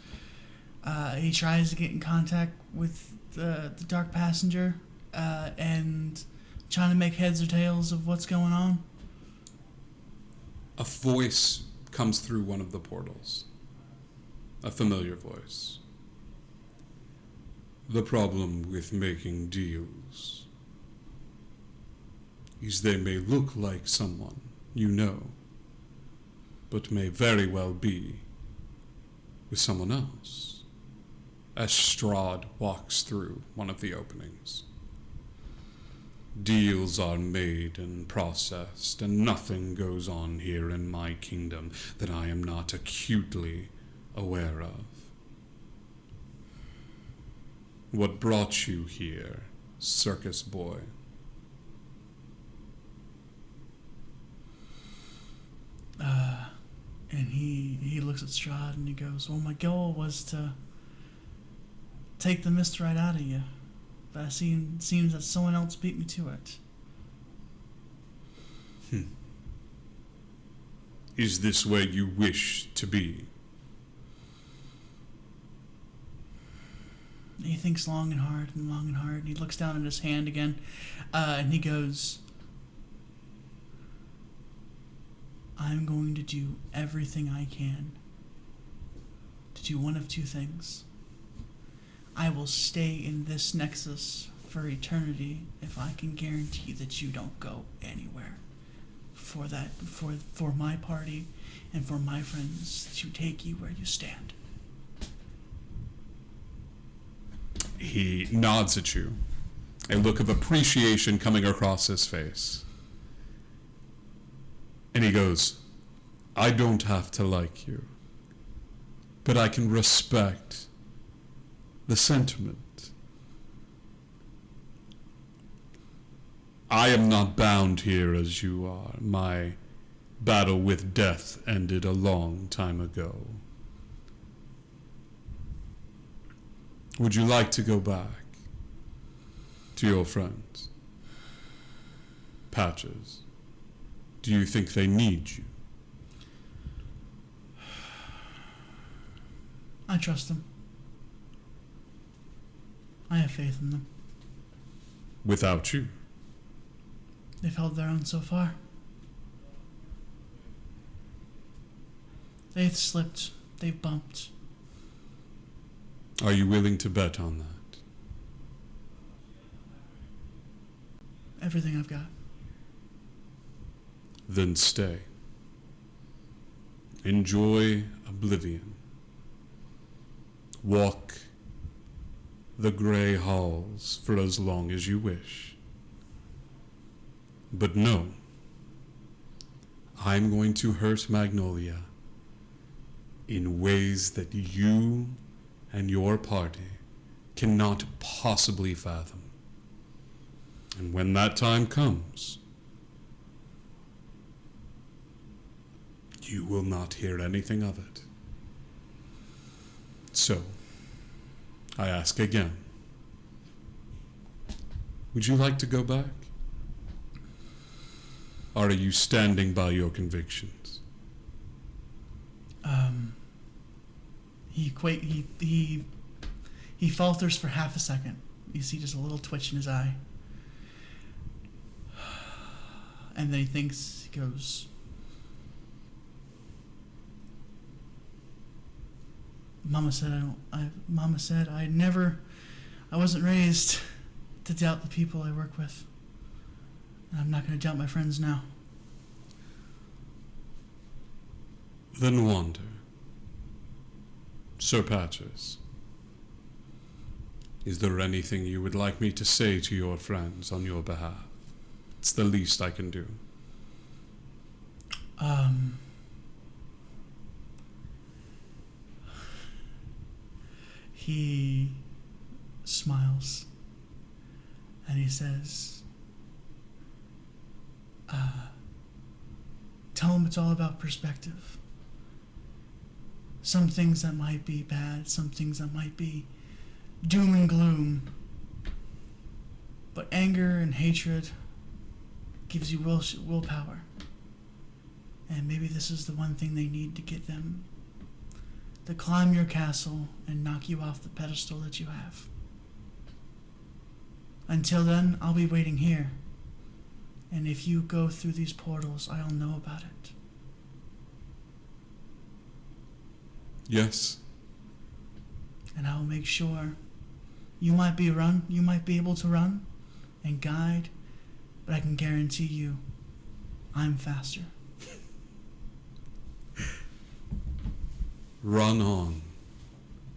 he tries to get in contact with the Dark Passenger, and trying to make heads or tails of what's going on. A voice comes through one of the portals. A familiar voice. The problem with making deals is they may look like someone you know, but may very well be with someone else. As Strahd walks through one of the openings. Deals are made and processed, and nothing goes on here in my kingdom that I am not acutely aware of. What brought you here, circus boy? And he looks at Strahd and he goes, well, my goal was to take the mist right out of you. But it seems that someone else beat me to it. Is this where you wish to be? He thinks long and hard and long and hard. And he looks down at his hand again, and he goes, I'm going to do everything I can to do one of two things. I will stay in this nexus for eternity if I can guarantee that you don't go anywhere. For my party and for my friends to take you where you stand. He nods at you, a look of appreciation coming across his face. And he goes, I don't have to like you, but I can respect the sentiment. I am not bound here as you are. My battle with death ended a long time ago. Would you like to go back to your friends? Patches, do you think they need you? I trust them. I have faith in them. Without you? They've held their own so far. They've slipped. They've bumped. Are you willing to bet on that? Everything I've got. Then stay. Enjoy oblivion. Walk the gray halls for as long as you wish. But no, I'm going to hurt Magnolia in ways that you and your party cannot possibly fathom. And when that time comes, you will not hear anything of it. So, I ask again, would you like to go back? Or are you standing by your convictions? He falters for half a second. You see just a little twitch in his eye. And then he thinks, he goes, Mama said I wasn't raised to doubt the people I work with. And I'm not going to doubt my friends now. Then wander. Sir Patches, is there anything you would like me to say to your friends on your behalf? It's the least I can do. He smiles and he says, tell him it's all about perspective. some things that might be bad, some things that might be doom and gloom. But anger and hatred gives you willpower. And maybe this is the one thing they need to get them to climb your castle and knock you off the pedestal that you have. Until then, I'll be waiting here. And if you go through these portals, I'll know about it. Yes. And I'll make sure you might be able to run and guide, but I can guarantee you I'm faster. Run on,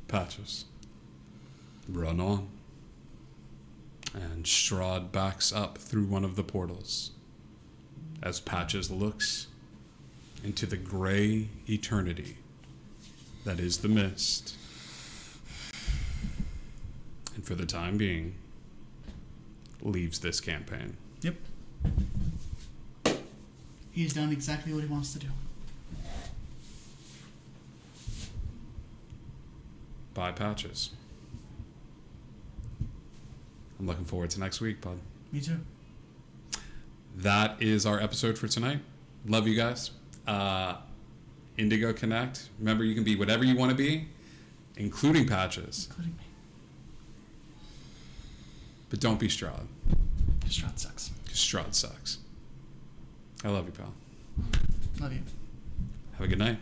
Patches. Run on. And Strahd backs up through one of the portals as Patches looks into the gray eternity that is the mist. And for the time being, leaves this campaign. Yep. He's done exactly what he wants to do. Bye, Patches. I'm looking forward to next week, bud. Me too. That is our episode for tonight. Love you guys. Indigo Connect. Remember, you can be whatever you want to be, including Patches. Including me. But don't be Strahd. Strahd sucks. Because Strahd sucks. I love you, pal. Love you. Have a good night.